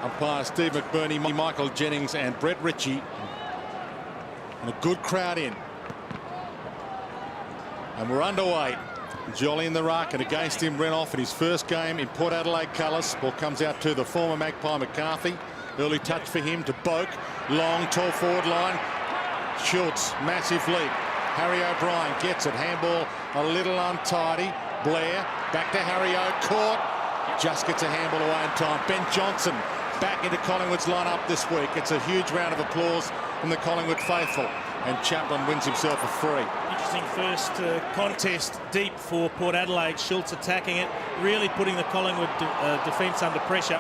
Umpire Steve McBurney, Michael Jennings and Brett Ritchie. And a good crowd in. And we're underway. Jolly in the ruck, and against him Renouf in his first game in Port Adelaide colours. Ball comes out to the former Magpie McCarthy. Early touch for him to Boak. Long, tall forward line. Schultz, massive leap. Harry O'Brien gets it. Handball a little untidy. Blair back to Harry O. Caught. Just gets a handball away in time. Ben Johnson back into Collingwood's lineup this week. It's a huge round of applause from the Collingwood faithful. And Chaplin wins himself a free. Interesting first contest deep for Port Adelaide. Schultz attacking it, really putting the Collingwood defence under pressure.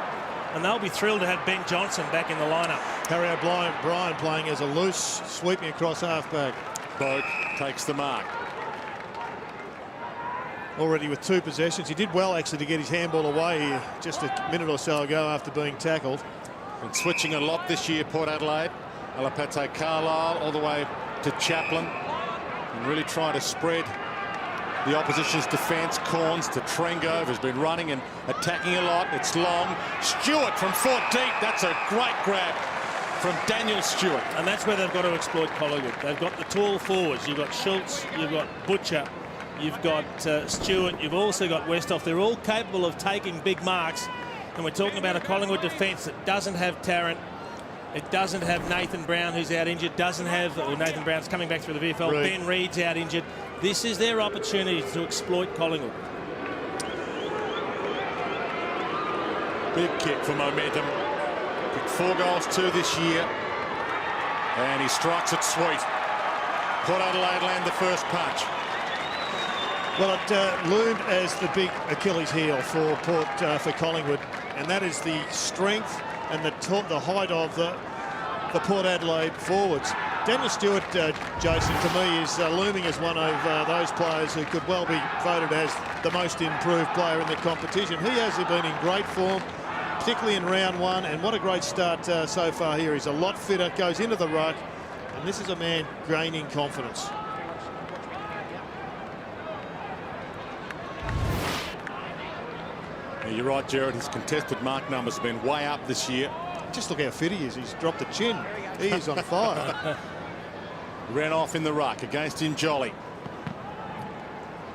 And they'll be thrilled to have Ben Johnson back in the lineup. Harry O'Brien playing as a loose, sweeping across halfback. Boak takes the mark. Already with 2 possessions. He did well actually to get his handball away here just a minute or so ago after being tackled. And switching a lot this year, Port Adelaide. Alapate Carlisle all the way to Chaplin. And really trying to spread the opposition's defence. Corns to Trengove, who's been running and attacking a lot. It's long. Stewart from 4 deep. That's a great grab from Daniel Stewart. And that's where they've got to exploit Collingwood. They've got the tall forwards. You've got Schultz, you've got Butcher, you've got Stewart, you've also got Westhoff. They're all capable of taking big marks. And we're talking about a Collingwood defence that doesn't have Tarrant. It doesn't have Nathan Brown, who's out injured. Doesn't have, or Nathan Brown's coming back through the VFL. Reed. Ben Reed's out injured. This is their opportunity to exploit Collingwood. Big kick for momentum. Kicked 4 goals, 2 this year. And he strikes it sweet. Port Adelaide land the first punch. Well, it loomed as the big Achilles heel for Collingwood, and that is the strength and the height of the Port Adelaide forwards. Daniel Stewart, Jason, to me is looming as one of those players who could well be voted as the most improved player in the competition. He has been in great form, particularly in round 1, and what a great start so far here. He's a lot fitter, goes into the ruck, and this is a man gaining confidence. Yeah, you're right, Jared. His contested mark numbers have been way up this year. Just look how fit he is. He's dropped the chin. He is on fire. Ran off in the ruck against Injolly.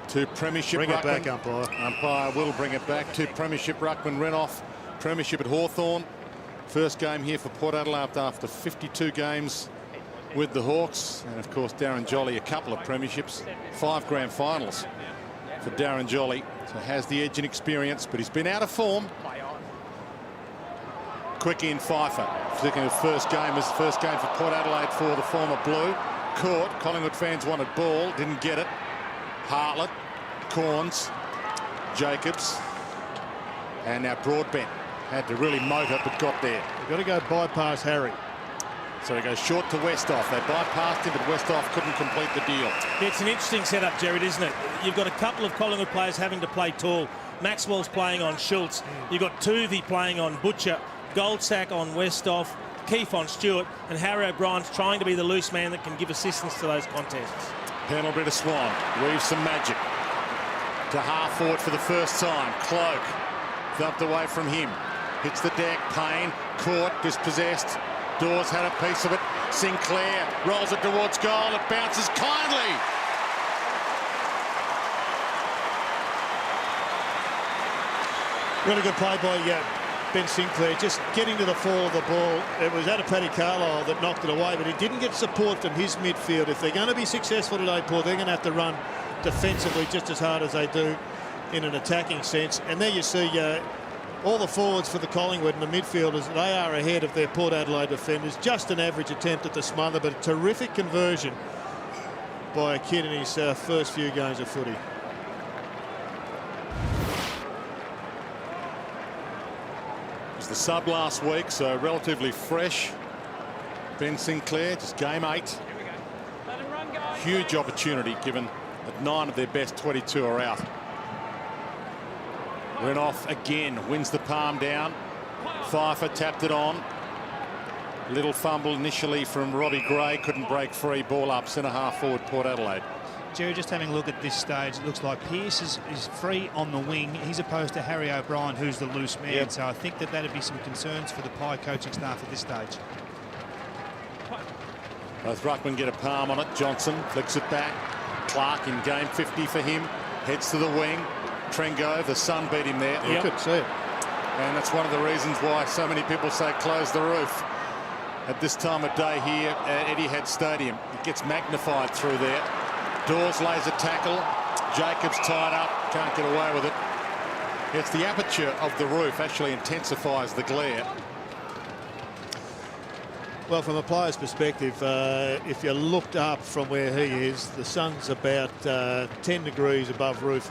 2 premiership Bring it ruckmen. back, umpire. Umpire will bring it back. 2 premiership ruckmen. Ran off premiership at Hawthorn. First game here for Port Adelaide after 52 games with the Hawks. And of course Darren Jolly, a couple of premierships, 5 grand finals for Darren Jolly. So has the edge and experience, but he's been out of form. Quick in Pfeiffer. Thinking of first game was the first game for Port Adelaide for the former Blue. Caught. Collingwood fans wanted ball, didn't get it. Hartlett, Corns, Jacobs, and now Broadbent. Had to really motor, but got there. They've got to go bypass Harry. So he goes short to Westhoff. They bypassed him, but Westhoff couldn't complete the deal. It's an interesting setup, Jared, isn't it? You've got a couple of Collingwood players having to play tall. Maxwell's playing on Schultz. You've got Tuvey playing on Butcher. Goldsack on Westhoff. Keefe on Stewart. And Harry O'Brien's trying to be the loose man that can give assistance to those contests. Penalty to Swan. Weaves some magic. To half forward for the first time. Cloak. Thumped away from him. Hits the deck. Payne. Caught. Dispossessed. Dawes had a piece of it. Sinclair rolls it towards goal. It bounces kindly. Really good play by Ben Sinclair, just getting to the fall of the ball. It was Adelaide Carlisle that knocked it away, but he didn't get support from his midfield. If they're going to be successful today, Port, they're going to have to run defensively just as hard as they do in an attacking sense. And there you see all the forwards for the Collingwood and the midfielders, they are ahead of their Port Adelaide defenders. Just an average attempt at the smother, but a terrific conversion by a kid in his first few games of footy. It was the sub last week, so relatively fresh. Ben Sinclair, just game 8. Huge opportunity given that 9 of their best 22 are out. Renouf again wins the palm down. Pfeiffer tapped it on. Little fumble initially from Robbie Gray, couldn't break free. Ball up centre half forward Port Adelaide. Jerry, just having a look at this stage, it looks like Pearce is free on the wing. He's opposed to Harry O'Brien, who's the loose man. Yep. So I think that'd be some concerns for the Pie coaching staff at this stage. Both ruckmen get a palm on it. Johnson flicks it back. Clark in game 50 for him. Heads to the wing. Trengo, the sun beat him there. You could see it. And that's one of the reasons why so many people say close the roof at this time of day here at Etihad Stadium. It gets magnified through there. Dawes lays a tackle. Jacobs tied up. Can't get away with it. It's the aperture of the roof actually intensifies the glare. Well, from a player's perspective, if you looked up from where he is, the sun's about 10 degrees above roof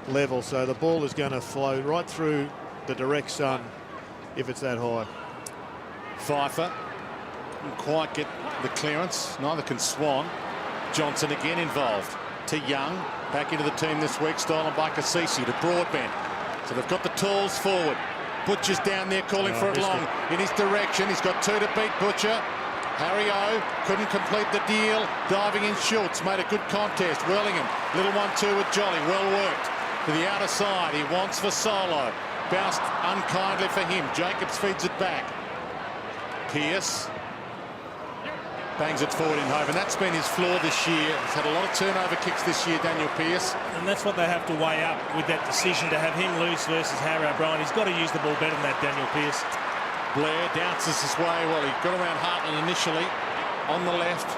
level, so the ball is going to flow right through the direct sun if it's that high. Pfeiffer didn't quite get the clearance. Neither can Swan. Johnson again involved. To Young. Back into the team this week. Stolen by Cassisi to Broadbent. So they've got the tools forward. Butcher's down there calling for it long. In his direction. He's got 2 to beat Butcher. Harry O couldn't complete the deal. Diving in Schultz. Made a good contest. Wellingham. Little 1-2 with Jolly. Well worked. To the outer side. He wants for Solo. Bounced unkindly for him. Jacobs feeds it back. Pearce bangs it forward in hope, and that's been his flaw this year. He's had a lot of turnover kicks this year, Daniel Pearce. And that's what they have to weigh up with that decision to have him loose versus Harry O'Brien. He's got to use the ball better than that, Daniel Pearce. Blair dances his way. Well, he got around Hartland initially on the left.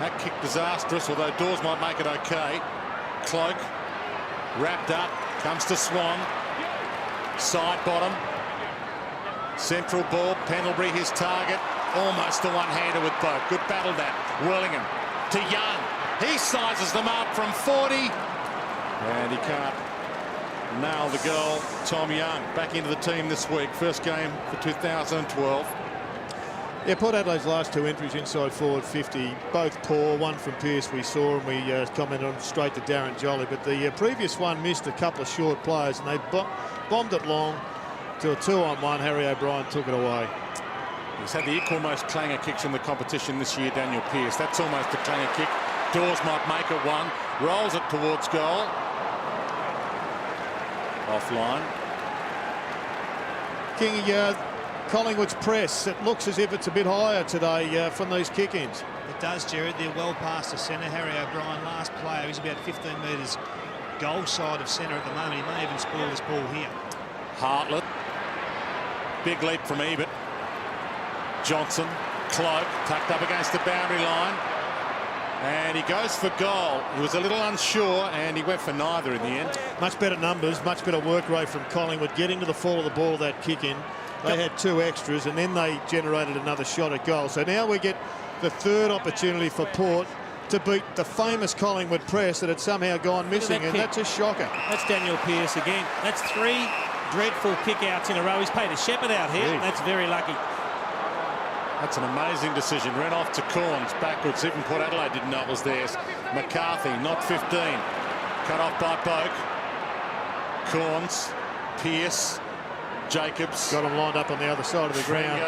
That kick disastrous, although Dawes might make it okay. Cloak wrapped up, comes to Swan. Side bottom. Central ball, Pendlebury his target. Almost a one-hander with both. Good battle that. Wellingham to Young. He sizes them up from 40. And he can't nail the goal. Tom Young back into the team this week. First game for 2012. Yeah, Port Adelaide's last 2 entries inside forward 50, both poor. One from Pearce we saw, and we commented on straight to Darren Jolly. But the previous one missed a couple of short players, and they bombed it long to a 2-on-1. Harry O'Brien took it away. He's had the equal most clanger kicks in the competition this year, Daniel Pearce. That's almost a clanger kick. Dawes might make it one. Rolls it towards goal. Offline. Kingy, Collingwood's press, it looks as if it's a bit higher today from these kick-ins. It does, Jared. They're well past the centre. Harry O'Brien, last player. He's about 15 metres goal side of centre at the moment. He may even spoil this ball here. Hartlett. Big leap from Ebert. Johnson, Cloak, tucked up against the boundary line. And he goes for goal. He was a little unsure, and he went for neither in the end. Much better numbers, much better work rate from Collingwood, getting to the fall of the ball, that kick-in. They had 2 extras, and then they generated another shot at goal. So now we get the 3rd opportunity for Port to beat the famous Collingwood press that had somehow gone missing, and that's a shocker. That's Daniel Pearce again. That's 3 dreadful kick-outs in a row. He's paid a shepherd out here. Yeah. That's very lucky. That's an amazing decision. Ran off to Corns backwards. Even Port Adelaide didn't know it was theirs. McCarthy, not 15. Cut off by Boak. Corns, Pearce, Jacobs. Got him lined up on the other side of the ground.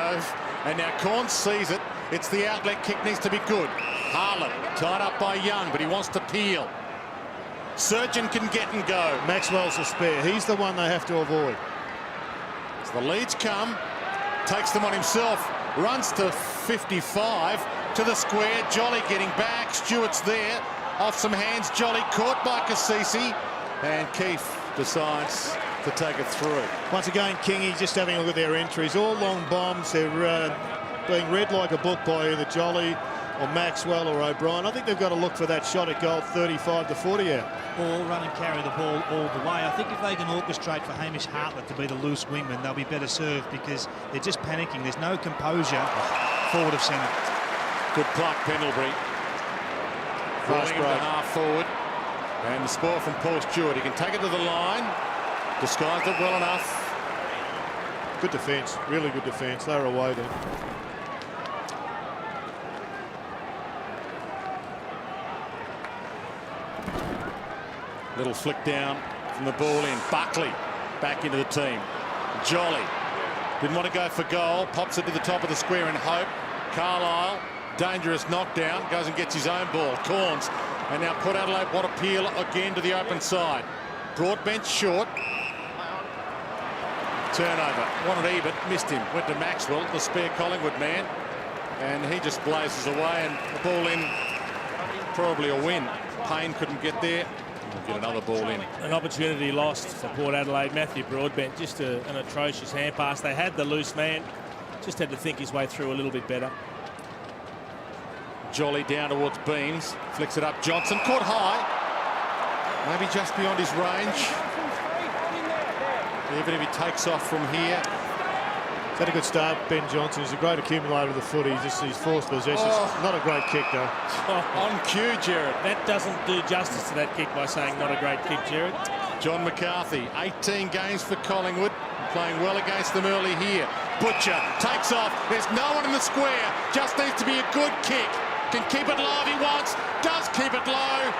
And now Corns sees it. It's the outlet kick, needs to be good. Harlan tied up by Young, but he wants to peel. Surgeon can get and go. Maxwell's a spare. He's the one they have to avoid. As the leads come, takes them on himself. Runs to 55 to the square. Jolly getting back. Stewart's there. Off some hands. Jolly caught by Cassisi. And Keefe decides to take it through. Once again, Kingy just having a look at their entries. All long bombs. They're being read like a book by either Jolly or Maxwell or O'Brien. I think they've got to look for that shot at goal 35 to 40 out. Ball, run and carry the ball all the way. I think if they can orchestrate for Hamish Hartlett to be the loose wingman, they'll be better served, because they're just panicking. There's no composure forward of centre. Good pluck, Pendlebury. Rolling him to half forward. And the spoil from Paul Stewart. He can take it to the line. Disguised it well enough. Good defence. Really good defence. They're away then. Little flick down from the ball in. Buckley back into the team. Jolly didn't want to go for goal. Pops it to the top of the square in hope. Carlisle, dangerous knockdown. Goes and gets his own ball. Corns And now Port Adelaide want to peel again to the open side. Broadbench short. Turnover. Wanted even, missed him. Went to Maxwell, the spare Collingwood man. And he just blazes away, and the ball in. Probably a win. Payne couldn't get there. We'll get another ball in. An opportunity lost for Port Adelaide. Matthew Broadbent, just an atrocious hand pass. They had the loose man. Just had to think his way through a little bit better. Jolly down towards Beams. Flicks it up. Johnson caught high. Maybe just beyond his range. Even if he takes off from here. He's had a good start, Ben Johnson. He's a great accumulator of the footy. He's forced possessions. Not a great kick, though. On cue, Jared. That doesn't do justice to that kick by saying not a great kick, Jared. John McCarthy, 18 games for Collingwood. Playing well against them early here. Butcher takes off. There's no one in the square. Just needs to be a good kick. Can keep it low if he wants. Does keep it low.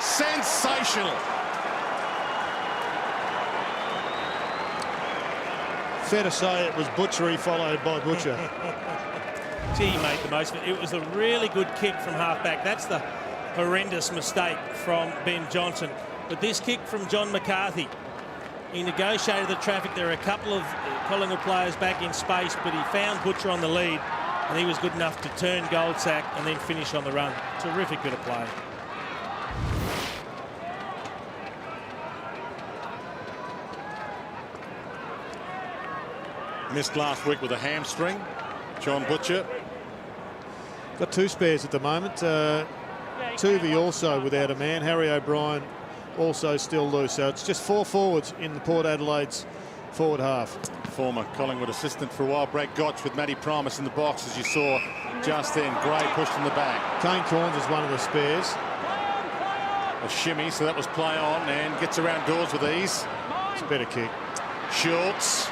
Sensational. Fair to say it was butchery followed by butcher. Gee, he made the most of it. It was a really good kick from half-back. That's the horrendous mistake from Ben Johnson. But this kick from John McCarthy, he negotiated the traffic. There are a couple of Collingwood players back in space, but he found Butcher on the lead, and he was good enough to turn Goldsack and then finish on the run. Terrific bit of play. Missed last week with a hamstring. John Butcher. Got two spares at the moment. Tuvey also without a man. Harry O'Brien also still loose. So it's just four forwards in the Port Adelaide's forward half. Former Collingwood assistant for a while, Brad Gotch, with Matty Primus in the box, as you saw just then. Gray pushed in the back. Kane Corns is one of the spares. A shimmy, so that was play on, and gets around doors with ease. It's a better kick. Schultz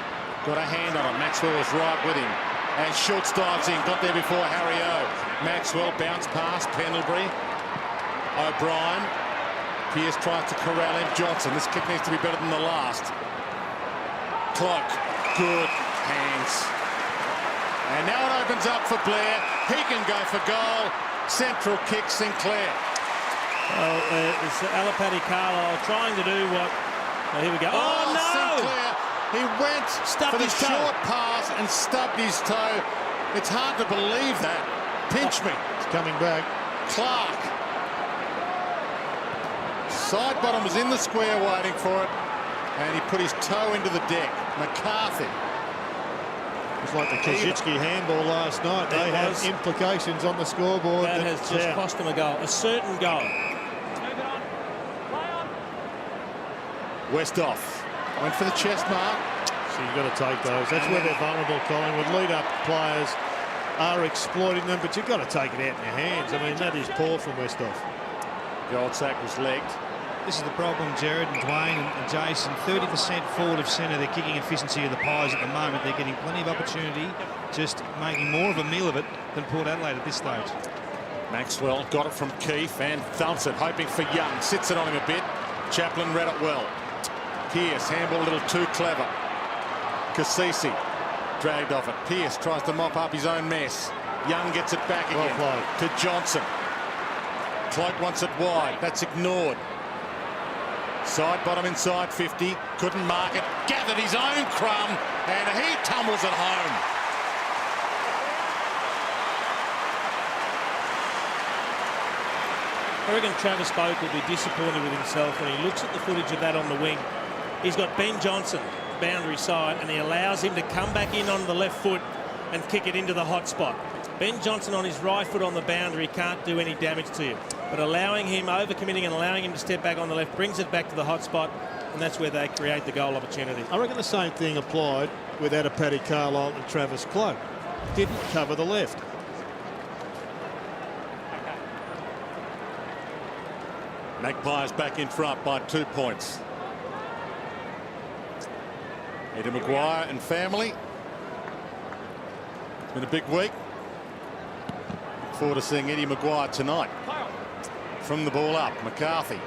got a hand on it. Maxwell was right with him. And Schultz dives in. Got there before Harry O. Maxwell bounced past Pendlebury. O'Brien. Pearce tries to corral him. Johnson. This kick needs to be better than the last. Cloak. Good hands. And now it opens up for Blair. He can go for goal. Central kick, Sinclair. Well, it's Alapati Carlisle trying to do what... Oh, here we go. Oh, no! Sinclair. He went for the short pass and stubbed his toe. It's hard to believe that. Pinch me. It's coming back. Clark. Side bottom was in the square waiting for it, and he put his toe into the deck. McCarthy. It's like the Kazitsky handball last night. They have implications on the scoreboard. That has just cost them a goal. A certain goal. Westhoff. Went for the chest mark. So you've got to take those. That's where they're vulnerable, Collingwood. Lead-up players are exploiting them, but you've got to take it out in your hands. I mean, that is poor from Westhoff. Goldsack was legged. This is the problem, Jared and Dwayne and Jason. 30% forward of centre. Their kicking efficiency of the Pies at the moment. They're getting plenty of opportunity, just making more of a meal of it than Port Adelaide at this stage. Maxwell got it from Keefe and thumps it, hoping for Young. Sits it on him a bit. Chaplin read it well. Pearce, handball a little too clever. Cassisi dragged off it. Pearce tries to mop up his own mess. Young gets it back again to Johnson. Cloak wants it wide. That's ignored. Side bottom inside 50. Couldn't mark it. Gathered his own crumb, and he tumbles it home. I reckon Travis Boak will be disappointed with himself when he looks at the footage of that on the wing. He's got Ben Johnson, boundary side, and he allows him to come back in on the left foot and kick it into the hot spot. Ben Johnson on his right foot on the boundary can't do any damage to you. But allowing him, overcommitting and allowing him to step back on the left brings it back to the hot spot, and that's where they create the goal opportunity. I reckon the same thing applied with Adelaide Carlisle and Travis Cloak. Didn't cover the left. Magpies back in front by 2 points. Eddie Maguire and family. It's been a big week. Look forward to seeing Eddie Maguire tonight. From the ball up, McCarthy.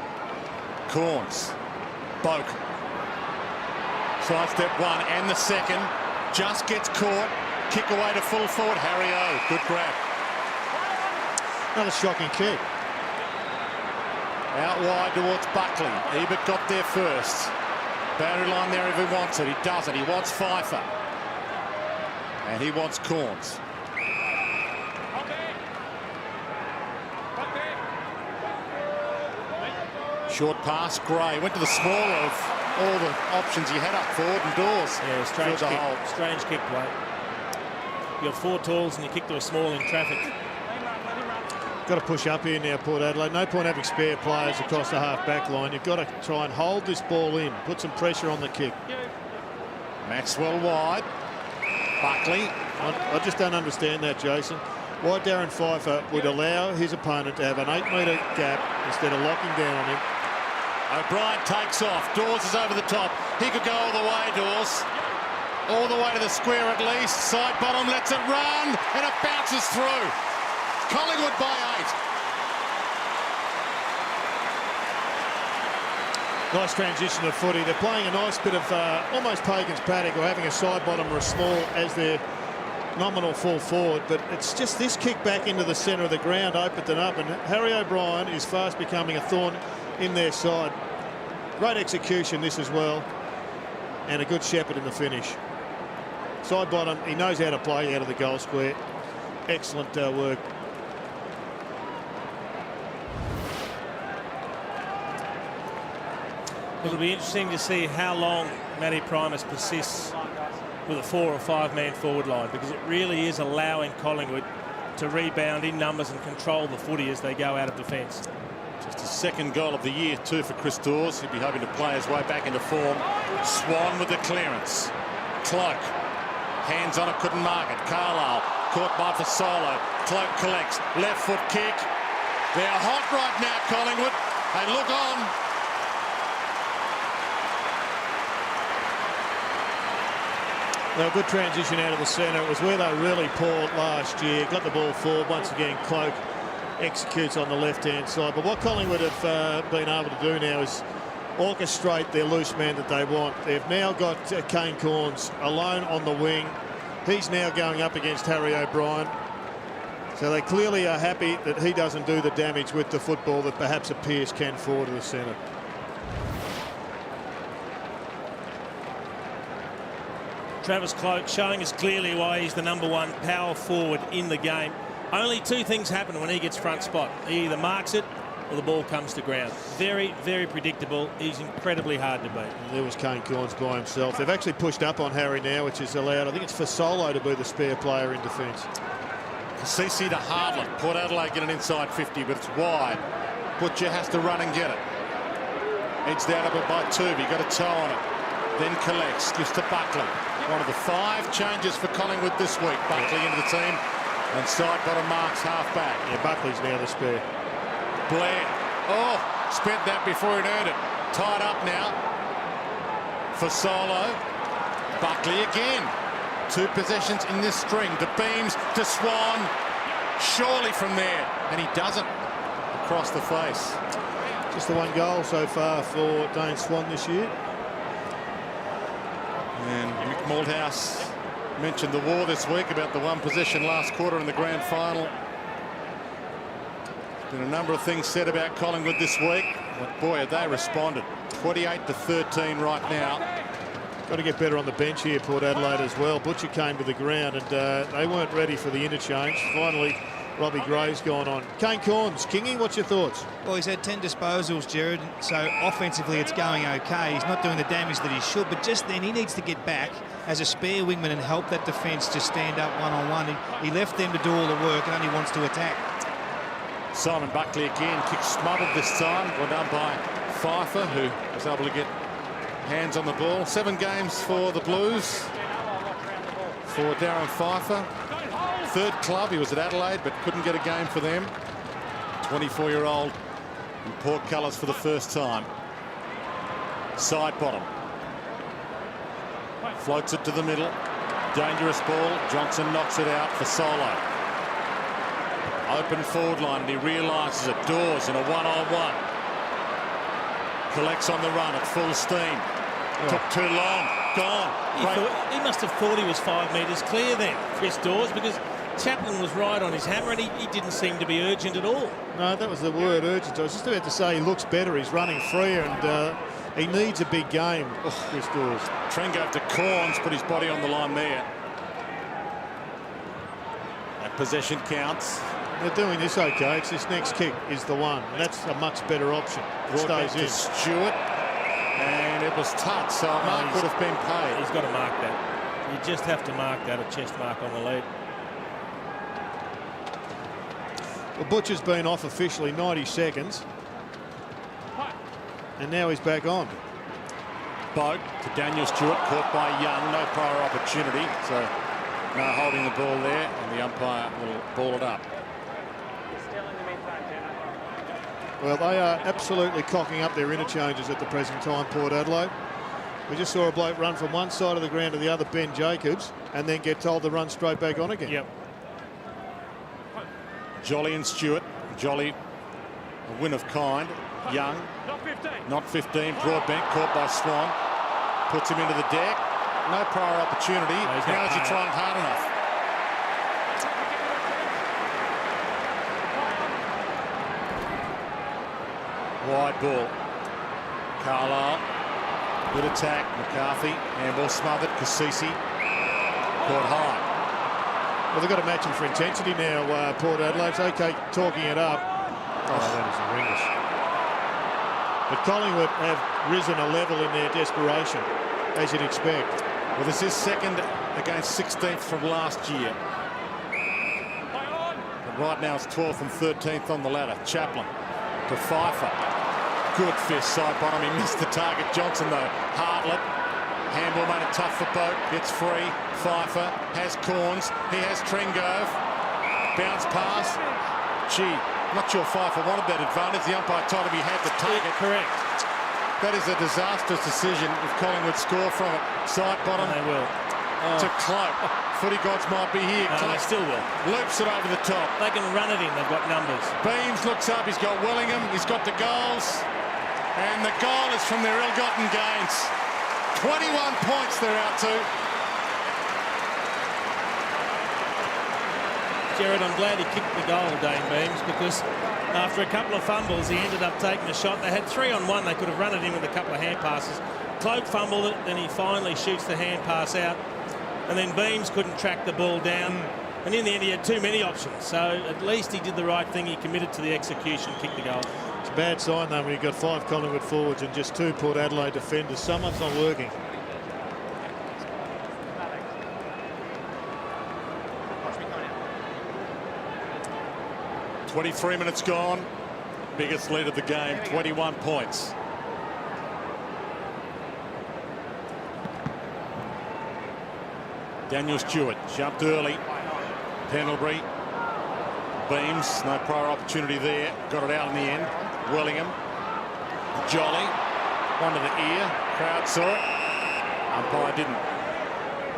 Corns. Boak. Sidestep one and the second. Just gets caught. Kick away to full forward. Harry O. Good grab. Another shocking kick. Out wide towards Buckley. Ebert got there first. Boundary line there if he wants it. He doesn't. He wants Pfeiffer. And he wants Corns. Short pass, Gray. Went to the smaller of all the options he had up forward and Dawes. Yeah, strange kick play. You have 4 talls and you kick to a small in traffic. Got to push up here now, Port Adelaide. No point having spare players across the half-back line. You've got to try and hold this ball in, put some pressure on the kick. Maxwell wide. Buckley. I just don't understand that, Jason. Why Darren Pfeiffer would allow his opponent to have an 8-metre gap instead of locking down on him. O'Brien takes off. Dawes is over the top. He could go all the way, Dawes. All the way to the square at least. Side bottom lets it run and it bounces through. Collingwood by 8. Nice transition of footy. They're playing a nice bit of almost Pagan's paddock, or having a side bottom or a small as their nominal full forward, but it's just this kick back into the centre of the ground opened it up, and Harry O'Brien is fast becoming a thorn in their side. Great execution this as well, and a good shepherd in the finish. Side bottom, he knows how to play out of the goal square. Excellent work. It'll be interesting to see how long Matty Primus persists with a 4 or 5 man forward line, because it really is allowing Collingwood to rebound in numbers and control the footy as they go out of defence. Just his second goal of the year too for Chris Dawes. He'll be hoping to play his way back into form. Swan with the clearance. Cloak. Hands on it, couldn't mark it. Carlisle caught by Fasolo. Cloak collects. Left foot kick. They're hot right now, Collingwood. They look on. Now, a good transition out of the centre. It was where they really poured last year. Got the ball forward. Once again, Cloak executes on the left-hand side. But what Collingwood have been able to do now is orchestrate their loose man that they want. They've now got Kane Corns alone on the wing. He's now going up against Harry O'Brien. So they clearly are happy that he doesn't do the damage with the football that perhaps a Pearce can forward to the centre. Travis Cloak showing us clearly why he's the #1 power forward in the game. Only 2 things happen when he gets front spot. He either marks it or the ball comes to ground. Very, very predictable. He's incredibly hard to beat. There was Kane Corns by himself. They've actually pushed up on Harry now, which is allowed. I think it's Fasolo to be the spare player in defence. CC to Hardland. Port Adelaide get an inside 50, but it's wide. Butcher has to run and get it. Edged out of it by Tuvey. Got a toe on it. Then collects. Gives to Buckley. One of the 5 changes for Collingwood this week. Buckley into the team. And side bottom marks half back. Yeah, Buckley's now the spare. Blair. Oh, spent that before he'd earned it. Tied up now. For Solo. Buckley again. 2 possessions in this string. To Beams, to Swan. Surely from there. And he doesn't. Across the face. Just the 1 goal so far for Dane Swan this year. And Mick Malthouse mentioned the war this week about the 1 possession last quarter in the grand final. There's been a number of things said about Collingwood this week, but boy, have they responded. 28-13 right now. Got to get better on the bench here, Port Adelaide as well. Butcher came to the ground and they weren't ready for the interchange. Finally, Robbie Gray's gone on. Kane Corns, Kingy, what's your thoughts? Well, he's had 10 disposals, Jared, so offensively it's going okay. He's not doing the damage that he should, but just then he needs to get back as a spare wingman and help that defence to stand up one-on-one. He left them to do all the work and only wants to attack. Simon Buckley again, kick smothered this time. Well done by Pfeiffer, who was able to get hands on the ball. 7 games for the Blues for Darren Pfeiffer. 3rd club. He was at Adelaide but couldn't get a game for them. 24-year-old in Port colours for the first time. Side bottom. Floats it to the middle. Dangerous ball. Johnson knocks it out for Solo. Open forward line and he realises it. Dawes in a 1-on-1. Collects on the run at full steam. Took too long. Gone. He must have thought he was 5 metres clear then, Chris Dawes, because Chaplin was right on his hammer, and he didn't seem to be urgent at all. No, that was the word, urgent. I was just about to say he looks better. He's running freer, and he needs a big game, Chris Dawes. Trengove to Corns, put his body on the line there. That possession counts. They're doing this okay. It's this next kick is the one. And that's a much better option. It Brought back stays in. to Stewart, and it was touched, so a mark would have been paid. He's got to mark that. You just have to mark that, a chest mark on the lead. Well, Butcher's been off officially 90 seconds. And now he's back on. Boak to Daniel Stewart, caught by Young. No prior opportunity, so no holding the ball there, and the umpire will ball it up. Well, they are absolutely cocking up their interchanges at the present time, Port Adelaide. We just saw a bloke run from one side of the ground to the other, Ben Jacobs, and then get told to run straight back on again. Yep. Jolly and Stewart. Jolly, a win of kind. Young, not 15. Broadbank caught by Swan. Puts him into the deck. No prior opportunity. Now is he trying hard enough? Wide ball. Carlisle. Good attack. McCarthy. Handball smothered. Cassisi. Caught high. Well, they've got to match him for intensity now, Port Adelaide. It's okay talking it up. Oh, that is horrendous. But Collingwood have risen a level in their desperation, as you'd expect. Well, this is second against 16th from last year. But right now it's 12th and 13th on the ladder. Chaplin to Pfeiffer. Good fist side bottom. He missed the target. Johnson, though. Hartlett. Handball made it tough for Boak. Gets free. Pfeiffer has Corns. He has Trengove. Bounce pass. Gee, not sure Pfeiffer wanted that advantage. The umpire told him he had to take it. Correct. That is a disastrous decision if Collingwood score from it. Side bottom. And they will. To Cloak. Footy gods might be here. They Cloak still will. loops it over the top. They can run it in. They've got numbers. Beams looks up. He's got Wellingham. He's got the goals. And the goal is from their ill-gotten gains. 21 points they're out to. Jared, I'm glad he kicked the goal, Dane Beams, because after a couple of fumbles, he ended up taking the shot. They had 3-on-1. They could have run it in with a couple of hand passes. Cloak fumbled it, then he finally shoots the hand pass out. And then Beams couldn't track the ball down. And in the end, he had too many options. So at least he did the right thing. He committed to the execution, kicked the goal. It's a bad sign, though, when you've got 5 Collingwood forwards and just 2 Port Adelaide defenders. Someone's not working. "23 minutes gone. Biggest lead of the game, 21 points. Daniel Stewart jumped early. Pendlebury. Beams, no prior opportunity there. Got it out in the end. Wellingham. Jolly. One to the ear. Crowd saw it. Umpire didn't.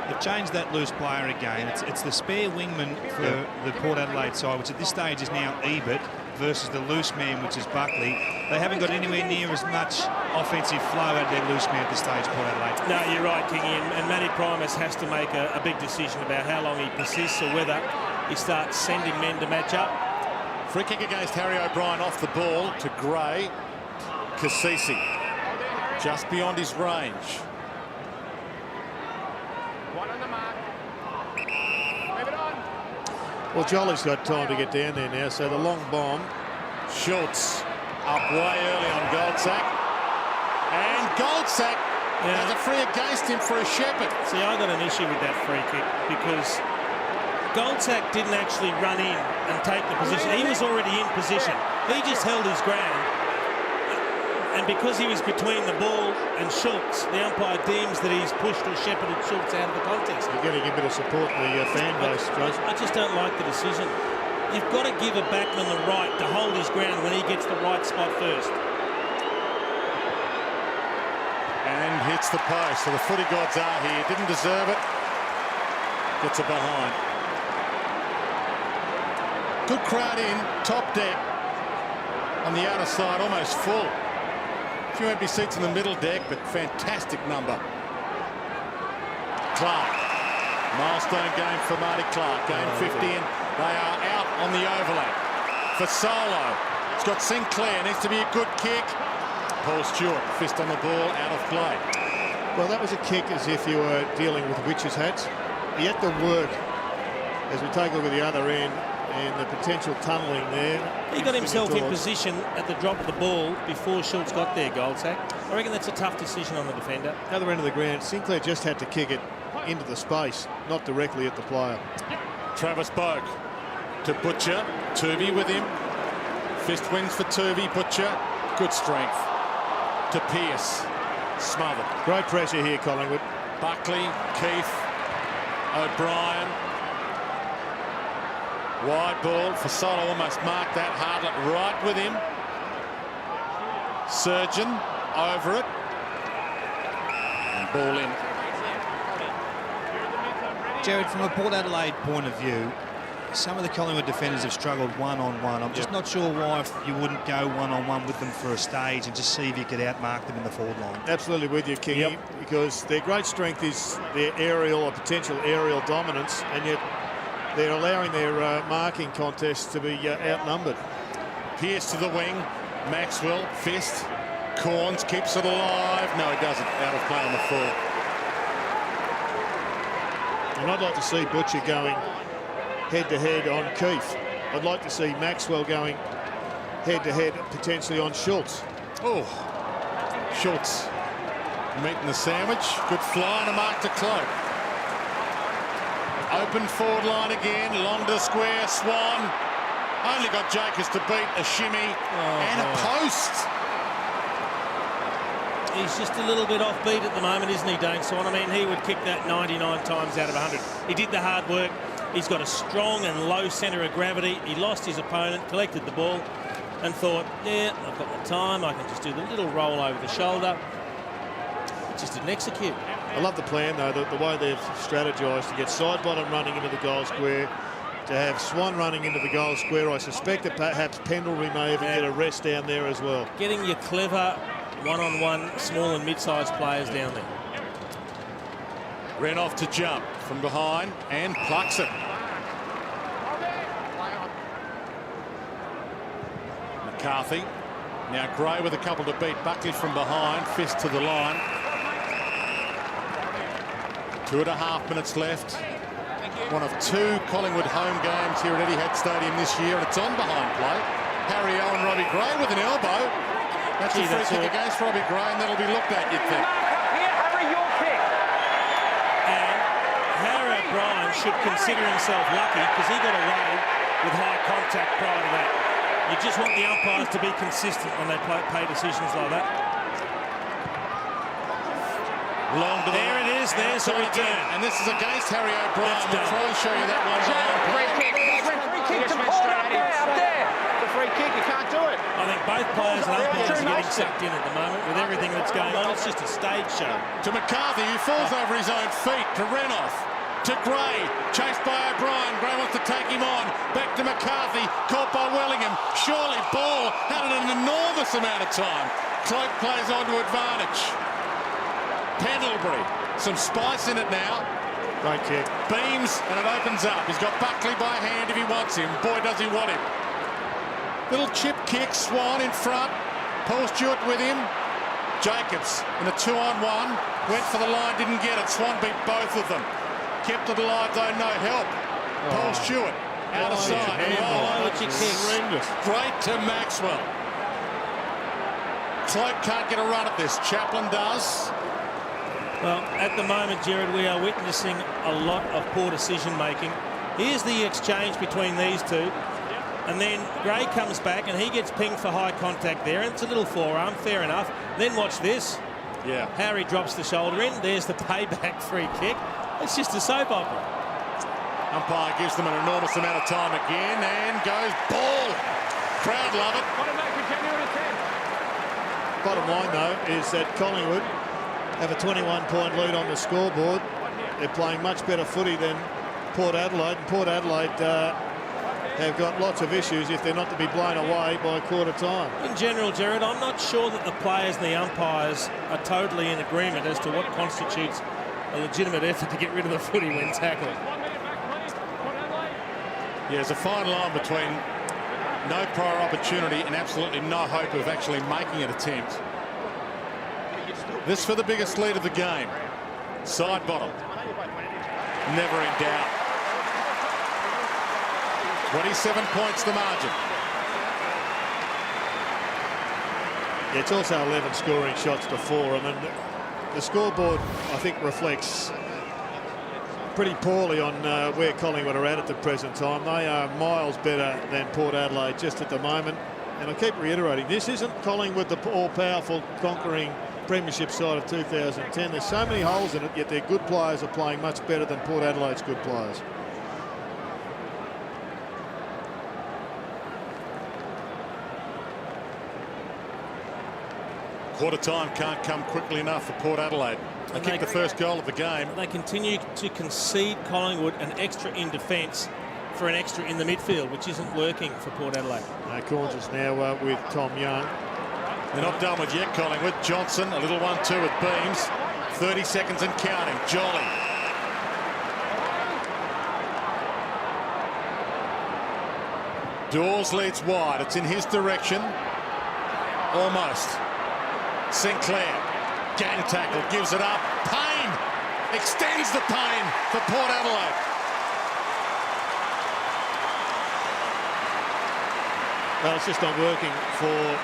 They've changed that loose player again. It's the spare wingman for the Port Adelaide side, which at this stage is now Ebert, versus the loose man, which is Buckley. They haven't got anywhere near as much offensive flow out of their loose man at this stage, Port Adelaide. No, you're right, Kingy, and Matty Primus has to make a big decision about how long he persists or whether he starts sending men to match up. Free kick against Harry O'Brien off the ball to Gray. Cassisi. Just beyond his range. Well, Jolly's got time to get down there now, so the long bomb. Schultz up way early on Goldsack. And Goldsack has a free against him for a shepherd. See, I got an issue with that free kick because Goldsack didn't actually run in and take the position. He was already in position. He just held his ground. And because he was between the ball and Schultz, the umpire deems that he's pushed or shepherded Schultz out of the contest. You're getting a bit of support in the fan base, Joseph. I just don't like the decision. You've got to give a backman the right to hold his ground when he gets the right spot first. And hits the post. So the footy gods are here. Didn't deserve it. Gets it behind. Good crowd in. Top deck. On the outer side, almost full. A few empty seats in the middle deck, but fantastic number. Clark. Milestone game for Marty Clark. Game 50, and they are out on the overlap. For Solo, it's got Sinclair. Needs to be a good kick. Paul Stewart, fist on the ball, out of play. Well, that was a kick as if you were dealing with witches' hats. He had to work, as we take a look at the other end, and the potential tunnelling there. He got himself in position at the drop of the ball before Schultz got there, Goldsack. I reckon that's a tough decision on the defender. Other end of the ground, Sinclair just had to kick it into the space, not directly at the player. Travis Boak to Butcher. Tuvey with him. Fist wins for Tuvey. Butcher, good strength. To Pearce. Smothered. Great pressure here, Collingwood. Buckley, Keith, O'Brien. Wide ball. Fasolo almost marked that. Hardlett right with him. Surgeon over it. And ball in. Jared, from a Port Adelaide point of view, some of the Collingwood defenders have struggled one-on-one. I'm just not sure why you wouldn't go one-on-one with them for a stage and just see if you could outmark them in the forward line. Absolutely with you, Kingy, because their great strength is their aerial or potential aerial dominance, and yet they're allowing their marking contests to be outnumbered. Pearce to the wing. Maxwell, fist. Corns keeps it alive. No, he doesn't. Out of play on the full. And I'd like to see Butcher going head-to-head on Keith. I'd like to see Maxwell going head-to-head potentially on Schultz. Oh, Schultz meeting the sandwich. Good fly and a mark to Cloak. Open forward line again. Long to the square. Swan. Only got Jacobs to beat a shimmy and a post. He's just a little bit offbeat at the moment, isn't he, Dane Swan? I mean, he would kick that 99 times out of 100. He did the hard work. He's got a strong and low centre of gravity. He lost his opponent, collected the ball, and thought, yeah, I've got the time. I can just do the little roll over the shoulder. Just didn't execute. I love the plan, though, the way they've strategised to get Sidebottom running into the goal square, to have Swan running into the goal square. I suspect that perhaps Pendlebury may even get a rest down there as well. Getting your clever one-on-one small and mid-sized players down there. Ran off to jump from behind and plucks it. McCarthy. Now Gray with a couple to beat. Buckley from behind. Fist to the line. 2.5 minutes left. One of 2 Collingwood home games here at Etihad Stadium this year, and it's on behind play. Harry Owen, Robbie Gray with an elbow. That's a free kick against Robbie Gray, and that'll be looked at, you'd think. Harry, your kick. And Harry O'Brien should consider himself lucky because he got away with high contact prior to that. You just want the umpires to be consistent when they pay decisions like that. Long to there it is. There's the return. And this is against Harry O'Brien. We'll try and show you that one. Free kick. Free kick to hold up there. It's a free kick. You can't do it. I think both players and umpires are getting sucked in at the moment with everything that's going on. It's just a stage show. To McCarthy, who falls over his own feet. To Renoff. To Gray. Chased by O'Brien. Gray wants to take him on. Back to McCarthy. Caught by Wellingham. Surely ball had an enormous amount of time. Cloak plays on to advantage. Pendlebury. Some spice in it now. Great kick. Beams and it opens up. He's got Buckley by hand if he wants him. Boy, does he want him. Little chip kick. Swan in front. Paul Stewart with him. Jacobs in a 2-on-1. Went for the line, didn't get it. Swan beat both of them. Kept it alive though, no help. Paul Stewart out of sight. Horrendous. Great to Maxwell. Cloak can't get a run at this. Chaplin does. Well, at the moment, Jared, we are witnessing a lot of poor decision-making. Here's the exchange between these two. And then Gray comes back and he gets pinged for high contact there. And it's a little forearm, fair enough. Then watch this. Yeah. Harry drops the shoulder in. There's the payback free kick. It's just a soap opera. Umpire gives them an enormous amount of time again and goes ball. Crowd love it. Bottom line, though, is that Collingwood have a 21-point lead on the scoreboard. They're playing much better footy than Port Adelaide. And Port Adelaide have got lots of issues if they're not to be blown away by quarter time. In general, Jared, I'm not sure that the players and the umpires are totally in agreement as to what constitutes a legitimate effort to get rid of the footy when tackled. Yeah, there's a fine line between no prior opportunity and absolutely no hope of actually making an attempt. This for the biggest lead of the game. Side bottom. Never in doubt. 27 points the margin. Yeah, it's also 11 scoring shots to 4. I mean, the scoreboard, I think, reflects pretty poorly on where Collingwood are at the present time. They are miles better than Port Adelaide just at the moment. And I keep reiterating, this isn't Collingwood, the all-powerful, conquering premiership side of 2010. There's so many holes in it, yet their good players are playing much better than Port Adelaide's good players. Quarter time can't come quickly enough for Port Adelaide. They kicked the first goal of the game. They continue to concede Collingwood an extra in defence for an extra in the midfield, which isn't working for Port Adelaide. Corns is now with Tom Young. They're not done with yet, Collingwood. Johnson, a little 1-2 with Beams. 30 seconds and counting. Jolly. Dawes leads wide. It's in his direction. Almost. Sinclair. Gang tackle. Gives it up. Payne. Extends the pain for Port Adelaide. Well, it's just not working for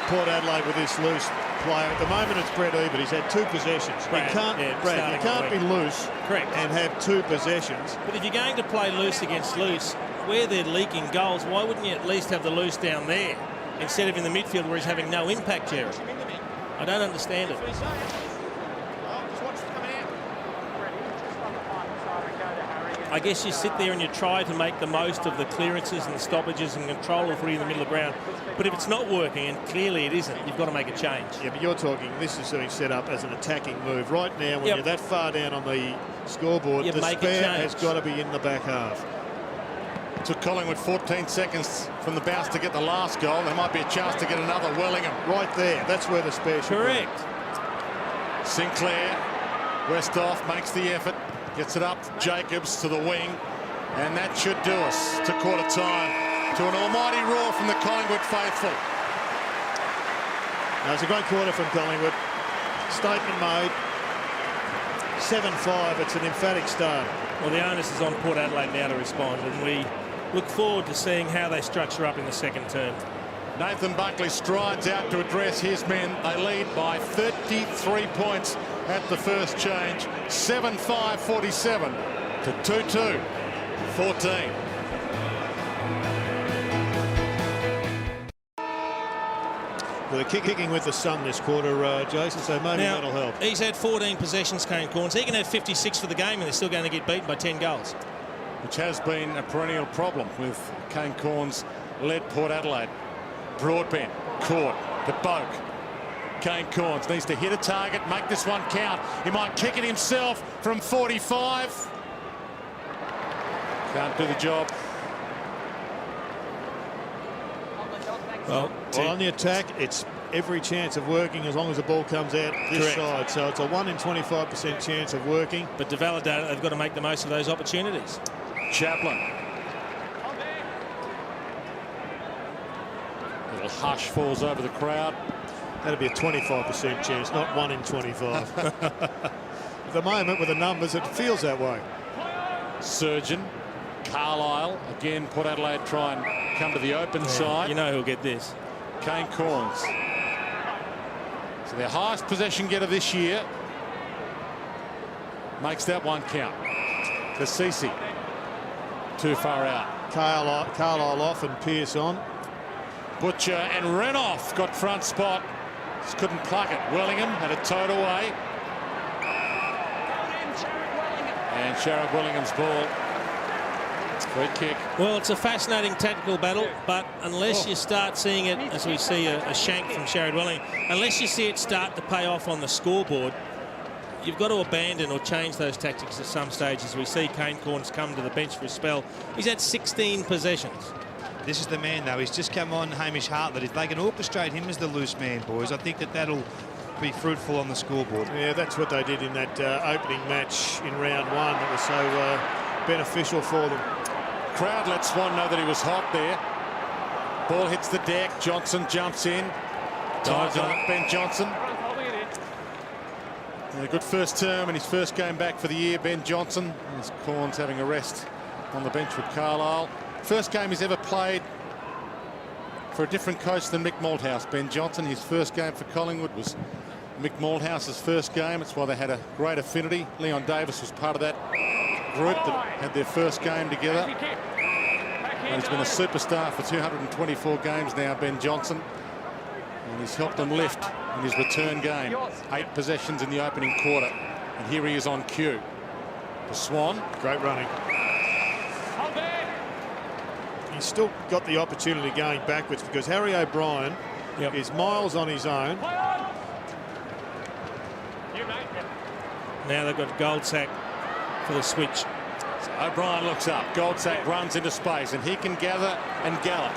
Port Adelaide with this loose player. At the moment, it's Brett Ebert. He's had 2 possessions. Brad, you can't be loose and have 2 possessions. But if you're going to play loose against loose, where they're leaking goals, why wouldn't you at least have the loose down there instead of in the midfield where he's having no impact, Jerry? I don't understand it. I guess you sit there and you try to make the most of the clearances and the stoppages and control of footy in the middle of the ground. But if it's not working, and clearly it isn't, you've got to make a change. Yeah, but you're talking, this is being set up as an attacking move. Right now, when you're that far down on the scoreboard, the spare has got to be in the back half. It took Collingwood 14 seconds from the bounce to get the last goal. There might be a chance to get another. Wellingham. Right there. That's where the spare should be. Correct. Sinclair. Westhoff makes the effort. Gets it up. Jacobs to the wing. And that should do us to quarter time. To an almighty roar from the Collingwood faithful. Now, it's a great quarter from Collingwood. Statement made. 7-5. It's an emphatic start. Well, the onus is on Port Adelaide now to respond, and we look forward to seeing how they structure up in the second term. Nathan Buckley strides out to address his men. They lead by 33 points at the first change. 7-5, 47 to 2-2, 14. Well, they're kicking with the sun this quarter, Jason, so maybe that'll help. He's had 14 possessions, Kane Corns. He can have 56 for the game, and they're still going to get beaten by 10 goals. Which has been a perennial problem with Kane Corns led Port Adelaide. Broadbent, caught, to Boak. Kane Corns needs to hit a target, make this one count. He might kick it himself from 45. Can't do the job. Well, on the attack, it's every chance of working as long as the ball comes out this side. So it's a 1 in 25% chance of working. But to validate it, they've got to make the most of those opportunities. Chaplin. Little hush falls over the crowd. That'd be a 25% chance, not 1 in 25. At the moment, with the numbers, it feels that way. Surgeon. Carlisle. Again, Port Adelaide try and come to the open side. You know who'll get this. Kane Corns. So their highest possession getter this year makes that one count. Cassisi. Too far out. Carlisle off and Pearce on. Butcher and Renoff got front spot. Just couldn't pluck it. Wellingham had a towed away. And Sharrod Willingham's ball. Free kick. Well, it's a fascinating tactical battle, but unless you start seeing it, as we see a shank from Sharrod Wellingham, unless you see it start to pay off on the scoreboard, you've got to abandon or change those tactics at some stage. As we see Kane Corns come to the bench for a spell, he's had 16 possessions. This is the man, though. He's just come on, Hamish Hartlett. If they can orchestrate him as the loose man, boys, I think that'll be fruitful on the scoreboard. Yeah, that's what they did in that opening match in round 1. That was so beneficial for them. Crowd let Swan know that he was hot there. Ball hits the deck. Johnson jumps in. Ties it up, Ben Johnson. A good first term in his first game back for the year, Ben Johnson. As Corns having a rest on the bench with Carlisle. First game he's ever played for a different coach than Mick Malthouse. Ben Johnson, his first game for Collingwood was Mick Malthouse's first game. It's why they had a great affinity. Leon Davis was part of that group that had their first game together. And he's been a superstar for 224 games now, Ben Johnson. And he's helped them lift in his return game. 8 possessions in the opening quarter. And here he is on cue. The Swan. Great running. He's still got the opportunity going backwards because Harry O'Brien is miles on his own. Now they've got Goldsack for the switch. So O'Brien looks up. Goldsack runs into space and he can gather and gallop.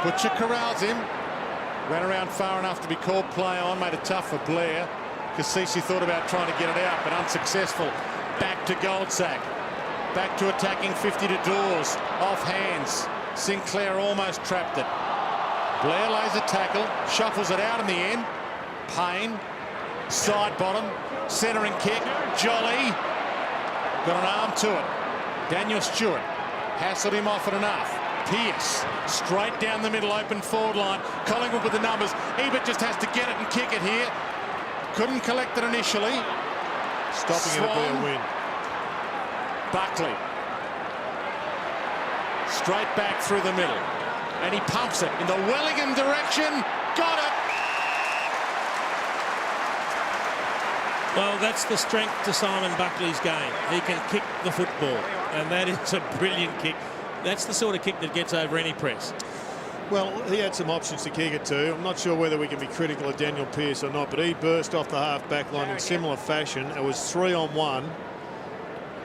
Butcher corrals him. Ran around far enough to be called play on. Made it tough for Blair. Cassisi thought about trying to get it out, but unsuccessful. Back to Goldsack. Back to attacking 50 to Dawes. Off hands. Sinclair almost trapped it. Blair lays a tackle. Shuffles it out in the end. Payne. Side bottom. Centering kick. Jolly. Got an arm to it. Daniel Stewart. Hassled him off it enough. Pearce. Straight down the middle. Open forward line. Collingwood with the numbers. Ebert just has to get it and kick it here. Couldn't collect it initially. Stopping it would be a win. Buckley. Straight back through the middle. And he pumps it in the Wellingham direction. Got it. Well, that's the strength to Simon Buckley's game. He can kick the football. And that is a brilliant kick. That's the sort of kick that gets over any press. Well, he had some options to kick it to. I'm not sure whether we can be critical of Daniel Pearce or not, but he burst off the half-back line in similar fashion. It was 3-on-1,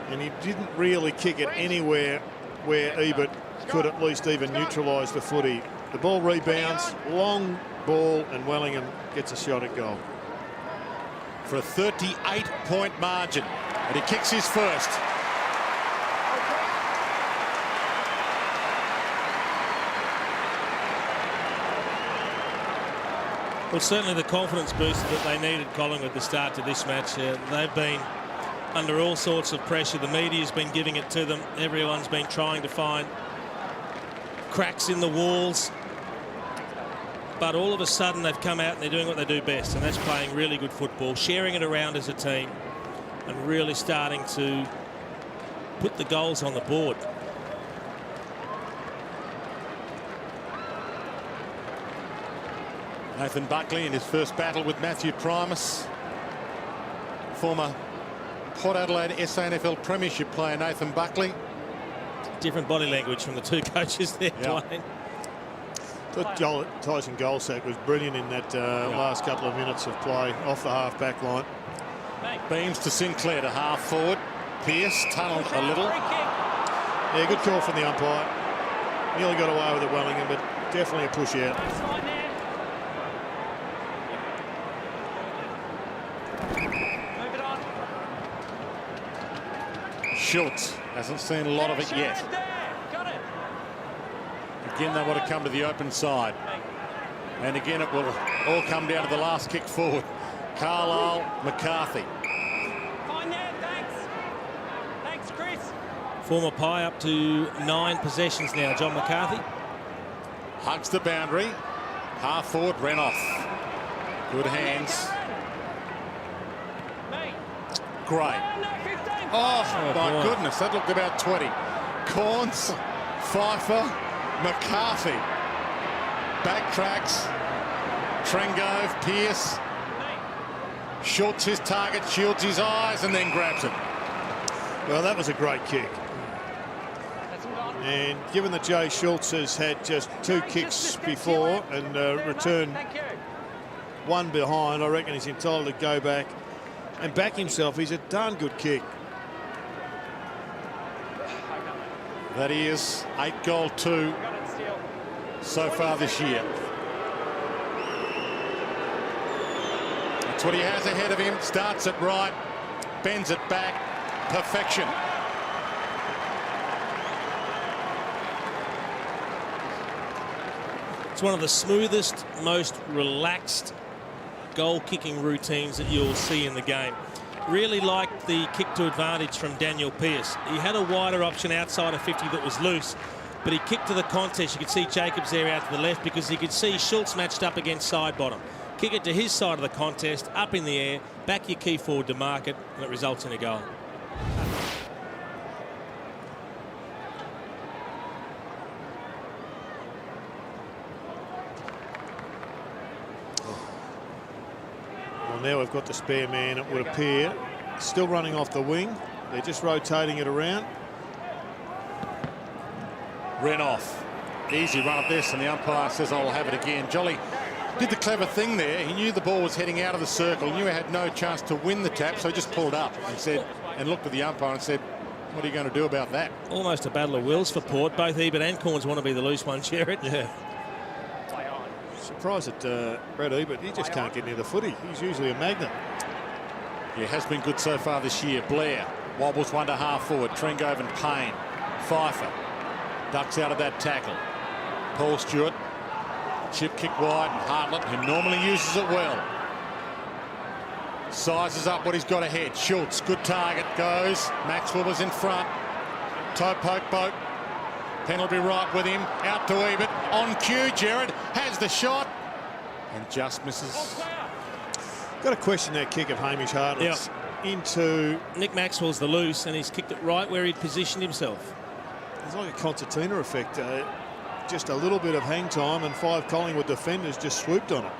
and he didn't really kick it anywhere where Ebert could at least even neutralise the footy. The ball rebounds, long ball, and Wellingham gets a shot at goal. For a 38-point margin, and he kicks his first. Well, certainly the confidence boost that they needed, Collingwood, to start to this match. They've been under all sorts of pressure. The media's been giving it to them. Everyone's been trying to find cracks in the walls. But all of a sudden they've come out and they're doing what they do best, and that's playing really good football, sharing it around as a team, and really starting to put the goals on the board. Nathan Buckley in his first battle with Matthew Primus. Former Port Adelaide SANFL Premiership player Nathan Buckley. Different body language from the two coaches there, Dwayne. Tyson Goldsack was brilliant in that last couple of minutes of play off the half-back line. Beams to Sinclair to half forward. Pearce tunnelled a little. Yeah, good call from the umpire. Nearly got away with it, Wellingham, but definitely a push out. Schultz hasn't seen a lot of it yet. Again, they want to come to the open side. And again, it will all come down to the last kick forward. Carlisle, McCarthy. Thanks, Chris. Former Pie up to 9 possessions now, John McCarthy. Hugs the boundary. Half forward, ran off. Good hands. Great. Oh, my goodness, that looked about 20. Corns, Pfeiffer, McCarthy. Backtracks. Trengove, Pearce. Schultz his target, shields his eyes, and then grabs it. Well, that was a great kick. And given that Jay Schultz has had just 2 kicks before and returned 1 behind, I reckon he's entitled to go back and back himself. He's a darn good kick. That is 8-goal 2 so far this year. That's what he has ahead of him. Starts it right, bends it back. Perfection. It's one of the smoothest, most relaxed goal-kicking routines that you'll see in the game. Really liked the kick to advantage from Daniel Pearce. He had a wider option outside of 50 that was loose, but he kicked to the contest. You could see Jacobs there out to the left because he could see Schultz matched up against side bottom. Kick it to his side of the contest, up in the air, back your key forward to mark it, and it results in a goal. Well, now we've got the spare man, it would appear. Still running off the wing. They're just rotating it around. Ran off. Easy run of this, and the umpire says, I'll have it again. Jolly did the clever thing there. He knew the ball was heading out of the circle, knew he had no chance to win the tap, so he just pulled up and said, and looked at the umpire and said, what are you going to do about that? Almost a battle of wills for Port. Both Ebert and Corns want to be the loose one, Jared. Yeah. Surprised at Brad Ebert. He just can't get near the footy. He's usually a magnet. Yeah, has been good so far this year. Blair wobbles one to half forward. Trengove and Payne. Pfeiffer ducks out of that tackle. Paul Stewart. Chip kick wide, and Hartlett, who normally uses it well, sizes up what he's got ahead. Schultz, good target, goes. Maxwell was in front. Toe poke, Boak. Penalty right with him. Out to Ebert. On cue, Jared has the shot and just misses. Got to question that kick of Hamish Hartlett's into... Nick Maxwell's the loose, and he's kicked it right where he'd positioned himself. It's like a concertina effect. Just a little bit of hang time, and 5 Collingwood defenders just swooped on it.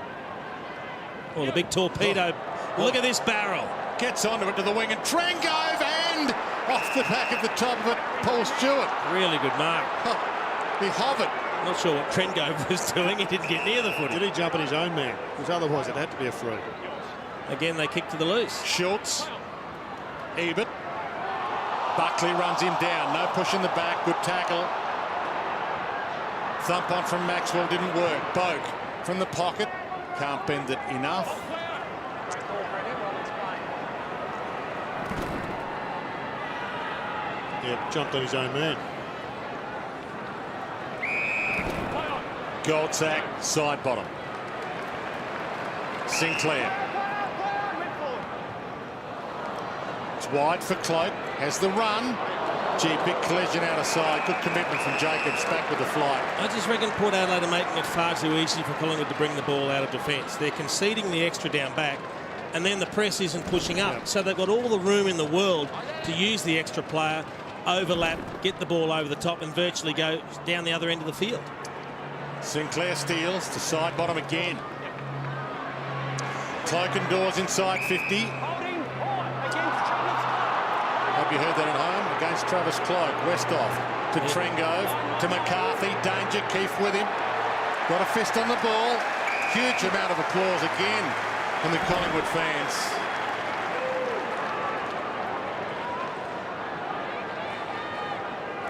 Oh, the big torpedo. Look at this barrel. Gets onto it to the wing, and Trengove, and off the back of the top of it, Paul Stewart. Really good mark. He hovered. Not sure what Trengove was doing. He didn't get near the footy. Did he jump at his own man? Because otherwise it had to be a free. Again, they kick to the loose. Schultz. Ebert. Buckley runs him down. No push in the back. Good tackle. Thump on from Maxwell didn't work. Boak from the pocket. Can't bend it enough. Yeah, jumped on his own man. Goldsack, side bottom. Sinclair. It's wide for Cloak. Has the run. Gee, big collision out of side. Good commitment from Jacobs. Back with the flight. I just reckon Port Adelaide are making it far too easy for Collingwood to bring the ball out of defence. They're conceding the extra down back, and then the press isn't pushing up. So they've got all the room in the world to use the extra player, overlap, get the ball over the top, and virtually go down the other end of the field. Sinclair steals to side bottom again. Cloak and Dawes inside 50. Hope you heard that at home. Against Travis Cloak. Westhoff to Trengove, to McCarthy. Danger, Keefe with him. Got a fist on the ball. Huge amount of applause again from the Collingwood fans.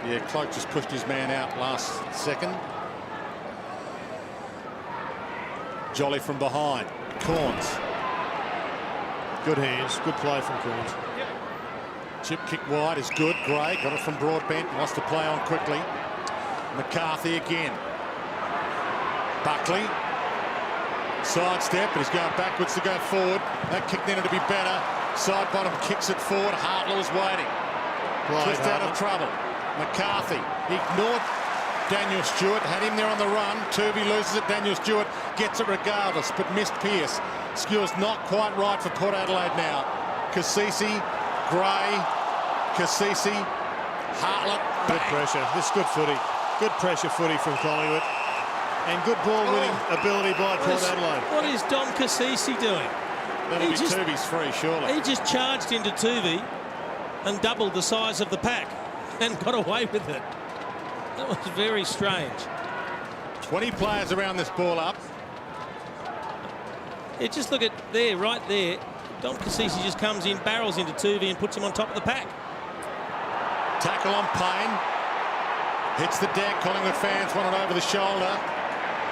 Yeah, Cloak just pushed his man out last second. Jolly from behind. Corns. Good hands, good play from Corns. Chip kick wide is good. Gray got it from Broadbent. Wants to play on quickly. McCarthy again. Buckley. Sidestep, but he's going backwards to go forward. That kick needed to be better. Side bottom kicks it forward. Hartlell's waiting. Just out of trouble. McCarthy ignored Daniel Stewart. Had him there on the run. Turvey loses it. Daniel Stewart gets it regardless, but missed Pearce. Skewer's not quite right for Port Adelaide now. Cassisi, Gray, Cassisi, Hartlett. Good pressure. This is good footy. Good pressure footy from Collingwood. And good ball winning ability by Port Adelaide. What is Dom Cassisi doing? That'll be Turvey's free, surely. He just charged into Turvey and doubled the size of the pack and got away with it. That was very strange. 20 players around this ball up. Yeah, just look at there, right there. Dom Cassisi just comes in, barrels into Turvey and puts him on top of the pack. Tackle on Payne. Hits the deck. Collingwood fans want it over the shoulder.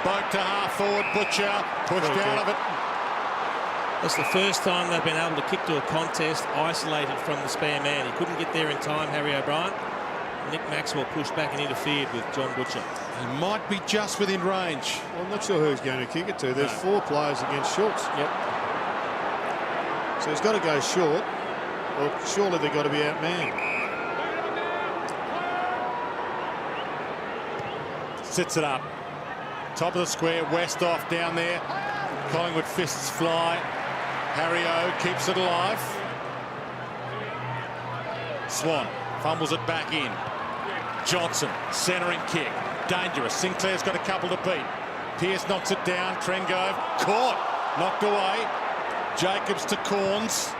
Boak to half forward. Butcher pushed out of it. That's the first time they've been able to kick to a contest isolated from the spare man. He couldn't get there in time, Harry O'Brien. Nick Maxwell pushed back and interfered with John Butcher. He might be just within range. Well, I'm not sure who he's going to kick it to. There's 4 players against Schultz. Yep. So he's got to go short. Well, surely they've got to be outmanned. Sits it up. Top of the square, Westhoff down there. Collingwood fists fly. Harry O keeps it alive. Swan fumbles it back in. Johnson, centering kick. Dangerous. Sinclair's got a couple to beat. Pearce knocks it down. Trengove caught. Knocked away. Jacobs to Corns.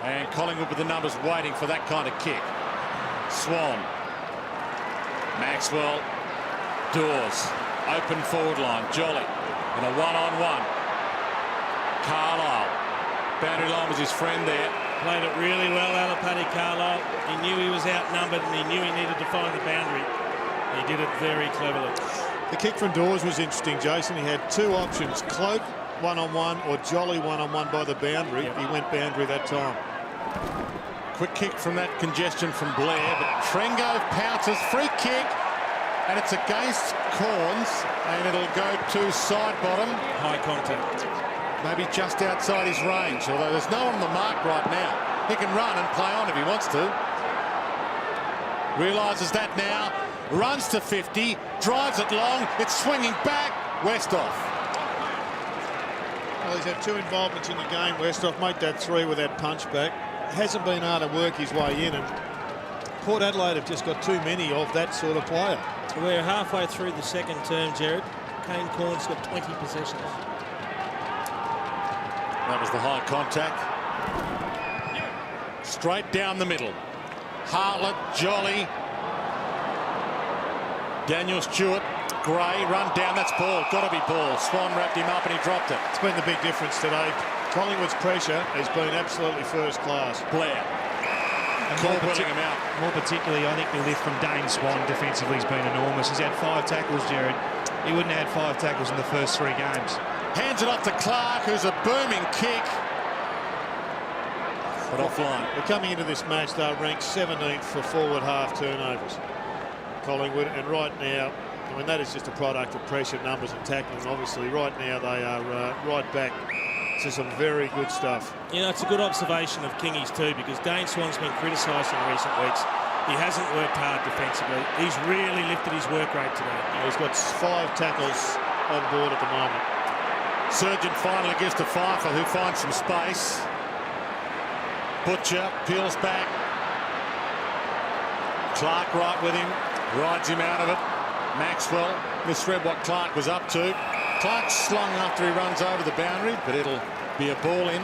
And Collingwood with the numbers waiting for that kind of kick. Swan. Maxwell. Dawes. Open forward line. Jolly in a one-on-one. Carlisle. Boundary line was his friend there. Played it really well, Alapati Carlisle. He knew he was outnumbered and he knew he needed to find the boundary. He did it very cleverly. The kick from Dawes was interesting, Jason. He had 2 options, Cloak one-on-one or Jolly one-on-one by the boundary. Yep. He went boundary that time. Quick kick from that congestion from Blair, but Trengove pounces, free kick, and it's against Corns, and it'll go to side bottom. High contact. Maybe just outside his range, although there's no one on the mark right now. He can run and play on if he wants to. Realises that now, runs to 50, drives it long, it's swinging back, Westhoff. Well, he's had 2 involvements in the game. Westhoff made that 3 with that punch back. Hasn't been able to work his way in, and Port Adelaide have just got too many of that sort of player. We're halfway through the second term, Jared. Kane Corns got 20 possessions. That was the high contact. Straight down the middle. Hartlett, Jolly. Daniel Stewart, Gray, run down. That's ball. Got to be ball. Swan wrapped him up and he dropped it. It's been the big difference today. Collingwood's pressure has been absolutely first class. Blair. More particularly, I think the lift from Dane Swan defensively has been enormous. He's had 5 tackles, Jared. He wouldn't have had 5 tackles in the first 3 games. Hands it off to Clark, who's a booming kick. But offline. We're coming into this match, they're ranked 17th for forward half turnovers. Collingwood, and right now, I mean, that is just a product of pressure, numbers and tackling. Obviously, right now they are right back to some very good stuff. You know, it's a good observation of Kingies too, because Dane Swan's been criticised in recent weeks. He hasn't worked hard defensively. He's really lifted his work rate today. He's got 5 tackles on board at the moment. Surgeon finally gives to Pfeiffer, who finds some space. Butcher peels back. Clark right with him, rides him out of it. Maxwell misread what Clark was up to. Clark slung after he runs over the boundary, but it'll be a ball in.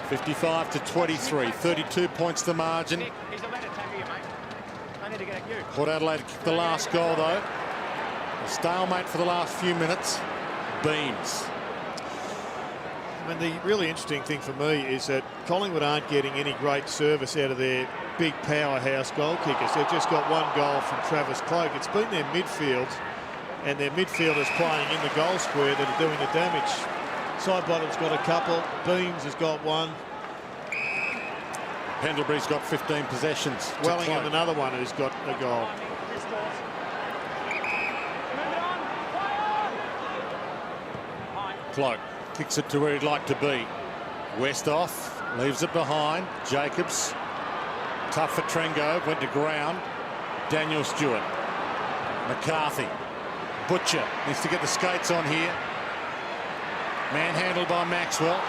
55 to 23, 32 points the margin. Port Adelaide kicked the last goal though. A stalemate for the last few minutes. Beams. I mean, the really interesting thing for me is that Collingwood aren't getting any great service out of their big powerhouse goal kickers. They've just got 1 goal from Travis Cloak. It's been their midfield and their midfielders playing in the goal square that are doing the damage. Sidebottom's got a couple. Beams has got 1. Pendlebury's got 15 possessions. Wellingham, another one who's got a goal. Cloak kicks it to where he'd like to be. Westhoff leaves it behind. Jacobs. Tough for Trengove. Went to ground. Daniel Stewart. McCarthy. Butcher needs to get the skates on here. Manhandled by Maxwell.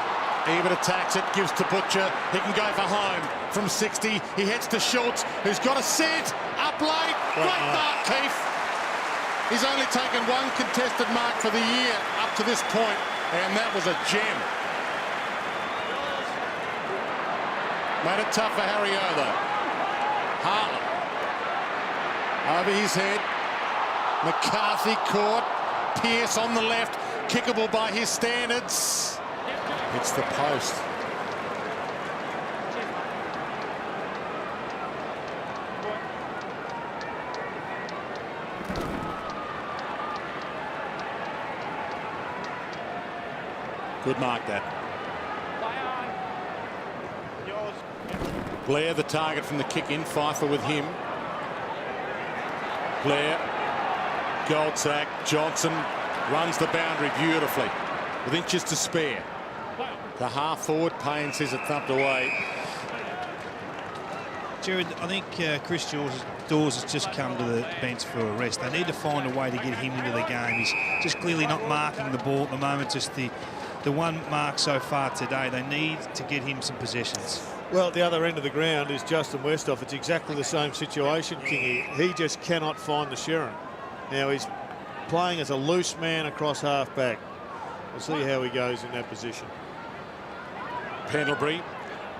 Ebert attacks it, gives to Butcher. He can go for home from 60. He heads to Schultz, who's got a set. Up late. Great mark, Keith. He's only taken 1 contested mark for the year up to this point, and that was a gem. Made it tough for Harry O, though. Hartlett. Over his head. McCarthy caught. Pearce on the left. Kickable by his standards. It's the post. Good mark that. Blair the target from the kick in. Pfeiffer with him. Blair, Goldsack, Johnson runs the boundary beautifully with inches to spare. The half forward, Payne says it thumped away. Jared, I think Chris Dawes has just come to the bench for a rest. They need to find a way to get him into the game. He's just clearly not marking the ball at the moment, just the one mark so far today. They need to get him some possessions. Well, at the other end of the ground is Justin Westhoff. It's exactly the same situation, Kingy. He just cannot find the Sharon. Now he's playing as a loose man across half-back. We'll see how he goes in that position. Pendlebury,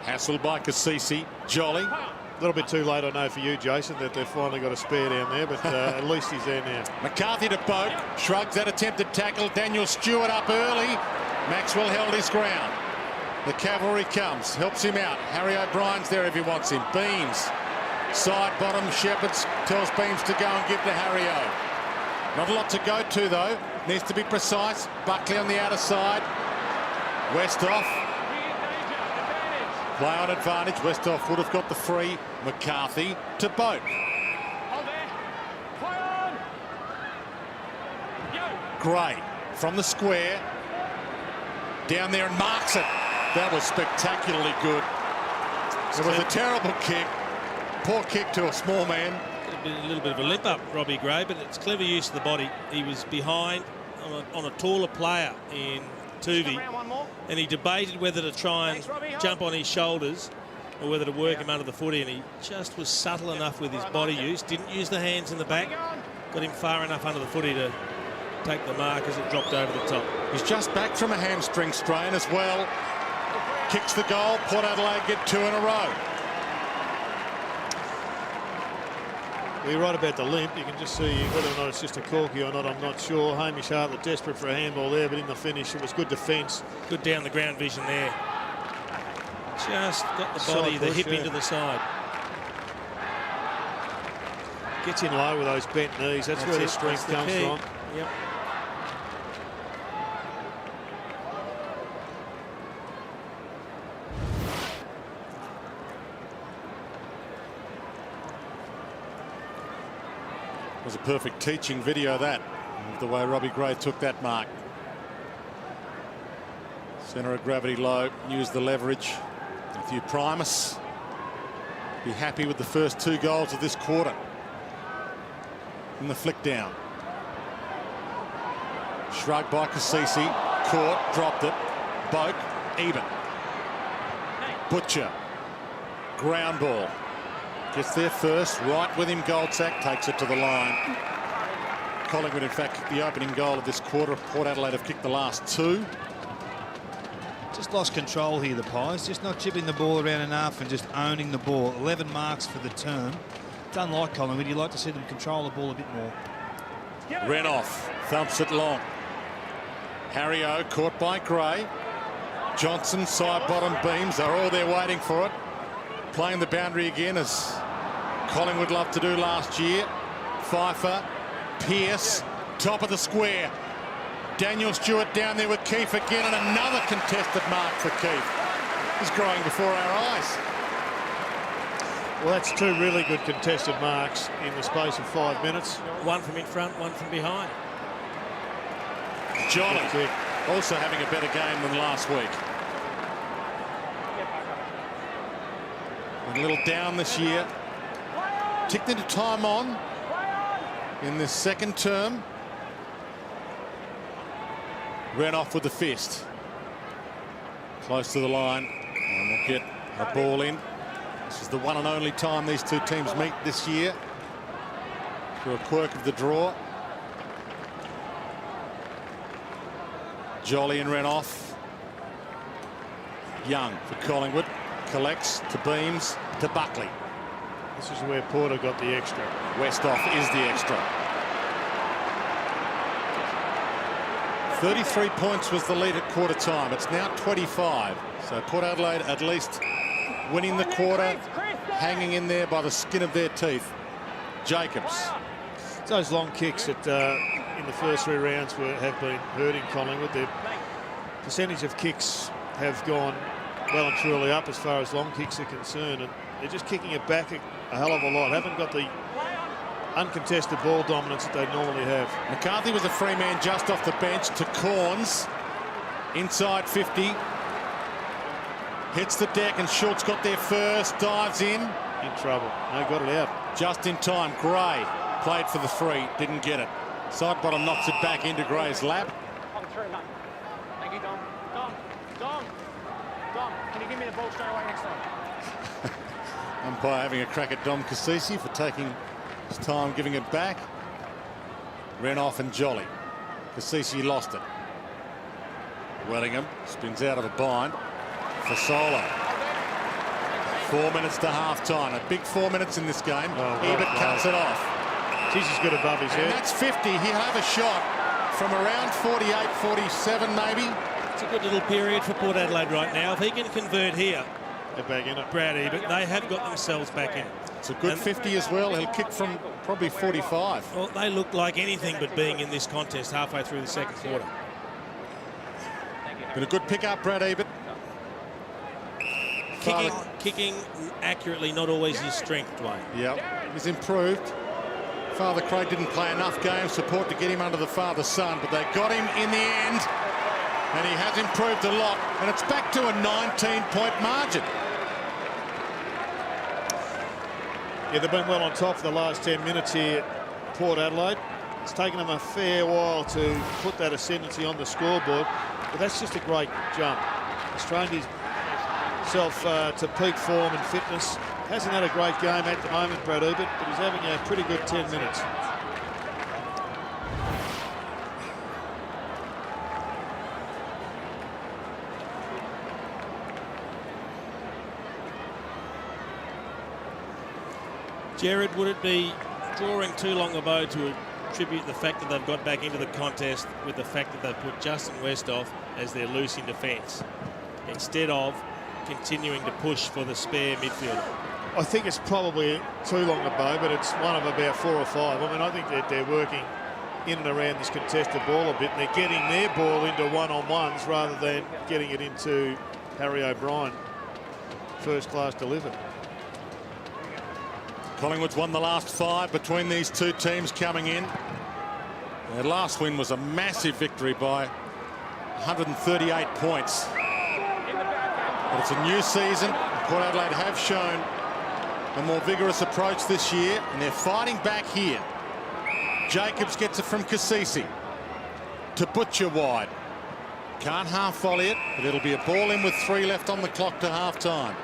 hassled by Cassisi. Jolly. A little bit too late, I know, for you, Jason, that they've finally got a spare down there, but at least he's there now. McCarthy to Boak. Shrugs that attempted tackle. Daniel Stewart up early. Maxwell held his ground. The cavalry comes, helps him out. Harry O'Brien's there if he wants him. Beams, side bottom. Shepherds tells Beams to go and give to Harry O. Not a lot to go to, though. Needs to be precise. Buckley on the outer side. Westhoff. Play on advantage. Westhoff would have got the free. McCarthy to Boak. Gray from the square. Down there and marks it. That was spectacularly good. It was a terrible kick. Poor kick to a small man. A little bit of a lip up, Robbie Gray, but it's clever use of the body. He was behind on a taller player in Tuvey, and he debated whether to try and jump on his shoulders or whether to work him under the footy, and he just was subtle enough with his body use. Didn't use the hands in the back. Got him far enough under the footy to take the mark as it dropped over the top. He's just back from a hamstring strain as well. Kicks the goal. Port Adelaide get 2 in a row. Well, you're right about the limp. You can just see whether or not it's just a corky or not, I'm not sure. Hamish Hartlett desperate for a handball there, but in the finish it was good defence. Good down the ground vision there. Just got the body, the hip into the side. Gets in low with those bent knees. That's where the strength comes from. Yep. It was a perfect teaching video, that, of the way Robbie Gray took that mark. Centre of gravity low, use the leverage. If you Primus, be happy with the first 2 goals of this quarter. In the flick down. Shrugged by Cassisi. Caught, dropped it. Boak, even. Butcher. Ground ball. Gets there first, right with him. Goldsack takes it to the line. Collingwood, in fact, kicked the opening goal of this quarter. Port Adelaide have kicked the last 2. Just lost control here, the Pies. Just not chipping the ball around enough and just owning the ball. 11 marks for the term. It's unlike Collingwood. You'd like to see them control the ball a bit more. Renoff thumps it long. Harry O caught by Gray. Johnson, side bottom Beams. They're all there waiting for it. Playing the boundary again, as Collingwood loved to do last year. Pfeiffer, Pearce, top of the square. Daniel Stewart down there with Keefe again, and another contested mark for Keefe. He's growing before our eyes. Well, that's 2 really good contested marks in the space of 5 minutes. One from in front, one from behind. Johnny also having a better game than last week. A little down this year. Ticked into time on in this second term. Ran off with the fist. Close to the line. And we'll get a ball in. This is the one and only time these 2 teams meet this year. Through a quirk of the draw. Jolly and ran off. Young for Collingwood. Collects to Beams to Buckley. This is where Porter got the extra. Westhoff is the extra. 33 points was the lead at quarter time. It's now 25. So Port Adelaide at least winning the quarter, hanging in there by the skin of their teeth. Jacobs. It's those long kicks that in the first 3 rounds have been hurting Collingwood. They're percentage of kicks have gone well and truly up as far as long kicks are concerned, and they're just kicking it back a hell of a lot. Haven't got the uncontested ball dominance that they normally have. McCarthy was a free man just off the bench to Corns. Inside 50. Hits the deck and Schultz got there first. Dives in. In trouble. No, got it out. Just in time. Gray played for the free. Didn't get it. Side bottom knocks it back into Gray's lap. Thank you, Dom. Dom, can you give me the ball straight away next time? Umpire having a crack at Dom Cassisi for taking his time giving it back. Renoff and Jolly. Cassisi lost it. Wellingham spins out of a bind for Solo. 4 minutes to half-time. A big 4 minutes in this game. Ebert cuts it off. Jeez, he's good above his head. And that's 50. He'll have a shot from around 48, 47 maybe. It's a good little period for Port Adelaide right now. If he can convert here, they're back in it. Brad Ebert, they have got themselves back in. It's a good 50 as well. He'll kick from probably 45. Well, they look like anything but being in this contest halfway through the second quarter. Been a good pick-up, Brad Ebert. Kicking accurately, not always his strength, Dwayne. Yep, he's improved. Father Craig didn't play enough game support to get him under the father-son, but they got him in the end, and he has improved a lot, and it's back to a 19-point margin. Yeah, they've been well on top for the last 10 minutes here, Port Adelaide. It's taken them a fair while to put that ascendancy on the scoreboard, but that's just a great jump. He's trained himself to peak form and fitness. Hasn't had a great game at the moment, Brad Ebert, but he's having a pretty good 10 minutes. Jared, would it be drawing too long a bow to attribute the fact that they've got back into the contest with the fact that they've put Justin Westhoff as their loose in defence instead of continuing to push for the spare midfielder? I think it's probably too long a bow, but it's one of about 4 or 5. I mean, I think that they're working in and around this contested ball a bit, and they're getting their ball into one-on-ones rather than getting it into Harry O'Brien. First class delivered. Collingwood's won the last 5 between these two teams coming in. Their last win was a massive victory by 138 points. But it's a new season. Port Adelaide have shown a more vigorous approach this year, and they're fighting back here. Jacobs gets it from Cassisi to Butcher wide. Can't half volley it, but it'll be a ball in with 3 left on the clock to half-time.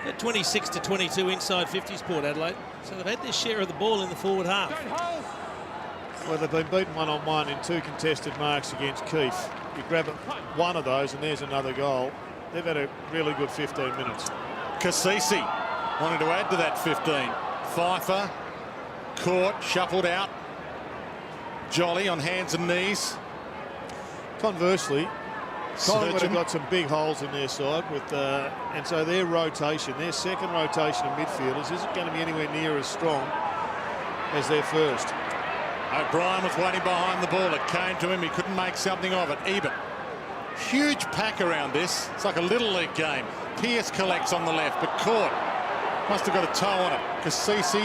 At 26 to 22 inside 50s, Port Adelaide. So they've had their share of the ball in the forward half. Well, they've been beaten one-on-one in 2 contested marks against Keith. You grab one of those and there's another goal. They've had a really good 15 minutes. Cassisi wanted to add to that 15. Pfeiffer caught, shuffled out. Jolly on hands and knees. Conversely, Collingwood have Surgeon. got some big holes in their side, with and so their rotation, their second rotation of midfielders isn't going to be anywhere near as strong as their first. O'Brien was waiting behind the ball. It came to him. He couldn't make something of it. Ebert. Huge pack around this. It's like a little league game. Pearce collects on the left, but caught. Must have got a toe on it. Cassisi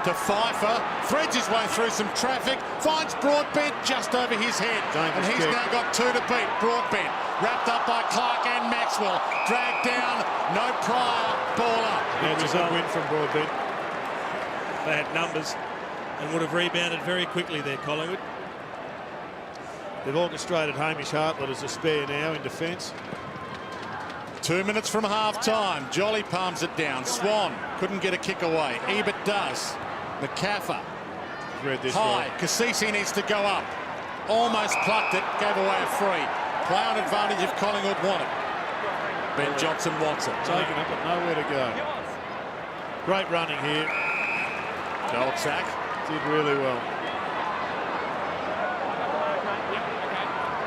to Pfeiffer. Threads his way through some traffic. Finds Broadbent just over his head. And he's now got 2 to beat. Broadbent wrapped up by Clark and Maxwell. Dragged down. No prior. Ball up. Yeah, it's a good win from Broadbent. They had numbers and would have rebounded very quickly there, Collingwood. They've orchestrated Hamish Hartlett as a spare now in defence. 2 minutes from half-time. Jolly palms it down. Swan couldn't get a kick away. Ebert does. McCaffer. High. Cassisi needs to go up. Almost plucked it. Gave away a free. Play on advantage if Collingwood want it. Ben Johnson wants it. Taking it, but nowhere to go. Great running here. Gold sack. Did really well.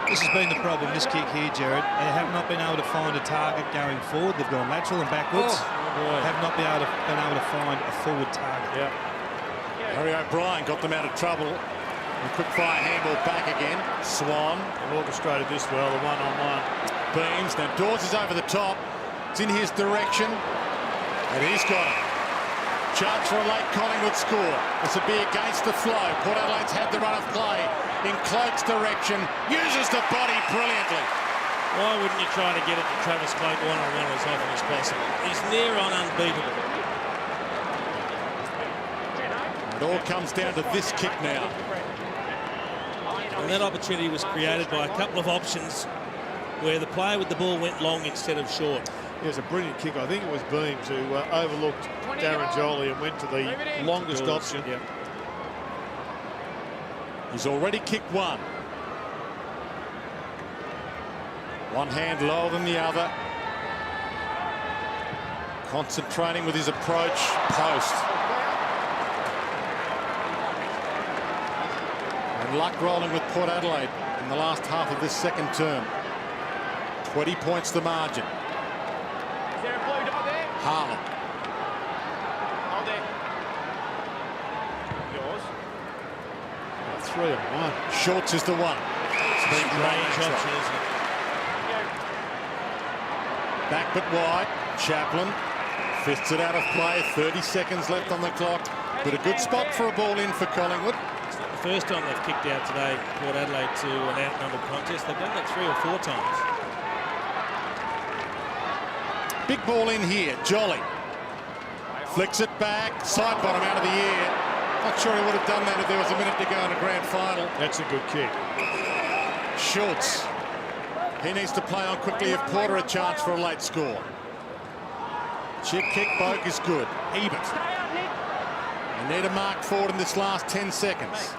This has been the problem, this kick here, Jared. They have not been able to find a target going forward. They've gone lateral and backwards. Have not been able to find a forward target. Yeah. Harry O'Brien got them out of trouble A quick fire handball back again. Swan. They've orchestrated this well, the one-on-one. Beams. Now Dawes is over the top. It's in his direction. And he's got it. Chance for a late Collingwood score. This would be against the flow. Port Adelaide's had the run of play in Cloak's direction. Uses the body brilliantly. Why wouldn't you try to get it to Travis Cloak one-on-one as often as possible? He's near on unbeatable. It all comes down to this kick now. And that opportunity was created by a couple of options where the player with the ball went long instead of short. It was a brilliant kick. I think it was Beams who overlooked Darren Jolie and went to the longest option. Yep. He's already kicked one. One hand lower than the other. Concentrating with his approach. Post. And luck rolling with Port Adelaide in the last half of this second term. 20 points the margin. Is there a blue dot there? Harlan. Hold it. Yours. 3-on-1. Shorts is the one. Range option, isn't it? Back but wide. Chaplin fists it out of play. 30 seconds left on the clock. But a good spot for a ball in for Collingwood. It's not the first time they've kicked out today, Port Adelaide, to an outnumbered contest. They've done that 3 or 4 times. Big ball in here. Jolly flicks it back. Side bottom out of the air. Not sure he would have done that if there was a minute to go in a grand final. That's a good kick. Schultz. He needs to play on quickly if Porter a chance for a late score. Chip kick, Boak is good. Ebert. They need a mark forward in this last 10 seconds.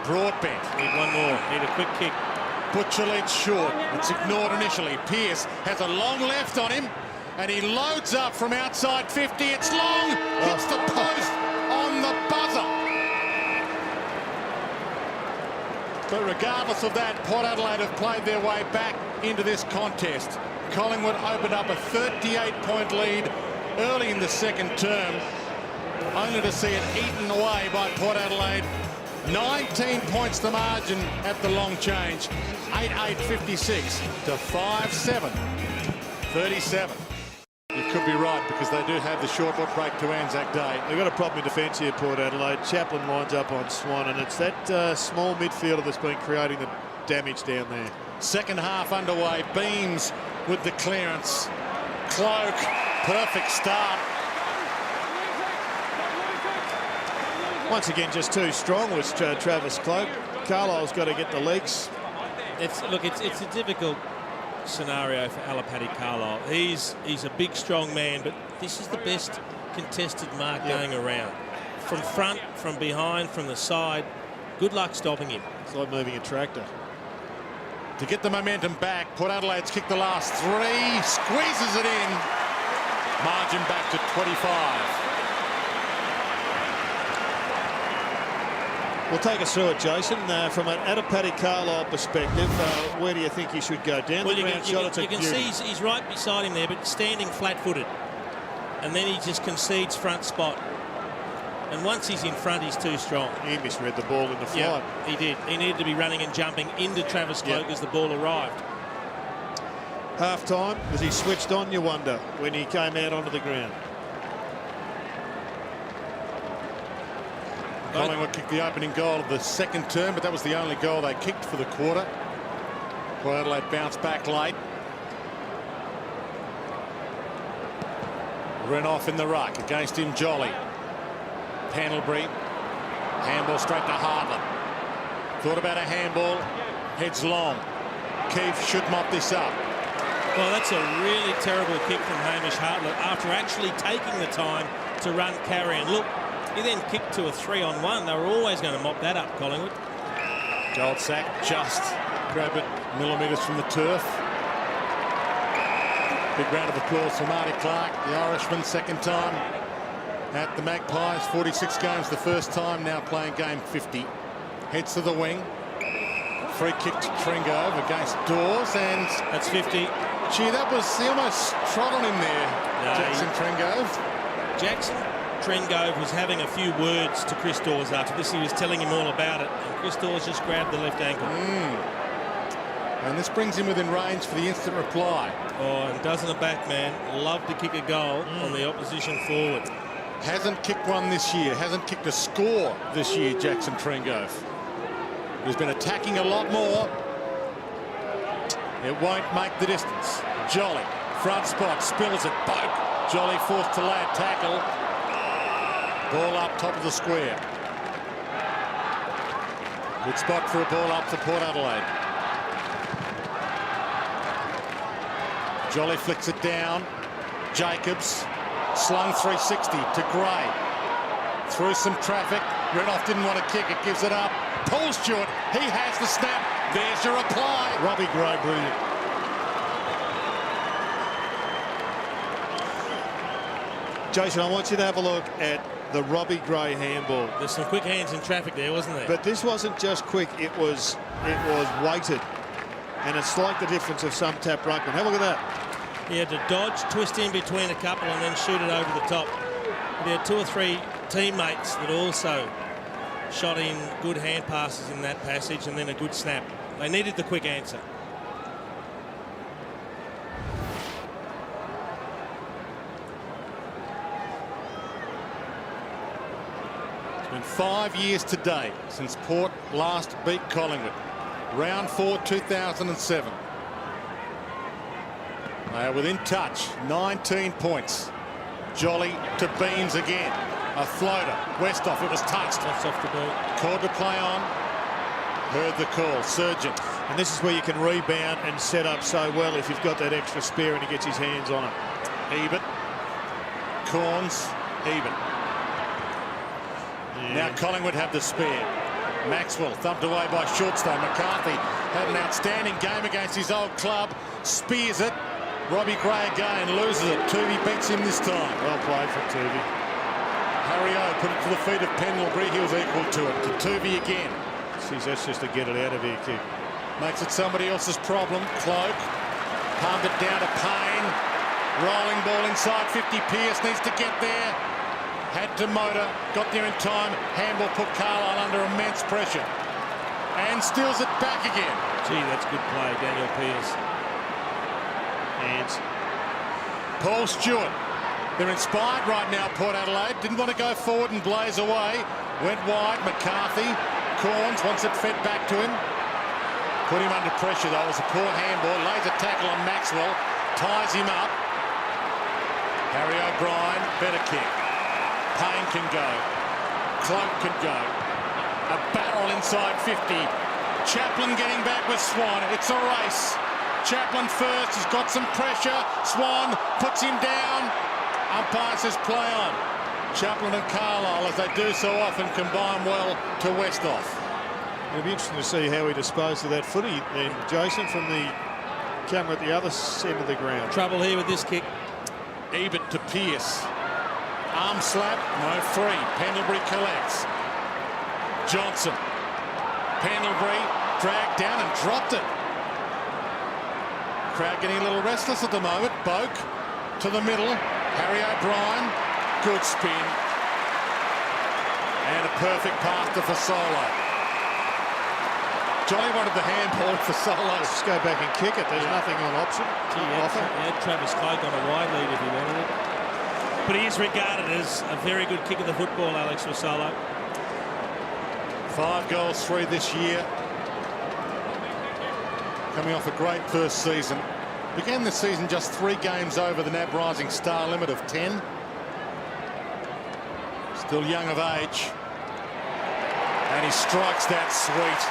Broadbent. Need one more. Need a quick kick. Butcher leads short. It's ignored initially. Pearce has a long left on him, and he loads up from outside 50. It's long. Hits the post on the buzzer. But regardless of that, Port Adelaide have played their way back into this contest. Collingwood opened up a 38-point lead early in the second term, only to see it eaten away by Port Adelaide. 19 points the margin at the long change. 8-8-56 to 5-7 37. You could be right, because they do have the short break to Anzac Day. They've got a problem in defence here, Port Adelaide. Chaplin winds up on Swan, and it's that small midfielder that's been creating the damage down there. Second half underway. Beams with the clearance. Cloak, perfect start. Once again, just too strong was Travis Cloak. Carlisle's got to get the legs. It's a difficult scenario for Alapati Carlisle. He's a big, strong man, but this is the best contested mark going around. From front, from behind, from the side. Good luck stopping him. It's like moving a tractor. To get the momentum back, Port Adelaide's kicked the last 3, squeezes it in. Margin back to 25. We'll take us through it, Jason. From an Adapati Carlisle perspective, where do you think he should go? Down Well, the you ground shot, can see he's right beside him there, but standing flat-footed. And then he just concedes front spot. And once he's in front, he's too strong. He misread the ball in the flight. Yeah, he did. He needed to be running and jumping into Travis Cloak as the ball arrived. Half-time, was he switched on, you wonder, when he came out onto the ground? Collingwood kicked the opening goal of the second term, but that was the only goal they kicked for the quarter. Port Adelaide bounced back late. Renoff in the ruck. Against him, Jolly. Pendlebury. Handball straight to Hartland. Thought about a handball. Heads long. Keefe should mop this up. Well, that's a really terrible kick from Hamish Hartland after actually taking the time to run, carry, and look. He then kicked to a 3-on-1. They were always going to mop that up, Collingwood. Goldsack just grabbed it millimetres from the turf. Big round of applause for Marty Clark, the Irishman, second time at the Magpies. 46 games the first time, now playing game 50. Heads to the wing. Free kick to Tringove against Dawes, and that's 50. Gee, he almost trod on him there, Jackson Tringove. Jackson Trengove was having a few words to Chris Dawes after this. He was telling him all about it, and Chris Dawes just grabbed the left ankle. And this brings him within range for the instant reply. Oh, and doesn't a back man love to kick a goal on the opposition forward? Hasn't kicked one this year, hasn't kicked a score this year, Jackson Trengove. He's been attacking a lot more. It won't make the distance. Jolly, front spot, spills it, Boak. Jolly forced to lay a tackle. Ball up top of the square. Good spot for a ball up to Port Adelaide. Jolly flicks it down. Jacobs slung 360 to Gray. Through some traffic. Renoff didn't want to kick it, gives it up. Paul Stewart, he has the snap. There's your reply. Robbie Gray, brilliant. Jason, I want you to have a look at the Robbie Gray handball. There's some quick hands in traffic there, wasn't there? But this wasn't just quick, it was weighted. And it's like the difference of some tap ruckman. Have a look at that. He had to dodge, twist in between a couple and then shoot it over the top. But he had 2 or 3 teammates that also shot in good hand passes in that passage and then a good snap. They needed the quick answer. It's been 5 years today since Port last beat Collingwood. Round 4, 2007. They are within touch. 19 points. Jolly to Beans again. A floater. Westhoff, it was touched. That's off the boot. Called to play on. Heard the call. Surgeon. And this is where you can rebound and set up so well if you've got that extra spare and he gets his hands on it. Ebert. Corns. Ebert. Yeah. Now Collingwood have the spare. Maxwell thumped away by Shortstone. McCarthy had an outstanding game against his old club. Spears it. Robbie Gray again loses it. Tuvey beats him this time. Well played from Tuvey. Harry O put it to the feet of Pendlebury. He was equal to it. To Tuvey again. Jeez, that's just a get it out of here kick. Makes it somebody else's problem. Cloak. Palmed it down to Payne. Rolling ball inside 50. Pearce needs to get there. Had to motor. Got there in time. Handball put Carlisle under immense pressure. And steals it back again. Gee, that's good play, Daniel Pearce. Hands. Paul Stewart. They're inspired right now, Port Adelaide. Didn't want to go forward and blaze away. Went wide. McCarthy. Corns wants it fed back to him. Put him under pressure, though. It was a poor handball. Lays a tackle on Maxwell. Ties him up. Harry O'Brien. Better kick. Payne can go. Cloak can go. A barrel inside 50. Chaplin getting back with Swan. It's a race. Chaplin first. He's got some pressure. Swan puts him down. Umpire says play on. Chaplin and Carlisle, as they do so often, combine well to Westhoff. It'll be interesting to see how he disposed of that footy then, Jason, from the camera at the other end of the ground. Trouble here with this kick. Ebert to Pearce. Arm slap, no free. Pendlebury collects. Johnson. Pendlebury dragged down and dropped it. Crowd getting a little restless at the moment. Boak to the middle. Harry O'Brien. Good spin. And a perfect pass to Fasolo. Johnny wanted the handball for Solo. Just go back and kick it. There's nothing on option. He had Travis Cloak on a wide lead if he wanted it. But he is regarded as a very good kick of the football, Alex Fasolo. 5 goals, 3 this year. Coming off a great first season. Began the season just 3 games over the NAB Rising Star limit of 10. Still young of age. And he strikes that sweet.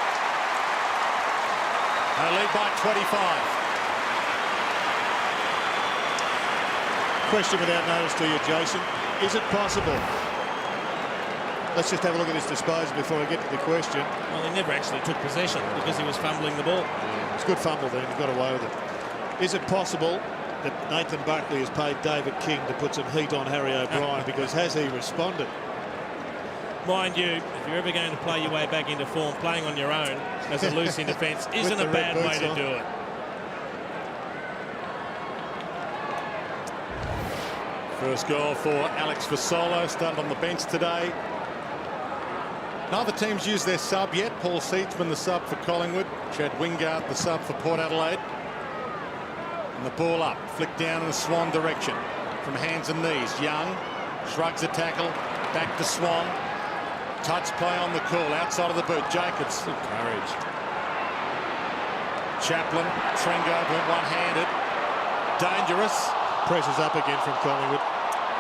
They lead by 25. Question without notice to you, Jason. Is it possible? Let's just have a look at his disposal before I get to the question. Well, he never actually took possession because he was fumbling the ball. Yeah, it's a good fumble then. He got away with it. Is it possible that Nathan Buckley has paid David King to put some heat on Harry O'Brien? Because has he responded? Mind you, if you're ever going to play your way back into form, playing on your own as a loose in defence isn't a bad way to do it. First goal for Alex Fasolo, started on the bench today. Neither team's used their sub yet. Paul Seatsman, the sub for Collingwood. Chad Wingard, the sub for Port Adelaide. And the ball up, flick down in the Swan direction. From hands and knees, Young shrugs a tackle, back to Swan. Touch play on the call, outside of the boot. Jacobs. Good courage. Chaplin, Tringo went one-handed. Dangerous. Pressure's up again from Collingwood.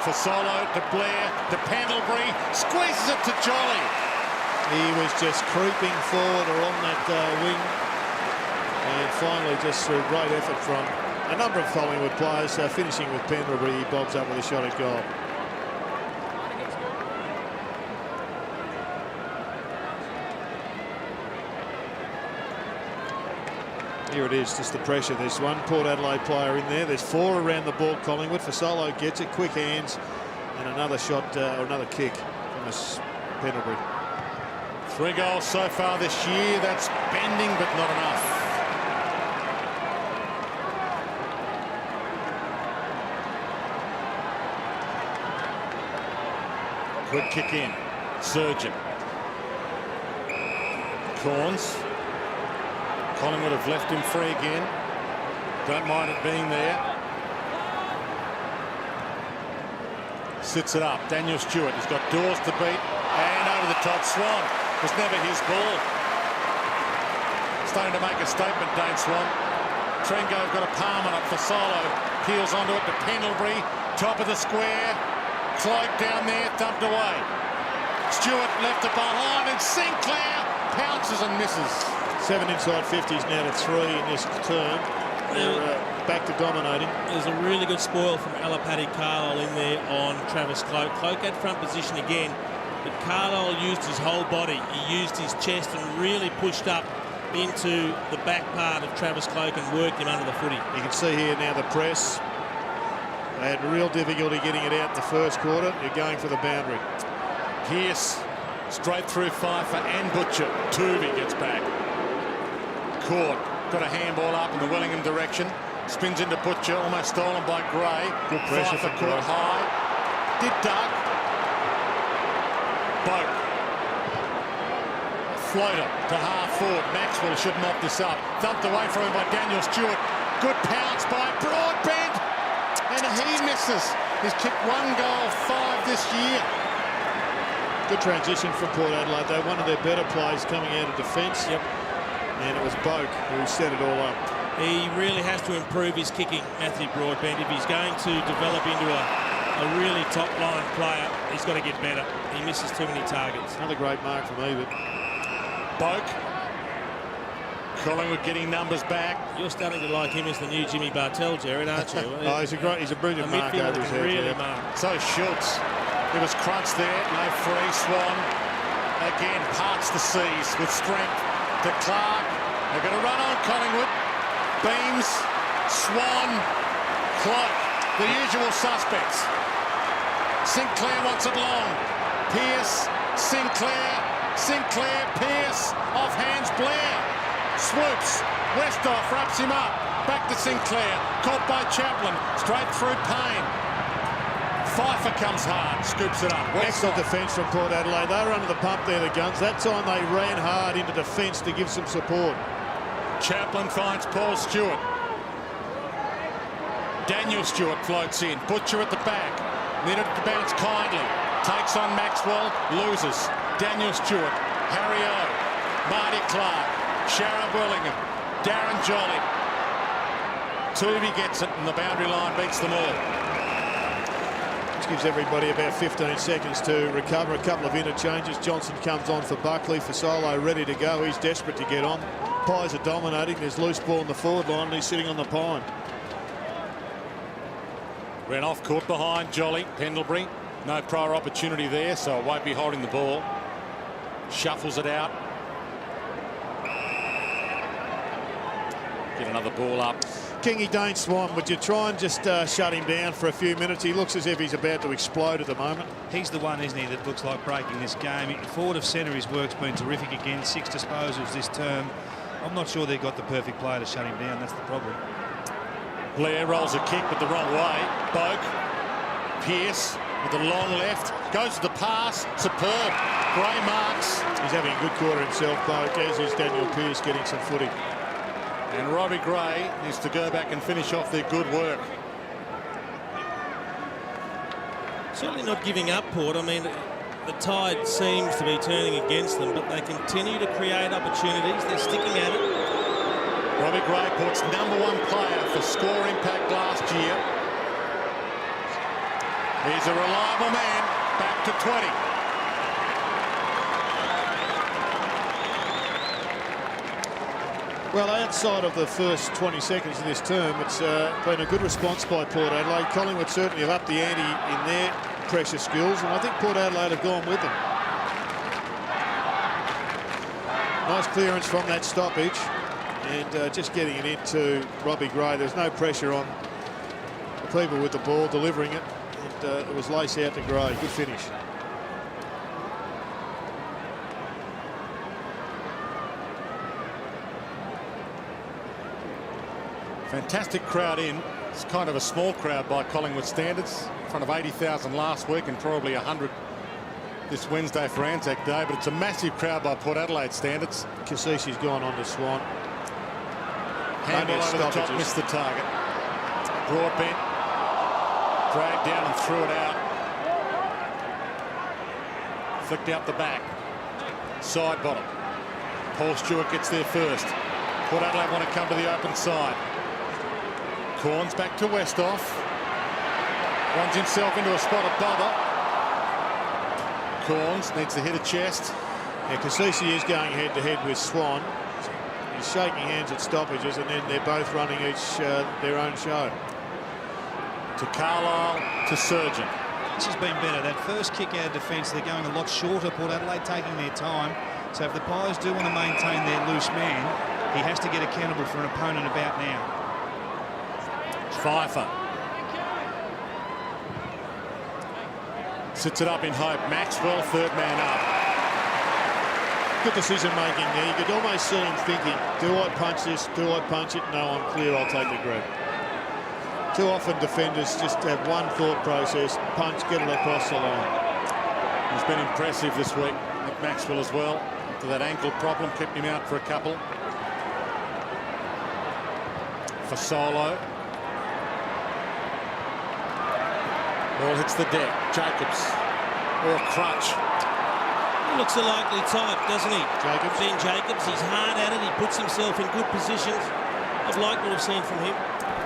Fasolo to Blair, to Pendlebury, squeezes it to Jolly. He was just creeping forward along that wing, and finally, just through great effort from a number of Collingwood players, finishing with Pendlebury, he bobs up with a shot at goal. Here it is, just the pressure. There's one Port Adelaide player in there. There's 4 around the ball. Collingwood. Fasolo gets it, quick hands, and another shot or another kick from this Pendlebury. 3 goals so far this year. That's bending, but not enough. Quick kick in. Surgeon. Corns. Collingwood have left him free again. Don't mind it being there. Sits it up. Daniel Stewart. He's got Dawes to beat. And over the top. Swan. It was never his ball. Starting to make a statement, Dane Swan. Tringo got a palm on it. Fasolo peels onto it to Pendlebury. Top of the square. Cloak down there. Dumped away. Stewart left it behind. And Sinclair pounces and misses. 7 inside 50s now to 3 in this term. They're back to dominating. There's a really good spoil from Alapati Carlisle in there on Travis Cloak. Cloak had front position again, but Carlisle used his whole body. He used his chest and really pushed up into the back part of Travis Cloak and worked him under the footy. You can see here now the press. They had real difficulty getting it out in the first quarter. They're going for the boundary. Pearce straight through Pfeiffer and Butcher. Tuvey gets back. Caught. Got a handball up in the Wellingham direction. Spins into Butcher, almost stolen by Gray. Good pressure Pfeiffer from caught Gray. high. Did duck. Boak. Floater to half forward. Maxwell should mop this up. Thumped away from him by Daniel Stewart. Good pounce by Broadbent. And he misses. He's kicked 1 goal, 5 this year. Good transition from Port Adelaide. They're one of their better plays coming out of defence. Yep. And it was Boak who set it all up. He really has to improve his kicking, Matthew Broadbent. If he's going to develop into a really top-line player, he's got to get better. He misses too many targets. Another great mark from Ebert. Boak. Collingwood getting numbers back. You're starting to like him as the new Jimmy Bartell, Jared, aren't you? Oh, he's a brilliant mark over his head. Really yeah. mark. So Schultz. It was crunched there. No free. Swan. Again, parts the seas with strength. To Clark. They're going to run on Collingwood. Beams, Swan, Cloak, the usual suspects. Sinclair wants it long. Pearce, Sinclair, Pearce, off hands Blair. Swoops, Westhoff wraps him up. Back to Sinclair, caught by Chaplin, straight through Payne. Pfeiffer comes hard, scoops it up. Excellent defence from Port Adelaide. They were under the pump there, the Guns. That time they ran hard into defence to give some support. Chaplin finds Paul Stewart. Daniel Stewart floats in. Butcher at the back. Needed to bounce kindly. Takes on Maxwell. Loses. Daniel Stewart. Harry O. Marty Clark. Sharon Willingham. Darren Jolly. Tuvey gets it and the boundary line beats them all. Gives everybody about 15 seconds to recover. A couple of interchanges. Johnson comes on for Buckley. Fasolo ready to go. He's desperate to get on. Pies are dominating. There's loose ball on the forward line and he's sitting on the pine. Ran off, caught behind Jolly. Pendlebury. No prior opportunity there, so it won't be holding the ball. Shuffles it out. Get another ball up. Kingy, Dane Swan, would you try and just shut him down for a few minutes? He looks as if he's about to explode at the moment. He's the one, isn't he, that looks like breaking this game. Forward of centre, his work's been terrific again. 6 disposals this term. I'm not sure they've got the perfect player to shut him down. That's the problem. Blair rolls a kick but the wrong way. Boak. Pearce with the long left. Goes to the pass. Superb. Gray marks. He's having a good quarter himself, Boak, as is Daniel Pearce getting some footy. And Robbie Gray needs to go back and finish off their good work. Certainly not giving up, Port. I mean, the tide seems to be turning against them, but they continue to create opportunities. They're sticking at it. Robbie Gray, Port's #1 player for score impact last year. He's a reliable man. Back to 20. Well, outside of the first 20 seconds of this term, it's been a good response by Port Adelaide. Collingwood certainly have upped the ante in their pressure skills, and I think Port Adelaide have gone with them. Nice clearance from that stoppage, and just getting it into Robbie Gray. There's no pressure on the people with the ball delivering it, and it was lace out to Gray. Good finish. Fantastic crowd in. It's kind of a small crowd by Collingwood standards. In front of 80,000 last week and probably 100 this Wednesday for Anzac Day. But it's a massive crowd by Port Adelaide standards. Kasisi's gone on to Swan. Handball over the top, missed the target. Broadbent. Dragged down and threw it out. Flicked out the back. Side bottom. Paul Stewart gets there first. Port Adelaide want to come to the open side. Corns back to Westhoff. Runs himself into a spot of bother. Corns needs to hit a chest. Yeah, Kasisi is going head-to-head with Swan. He's shaking hands at stoppages, and then they're both running each their own show. To Carlisle, to Surgeon. This has been better. That first kick out of defence, they're going a lot shorter. Port Adelaide taking their time. So if the Pies do want to maintain their loose man, he has to get accountable for an opponent about now. Pfeiffer. Sits it up in hope. Maxwell, third man up. Good decision making there. You could almost see him thinking, do I punch this? Do I punch it? No, I'm clear. I'll take the grab. Too often defenders just have one thought process, punch, get it across the line. He's been impressive this week. Maxwell as well. After that ankle problem, kept him out for a couple. For Solo. Ball hits the deck. Jacobs. Or Crutch. He looks a likely type, doesn't he? Jacobs. Ben Jacobs, he's hard at it. He puts himself in good positions. I've liked what I've seen from him.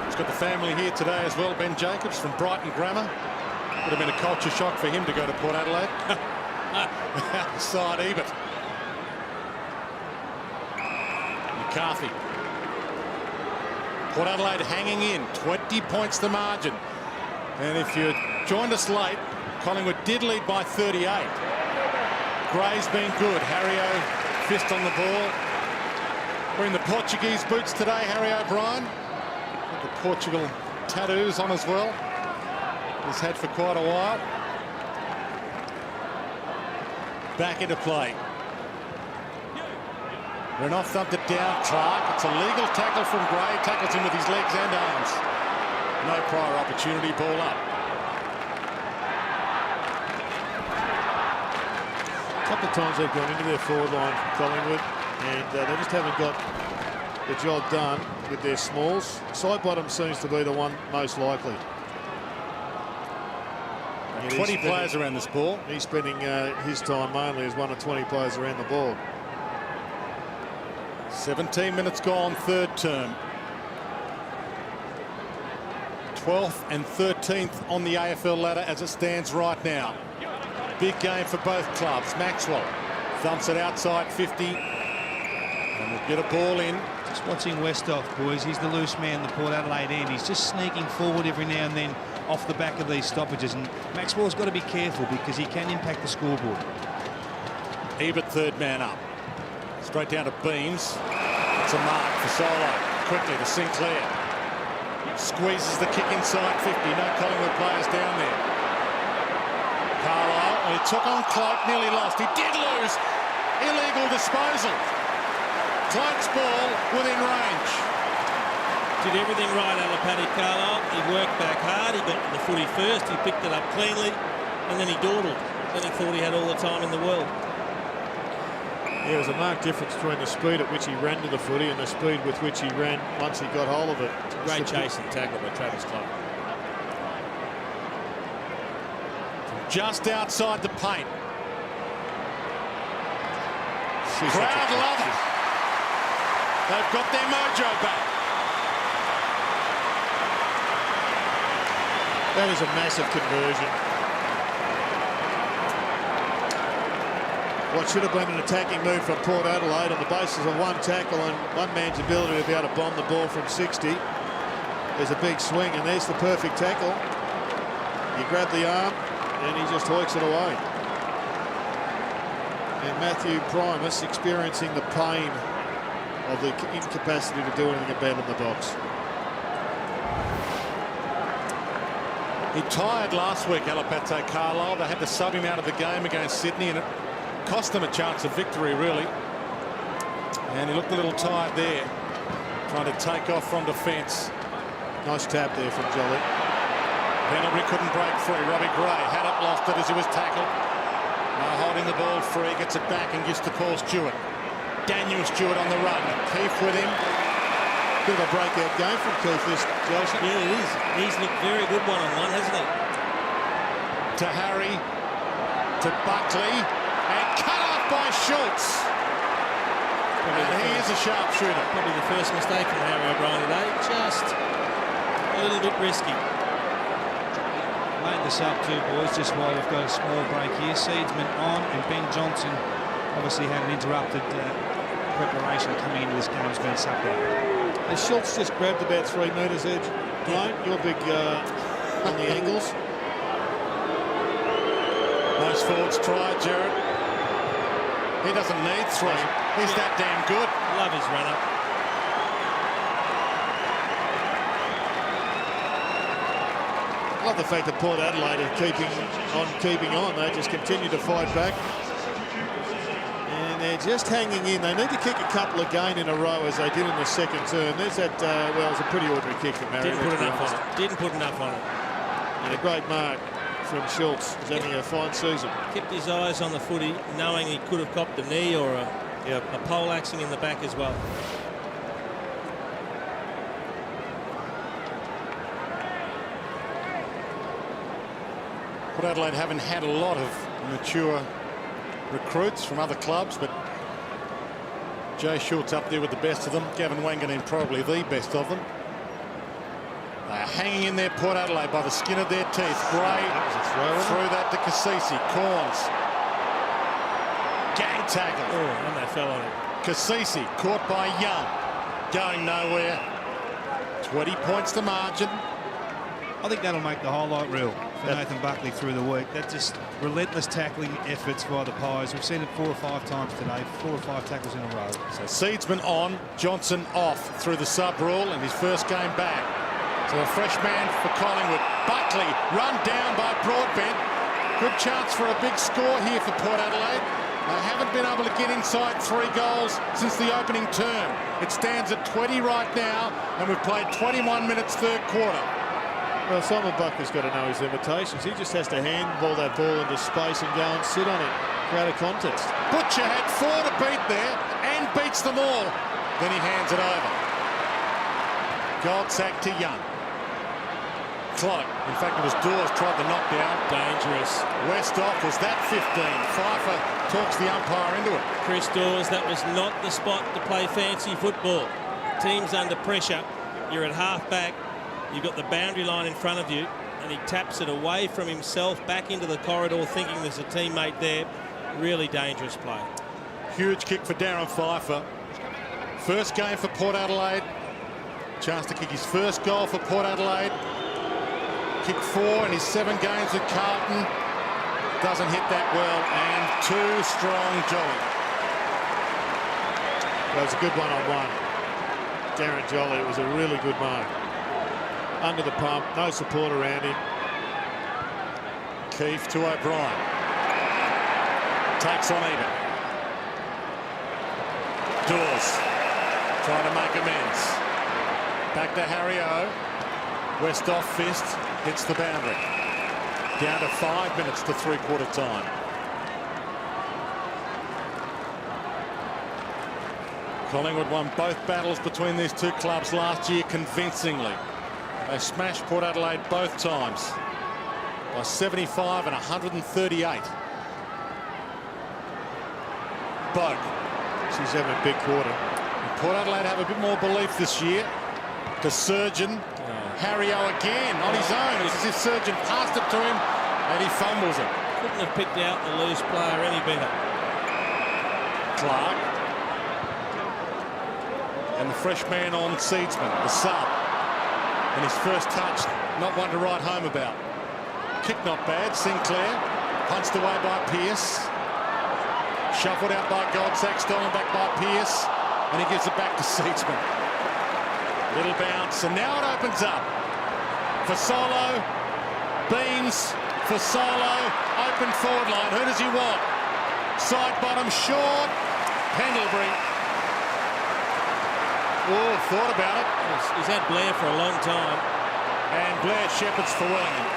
He's got the family here today as well. Ben Jacobs from Brighton Grammar. Would have been a culture shock for him to go to Port Adelaide. Outside Ebert. McCarthy. Port Adelaide hanging in. 20 points the margin. And if you joined us late, Collingwood did lead by 38. Gray's been good. Harry fist on the ball. Wearing the Portuguese boots today, Harry O'Brien. Got the Portugal tattoos on as well. He's had for quite a while. Back into play. Renouf thumped it down. Clark. It's a legal tackle from Gray. Tackles him with his legs and arms. No prior opportunity. Ball up. A couple of times they've gone into their forward line from Collingwood, and they just haven't got the job done with their smalls. Side bottom seems to be the one most likely. 20 players around this ball. He's spending his time mainly as one of 20 players around the ball. 17 minutes gone, third term. 12th and 13th on the AFL ladder as it stands right now. Big game for both clubs. Maxwell thumps it outside 50 and will get a ball in. Just watching Westhoff, boys. He's the loose man, the Port Adelaide end. He's just sneaking forward every now and then off the back of these stoppages, and Maxwell's got to be careful because he can impact the scoreboard. Ebert, third man up. Straight down to Beams. It's a mark for Solo. Quickly to Sinclair. Squeezes the kick inside 50. No Collingwood players down there. Carlisle. He took on Cloak. Nearly lost. He did lose. Illegal disposal. Cloak's ball within range. Did everything right, Paddy Carlisle. He worked back hard. He got the footy first. He picked it up cleanly, and then he dawdled. Then he thought he had all the time in the world. There was a marked difference between the speed at which he ran to the footy and the speed with which he ran once he got hold of it. Great chase and tackle by Travis Clark. Just outside the paint. Crowd love it. They've got their mojo back. That is a massive conversion. What should have been an attacking move from Port Adelaide on the basis of one tackle and one man's ability to be able to bomb the ball from 60. There's a big swing, and there's the perfect tackle. You grab the arm, and he just hoiks it away. And Matthew Primus experiencing the pain of the incapacity to do anything about in the box. He tired last week, Alapate Carlisle. They had to sub him out of the game against Sydney, and it cost them a chance of victory, really. And he looked a little tired there, trying to take off from defence. Nice tap there from Jolly. Pendlebury couldn't break free. Robbie Gray had it, lost it as he was tackled. Now holding the ball free, gets it back and gives to Paul Stewart. Daniel Stewart on the run. Keefe with him. Bit of a breakout game from Keefe this, Joseph. Yeah, it is. He's looked very good one-on-one, hasn't he? To Harry, to Buckley, and cut off by Schultz. And he is a sharpshooter. Probably the first mistake from Harry O'Brien today. Just a little bit risky. Laying this up too, boys, just while we've got a small break here. Seedsman on, and Ben Johnson obviously had an interrupted preparation coming into this game. Has been subbed out. And Schultz just grabbed about 3 metres edge. Blaine, you're big on the angles. Most forwards try, Jared. He doesn't need 3. He's that damn good. Love his run-up. I love the fact that Port Adelaide are keeping on. They just continue to fight back. And they're just hanging in. They need to kick a couple again in a row as they did in the second term. There's that, well, it was a pretty ordinary kick from Harry. Didn't put enough on it. Didn't put enough on it. And a great mark from Schultz. He's having a fine season. Kept his eyes on the footy, knowing he could have copped a knee or a poleaxing in the back as well. Port Adelaide haven't had a lot of mature recruits from other clubs, but Jay Schultz up there with the best of them. Gavin Wanganeen probably the best of them. They are hanging in there, Port Adelaide, by the skin of their teeth. Gray threw that to Cassisi. Corns. Gang tackle. Oh, and they fell on him. Cassisi caught by Young. Going nowhere. 20 points to margin. I think that'll make the highlight reel for Nathan Buckley through the week. That's just relentless tackling efforts by the Pies. We've seen it 4 or 5 times today. 4 or 5 tackles in a row. So Seedsman on, Johnson off through the sub rule in his first game back. So a fresh man for Collingwood. Buckley run down by Broadbent. Good chance for a big score here for Port Adelaide. They haven't been able to get inside 3 goals since the opening term. It stands at 20 right now, and we've played 21 minutes third quarter. Well, Simon Buckley's got to know his limitations. He just has to handball that ball into space and go and sit on it. Create a contest. Butcher had 4 to beat there and beats them all. Then he hands it over. Goldsack to Young. Cloak. In fact, it was Dawes tried the knockdown. Dangerous. Westhoff was that 15. Pfeiffer talks the umpire into it. Chris Dawes, that was not the spot to play fancy football. Team's under pressure. You're at half back. You've got the boundary line in front of you, and he taps it away from himself back into the corridor, thinking there's a teammate there. Really dangerous play. Huge kick for Darren Pfeiffer. First game for Port Adelaide. Chance to kick his first goal for Port Adelaide. Kick 4 in his 7 games with Carlton. Doesn't hit that well, and too strong Jolly. That was a good one-on-one. Darren Jolly, it was a really good mark. Under the pump, no support around him. Keefe to O'Brien. Takes on even. Dawes trying to make amends. Back to Harry O. Westhoff fist hits the boundary. Down to 5 minutes to three-quarter time. Collingwood won both battles between these two clubs last year convincingly. They smashed Port Adelaide both times by 75 and 138. Boak. She's having a big quarter. And Port Adelaide have a bit more belief this year. To Surgeon. Harry O again on his own. It's as if Surgeon passed it to him and he fumbles it. Couldn't have picked out the loose player any better. Clark. And the fresh man on Seedsman, the sub. And his first touch, not one to write home about. Kick not bad. Sinclair punched away by Pearce. Shuffled out by Goldsack, stolen back by Pearce. And he gives it back to Seedsman. Little bounce, and now it opens up for Solo. Beams for Solo. Open forward line. Who does he want? Side bottom, short. Pendlebury. Oh, thought about it. He's had Blair for a long time. And Blair shepherds for Wellington.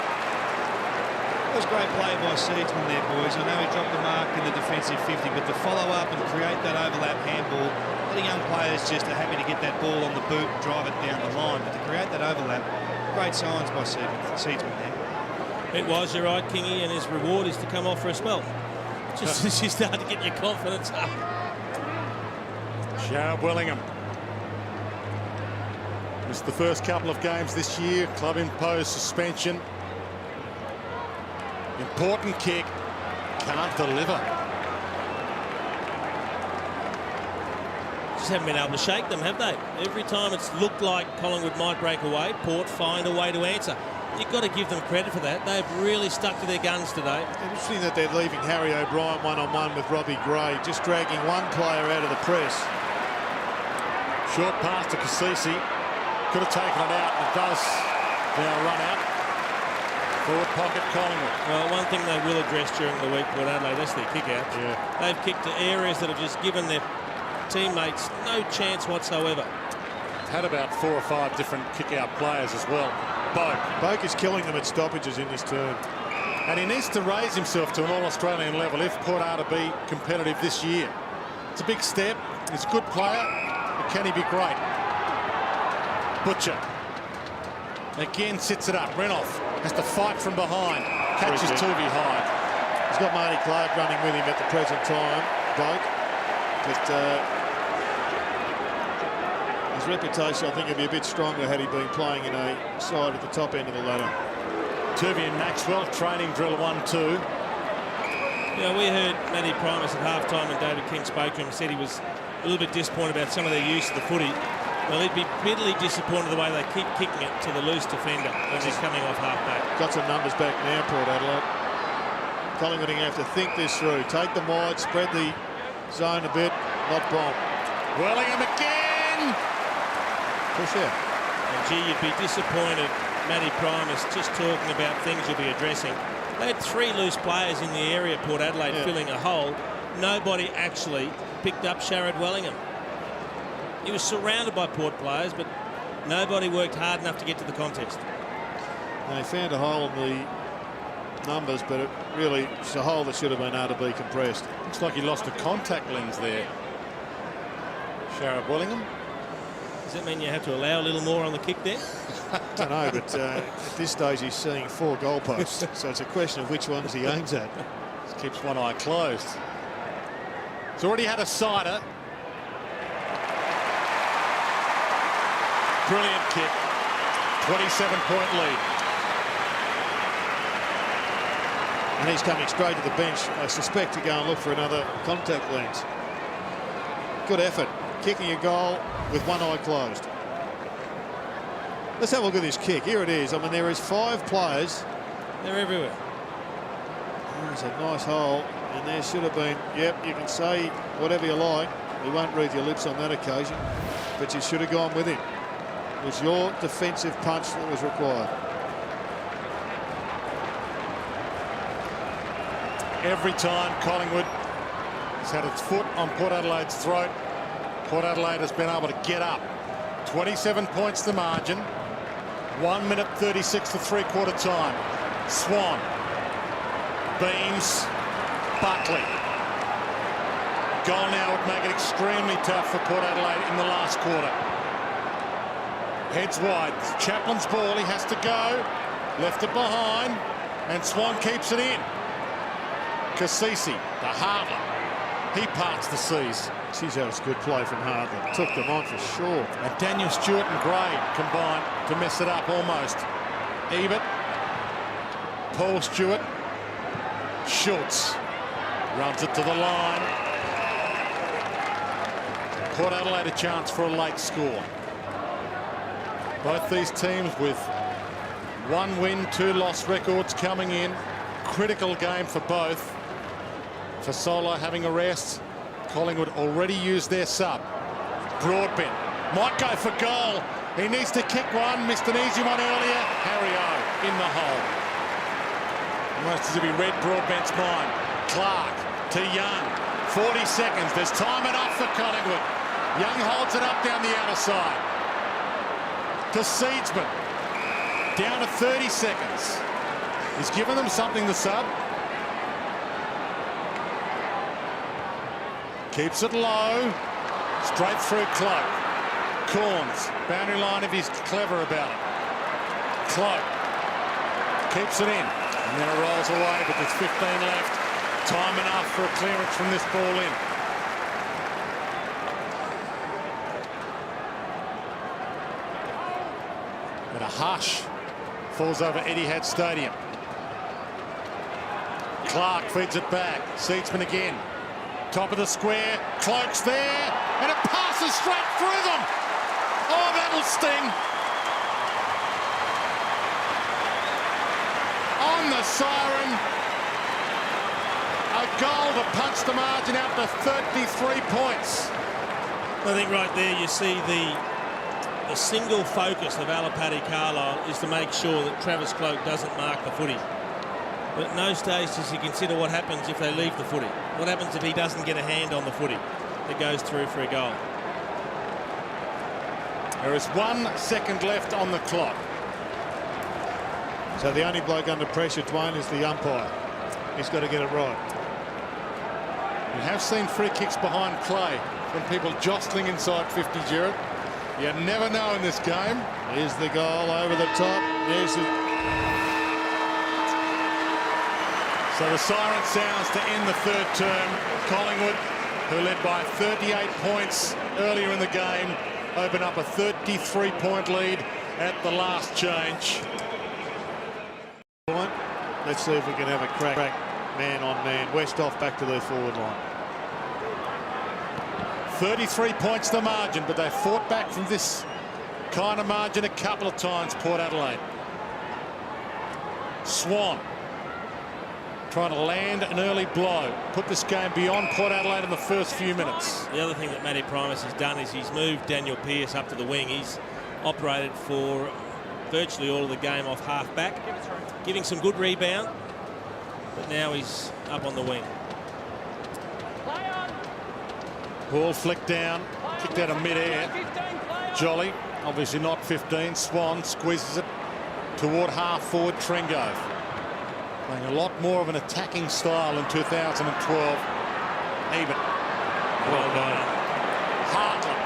That was great play by Seedsman there, boys. I know he dropped the mark in the defensive 50, but to follow up and create that overlap handball, a lot of young players just are happy to get that ball on the boot and drive it down the line. But to create that overlap, great signs by Seedsman there. It was, you're right, Kingy, and his reward is to come off for a spell. Just as you start to get your confidence up. Sharab Wellingham. Missed the first couple of games this year. Club imposed suspension. Important kick. Can't deliver. Just haven't been able to shake them, have they? Every time it's looked like Collingwood might break away, Port find a way to answer. You've got to give them credit for that. They've really stuck to their guns today. Interesting that they're leaving Harry O'Brien one-on-one with Robbie Gray, just dragging one player out of the press. Short pass to Kasisi. Could have taken it out. It does now run out. Forward pocket Collingwood. Well, one thing they will address during the week, Port Adelaide, that's their kick-outs. Yeah. They've kicked to areas that have just given their teammates no chance whatsoever. Had about 4 or 5 different kick-out players as well. Boak is killing them at stoppages in this term. And he needs to raise himself to an All-Australian level if Port are to be competitive this year. It's a big step. He's a good player. But can he be great? Butcher. Again sits it up. Renoff has to fight from behind. Catches Tuvey high. He's got Marty Clark running with him at the present time, Boak. But his reputation, I think, would be a bit stronger had he been playing in a side at the top end of the ladder. Tuvey and Maxwell, training drill 1-2. You know, we heard Matty Primus at half-time and David King spoke to him and said he was a little bit disappointed about some of their use of the footy. Well, he'd be bitterly disappointed the way they keep kicking it to the loose defender when he's coming off half-back. Got some numbers back now, Port Adelaide. Collingwood going to have to think this through. Take them wide, spread the zone a bit, not bomb. Wellingham again! Push out. And gee, you'd be disappointed, Matty Primus, just talking about things you'll be addressing. They had 3 loose players in the area, Port Adelaide, filling a hole. Nobody actually picked up Sharad Wellingham. He was surrounded by Port players, but nobody worked hard enough to get to the contest. They found a hole in the numbers, but it really is a hole that should have been able to be compressed. Looks like he lost a contact lens there. Sharab Wellingham. Does that mean you have to allow a little more on the kick there? I don't know, but at this stage he's seeing 4 goalposts, so it's a question of which ones he aims at. Just keeps one eye closed. He's already had a sider. Brilliant kick. 27-point lead. And he's coming straight to the bench, I suspect, to go and look for another contact lens. Good effort. Kicking a goal with one eye closed. Let's have a look at this kick. Here it is. I mean, there is 5 players. They're everywhere. There's a nice hole, and there should have been, yep, you can say whatever you like. We won't read your lips on that occasion, but you should have gone with him. It was your defensive punch that was required. Every time Collingwood has had its foot on Port Adelaide's throat, Port Adelaide has been able to get up. 27 points the margin. 1 minute 36 to three-quarter time. Swan. Beams. Buckley. Goal now would make it extremely tough for Port Adelaide in the last quarter. Heads wide. Chaplin's ball. He has to go. Left it behind. And Swan keeps it in. Kasisi, the Hartland. He parts the seas. Geez, that was good play from Hartland. Took them on for sure. And Daniel Stewart and Gray combined to mess it up almost. Ebert. Paul Stewart. Schultz runs it to the line. Port Adelaide a chance for a late score. Both these teams with 1 win, 2 loss records coming in. Critical game for both. For Solo having a rest. Collingwood already used their sub. Broadbent might go for goal. He needs to kick one. Missed an easy one earlier. Harry O in the hole. Almost as if he read Broadbent's mind. Clark to Young. 40 seconds. There's time enough for Collingwood. Young holds it up down the outer side. To Seedsman. Down to 30 seconds. He's given them something, the sub. Keeps it low. Straight through Cloak. Corns. Boundary line if he's clever about it. Cloak. Keeps it in. And then it rolls away, but there's 15 left. Time enough for a clearance from this ball in. And a hush falls over Etihad Stadium. Clark feeds it back. Seedsman again. Top of the square. Cloak's there. And it passes straight through them. Oh, that'll sting. On the siren. A goal to punch the margin out to 33 points. I think right there you see the single focus of Alapati Carlisle is to make sure that Travis Cloak doesn't mark the footy. But at no stage does he consider what happens if they leave the footy. What happens if he doesn't get a hand on the footy that goes through for a goal. There is 1 second left on the clock. So the only bloke under pressure, Dwayne, is the umpire. He's got to get it right. We have seen free kicks behind play from people jostling inside 50, Jared. You never know in this game. Here's the goal over the top. There's the... So the siren sounds to end the third term. Collingwood, who led by 38 points earlier in the game, open up a 33-point lead at the last change. Let's see if we can have a crack man on man. Westhoff back to their forward line. 33 points the margin, but they fought back from this kind of margin a couple of times, Port Adelaide. Swan trying to land an early blow, put this game beyond Port Adelaide in the first few minutes. The other thing that Matty Primus has done is he's moved Daniel Pearce up to the wing. He's operated for virtually all of the game off half back, giving some good rebound, but now he's up on the wing. Ball flicked down, kicked out of mid-air. Jolly, obviously not 15. Swan squeezes it toward half-forward Trengove. Playing a lot more of an attacking style in 2012. Ebert. Well done. Hartland.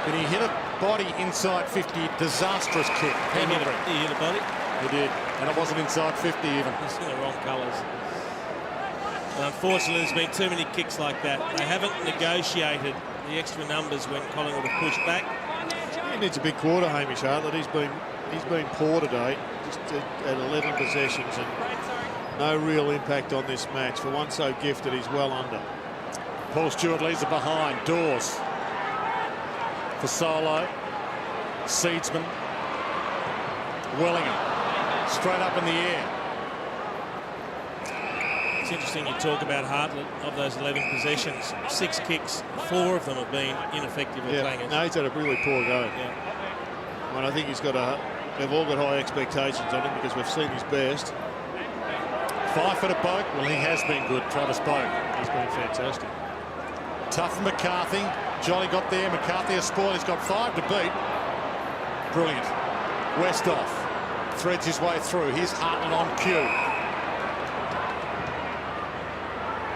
Did he hit a body inside 50? Disastrous kick. He hit a body. He did. And it wasn't inside 50 even. It's in the wrong colours. And unfortunately, there's been too many kicks like that. They haven't negotiated the extra numbers when Collingwood have pushed back. He needs a big quarter, Hamish Hartlett. He's been poor today, just at 11 possessions and no real impact on this match. For one so gifted, he's well under. Paul Stewart leaves it behind. Dawes for Solo. Seedsman. Wellingham straight up in the air. It's interesting you talk about Hartlett. Of those 11 possessions, 6 kicks, 4 of them have been ineffective or clangers. No, he's had a really poor go. Yeah. And I think they've all got high expectations on him because we've seen his best. 5 foot of Boak. Well, he has been good, Travis Boak. He's been fantastic. Tough for McCarthy. Jolly got there. McCarthy has spoiled. He's got 5 to beat. Brilliant. Westhoff threads his way through. Here's Hartland on cue.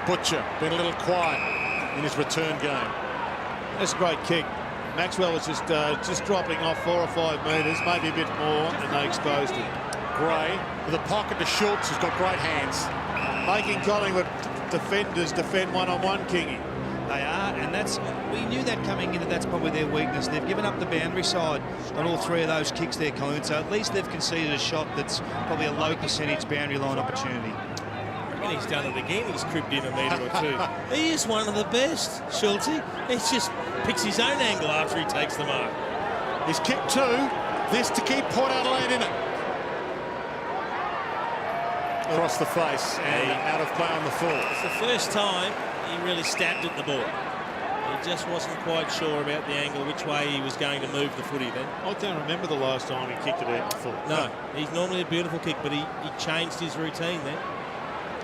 Butcher been a little quiet in his return game. That's a great kick. Maxwell is just dropping off 4 or 5 metres, maybe a bit more, and they exposed him. Gray with a pocket to Schultz, who's got great hands. Making Collingwood defenders defend one-on-one, Kingy. They are, and we knew that coming in, that's probably their weakness. They've given up the boundary side on all 3 of those kicks there, Collingwood, so at least they've conceded a shot that's probably a low percentage boundary line opportunity. And he's done it again. He's cribbed in a metre or 2. He is one of the best, Schultz. He just picks his own angle after he takes the mark. He's kicked 2. This to keep Port Adelaide in it. Across the face and out of play on the full. It's the first time he really stabbed at the ball. He just wasn't quite sure about the angle, which way he was going to move the footy then. I don't remember the last time he kicked it out full. No, he's normally a beautiful kick, but he changed his routine then.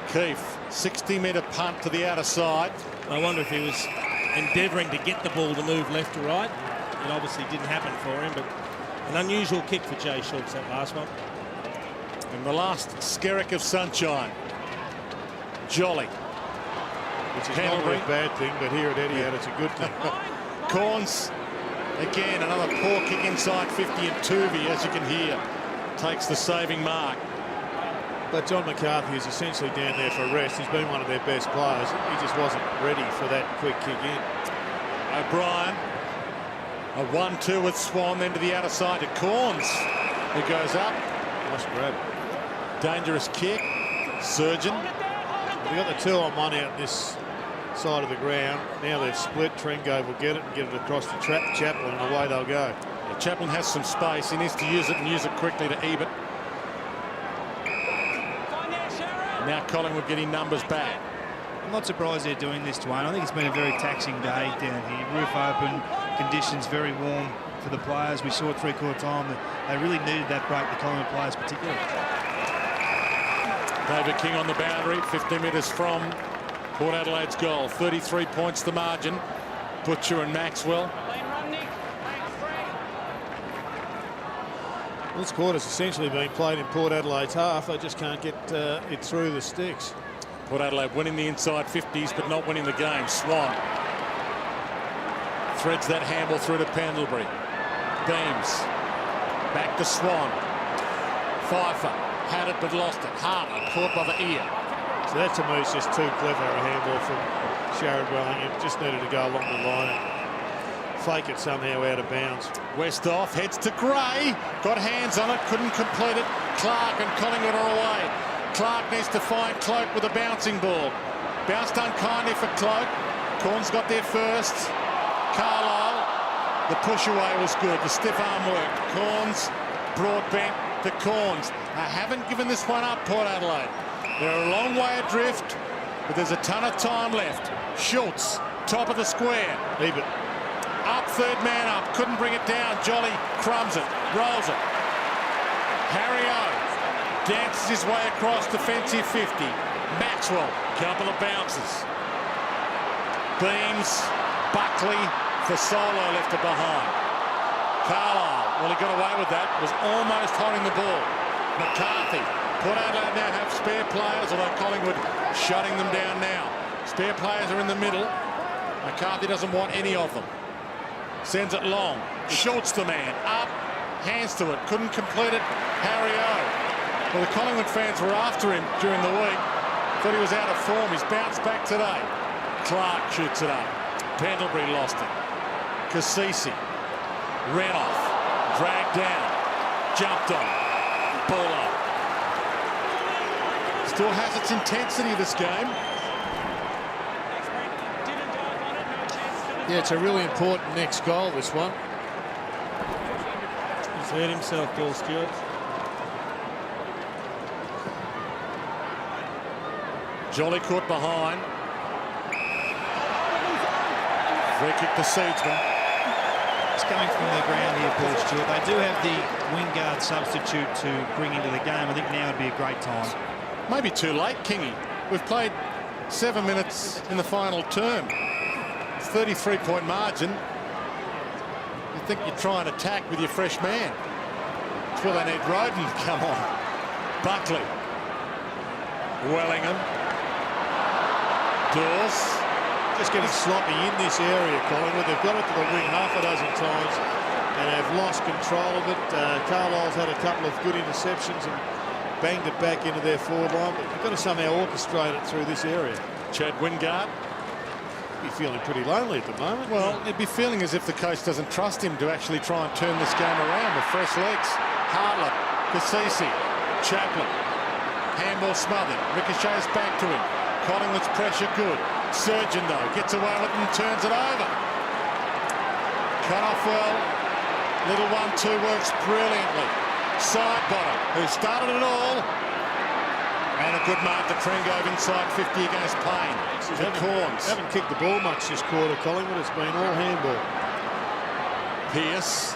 Keefe, 60-metre punt to the outer side. I wonder if he was endeavouring to get the ball to move left to right. It obviously didn't happen for him, but an unusual kick for Jay Schultz, that last one. And the last skerrick of sunshine. Jolly. Which is not a bad thing, but here at Etihad, it's a good thing. Corns, again, another poor kick inside 50, and Tuvey, as you can hear, takes the saving mark. But John McCarthy is essentially down there for rest. He's been one of their best players. He just wasn't ready for that quick kick in. O'Brien, a 1-2 with Swan, then to the outer side to Corns, who goes up. Nice grab. Dangerous kick. Surgeon. They've got the 2 on 1 out this side of the ground. Now they've split. Trengove will get it and get it across to Chaplin, and away they'll go. Yeah, Chaplin has some space. He needs to use it and use it quickly to Ebert. Now Collingwood getting numbers back. I'm not surprised they're doing this, Dwayne. I think it's been a very taxing day down here. Roof open, conditions very warm for the players. We saw at 3/4 time that they really needed that break, the Collingwood players particularly. David King on the boundary, 50 metres from Port Adelaide's goal. 33 points the margin. Butcher and Maxwell. This quarter's essentially been played in Port Adelaide's half. They just can't get it through the sticks. Port Adelaide winning the inside 50s, but not winning the game. Swan threads that handle through to Pendlebury. Beams back to Swan. Pfeiffer had it but lost it. Hartland caught by the ear. So that to me is just too clever a handball from Sharrod Welling. It just needed to go along the line and fake it somehow out of bounds. Westhoff heads to Gray. Got hands on it, couldn't complete it. Clark and Collingwood are away. Clark needs to find Cloak with a bouncing ball. Bounced unkindly for Cloak. Corns got there first. Carlisle, the push away was good. The stiff arm worked. Corns, broad bent to Corns. I haven't given this one up, Port Adelaide. They're a long way adrift, but there's a ton of time left. Schultz, top of the square. Leave it. Up, third man up, couldn't bring it down. Jolly crumbs it, rolls it. Harry O dances his way across defensive 50. Maxwell, couple of bounces. Beams, Buckley for Solo left it behind. Carlisle, well, he got away with that, was almost holding the ball. McCarthy, Port Adelaide now have spare players, although Collingwood shutting them down now. Spare players are in the middle. McCarthy doesn't want any of them. Sends it long. Schultz the man. Up. Hands to it. Couldn't complete it. Harry O. Well, the Collingwood fans were after him during the week. Thought he was out of form. He's bounced back today. Clark shoots it up. Pendlebury lost it. Cassisi ran off. Dragged down. Jumped on. Ball up. Still has its intensity, this game. Yeah, it's a really important next goal, this one. He's hurt himself, Paul Stewart. Jolly caught behind. Free kick to Seedsman. It's coming from the ground here, Paul Stewart. They do have the wing guard substitute to bring into the game. I think now would be a great time. Maybe too late, Kingy. We've played 7 minutes in the final term. 33-point margin. You think you try and attack with your fresh man. Well, they need Roden to come on. Buckley. Wellingham. Dawes. Just getting sloppy in this area, Collingwood. They've got it to the wing half a dozen times and have lost control of it. Carlisle's had a couple of good interceptions and banged it back into their forward line, but they've got to somehow orchestrate it through this area. Chad Wingard. Be feeling pretty lonely at the moment. Well, he'd be feeling as if the coach doesn't trust him to actually try and turn this game around with fresh legs. Hartlett, Cassisi, Chaplin. Handball smothered. Ricochets back to him. Collingwood's pressure good. Surgeon, though, gets away with it and turns it over. Cut off well. Little 1-2 works brilliantly. Side bottom, who started it all. And a good mark to Trengove inside 50 against Payne. The Corns. Haven't kicked the ball much this quarter, Collingwood. It's been all handball. Pearce.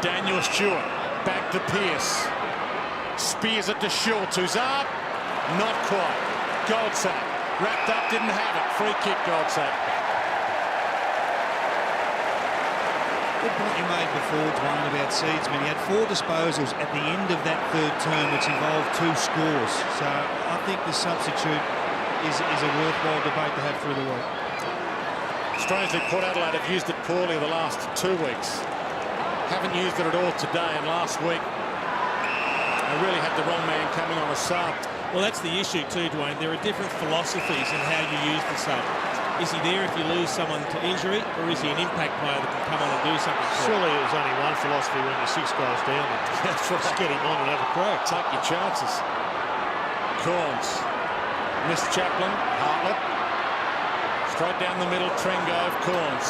Daniel Stewart. Back to Pearce. Spears it to Schultz, who's up. Not quite. Goldsack. Wrapped up, didn't have it. Free kick, Goldsack. Good point you made before, Dwayne, about Seedsman. He had 4 disposals at the end of that third term, which involved 2 scores. So I think the substitute is a worthwhile debate to have through the week. Strangely, Port Adelaide have used it poorly the last 2 weeks. Haven't used it at all today, and last week they really had the wrong man coming on a sub. Well, that's the issue too, Dwayne. There are different philosophies in how you use the sub. Is he there if you lose someone to injury, or is he an impact player that can come on and do something? Surely there's only one philosophy when you're 6 goals down. That's right. Just get him on and have a crack. Take your chances. Corns. Missed Chaplin. Hartlett. Straight down the middle. Trengove. Corns.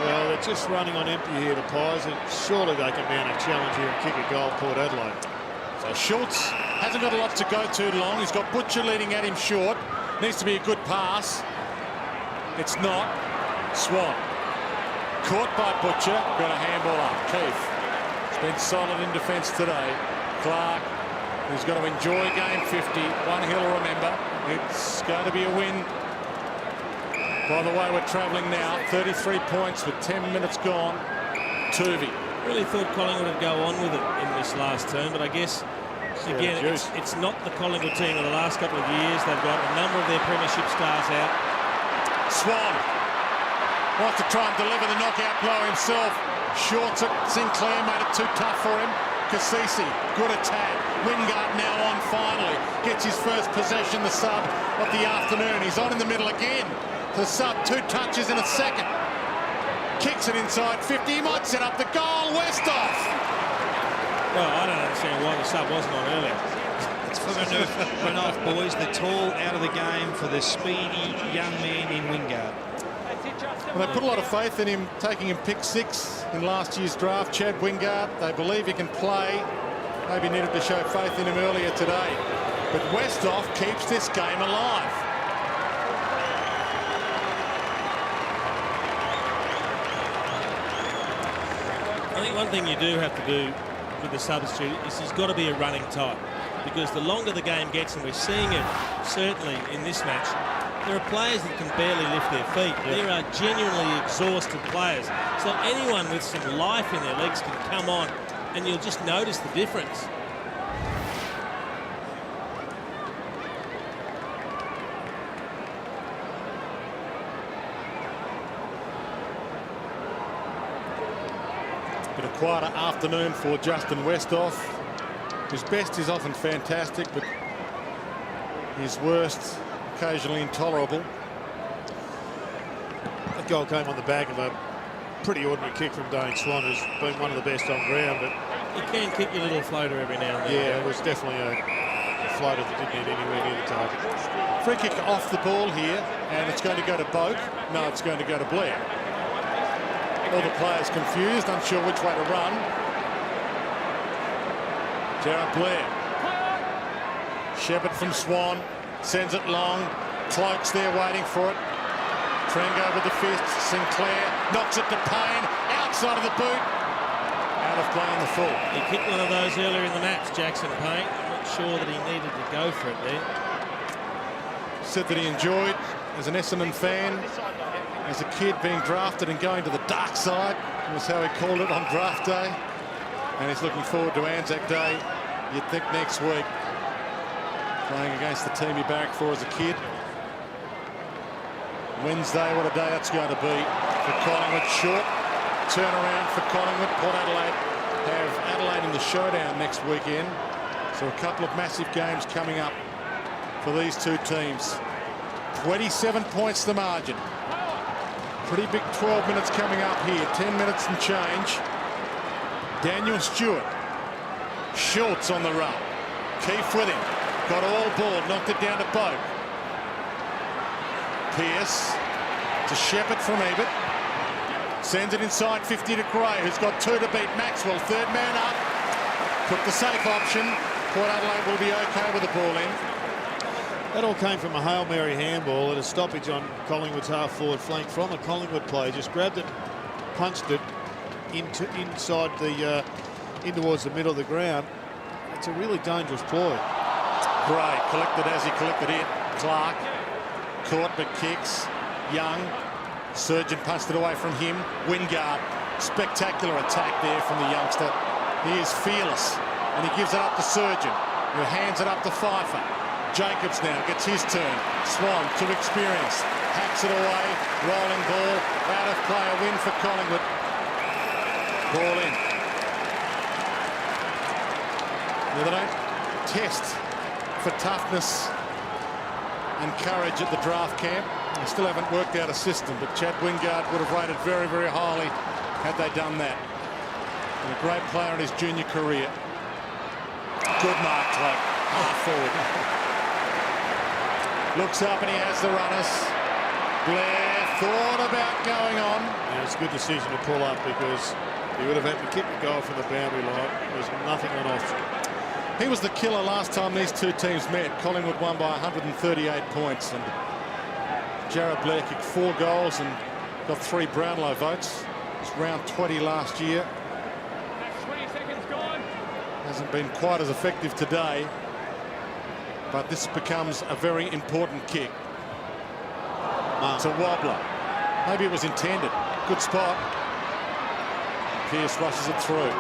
Well, they're just running on empty here, the Pies, and surely they can mount a challenge here and kick a goal, Port Adelaide. So Schultz hasn't got a lot to go too long. He's got Butcher leading at him short. Needs to be a good pass. It's not. Swan. Caught by Butcher. Got a handball up. Keefe. It's been solid in defence today. Clark, who's got to enjoy game 50. One he'll remember. It's going to be a win. By the way, we're travelling now. 33 points with 10 minutes gone. Tuvey. Really thought Collingwood would go on with it in this last term, but I guess, again, it's not the Collingwood team of the last couple of years. They've got a number of their premiership stars out. Swan wants to try and deliver the knockout blow himself. Shorts it. Sinclair made it too tough for him. Cassisi, good attack. Wingard now on finally. Gets his first possession, the sub of the afternoon. He's on in the middle again. The sub, 2 touches in a second. Kicks it inside 50. He might set up the goal. Westhoff. Well, I don't understand why the sub wasn't on earlier. It's for Manoff, boys. The tall out of the game for the speedy young man in Wingard. Well, they put a lot of faith in him, taking him pick 6 in last year's draft. Chad Wingard, they believe he can play. Maybe needed to show faith in him earlier today. But Westhoff keeps this game alive. I think one thing you do have to do with the substitute is he's got to be a running type, because the longer the game gets, and we're seeing it certainly in this match, there are players that can barely lift their feet. There are genuinely exhausted players. So anyone with some life in their legs can come on and you'll just notice the difference. Been a quieter afternoon for Justin Westhoff. His best is often fantastic, but his worst occasionally intolerable. That goal came on the back of a pretty ordinary kick from Dane Swan, who's been one of the best on ground. But you can kick your little floater every now and then. Yeah, it was definitely a floater that didn't hit anywhere near the target. Free kick off the ball here, and it's going to go to Boak. No, it's going to go to Blair. All the players confused, unsure which way to run. Jarrett Blair. Shepherd from Swan. Sends it long. Cloak's there waiting for it. Trengove with the fist. Sinclair knocks it to Payne. Outside of the boot. Out of play on the full. He kicked one of those earlier in the match, Jackson Payne. I'm not sure that he needed to go for it there. Said that he enjoyed, as an Essendon fan, as a kid, being drafted and going to the dark side. Was how he called it on draft day. And he's looking forward to Anzac Day, you'd think, next week. Playing against the team he barracked for as a kid. Wednesday, what a day that's going to be for Collingwood. Short turnaround for Collingwood. Port Adelaide have Adelaide in the showdown next weekend. So a couple of massive games coming up for these two teams. 27 points the margin. Pretty big 12 minutes coming up here. 10 minutes and change. Daniel Stewart. Schultz on the run. Keefe with him. Got all ball. Knocked it down to Boak. Pearce to Shepherd from Ebert. Sends it inside 50 to Gray, who's got 2 to beat Maxwell. Third man up. Took the safe option. Port Adelaide will be okay with the ball in. That all came from a Hail Mary handball at a stoppage on Collingwood's half-forward flank from a Collingwood player. Just grabbed it, punched it inside the in towards the middle of the ground. It's a really dangerous ploy. Gray collected as he collected it. Clark caught but kicks. Young. Surgeon punched it away from him. Wingard. Spectacular attack there from the youngster. He is fearless. And he gives it up to Surgeon, who hands it up to Pfeiffer. Jacobs now gets his turn. Swan to experience. Hacks it away. Rolling ball. Out of play. A win for Collingwood. Ball in. Now they don't test for toughness and courage at the draft camp. They still haven't worked out a system, but Chad Wingard would have rated very, very highly had they done that. And a great player in his junior career. Good mark, Cloak. Half forward. Looks up and he has the runners. Blair thought about going on. Yeah, it's a good decision to pull up because he would have had to kick the goal from the boundary line. There's nothing on option. He was the killer last time these two teams met. Collingwood won by 138 points. And Jared Blair kicked 4 goals and got 3 Brownlow votes. It's round 20 last year. That's 20 seconds gone. Hasn't been quite as effective today. But this becomes a very important kick. It's a wobbler. Maybe it was intended. Good spot. Pearce rushes it through.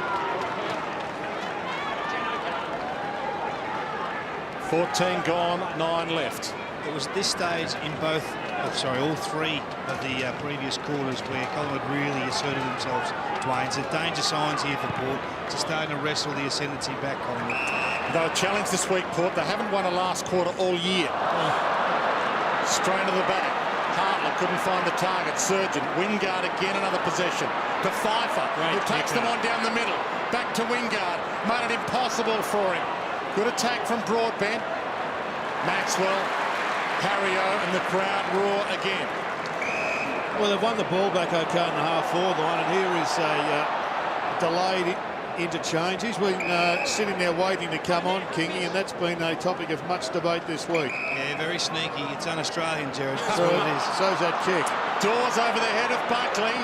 14 gone, 9 left. It was this stage in both, all 3 of the previous quarters where Collingwood really asserted themselves. Dwayne, it's a danger signs here for Port. It's starting to wrestle the ascendancy back, Collingwood. They'll challenge this week, Port. They haven't won a last quarter all year. Strain to the back. Hartler couldn't find the target. Surgeon. Wingard again, another possession. To Pfeiffer, who takes them on down the middle. Back to Wingard. Made it impossible for him. Good attack from Broadbent. Maxwell, Harrio, and the crowd roar again. Well, they've won the ball back okay in the half-forward line, and here is a delayed interchange. He's been sitting there waiting to come on, Kingy, and that's been a topic of much debate this week. Yeah, very sneaky. It's un-Australian, Jared. That's what it is. So's that kick. Dawes over the head of Buckley.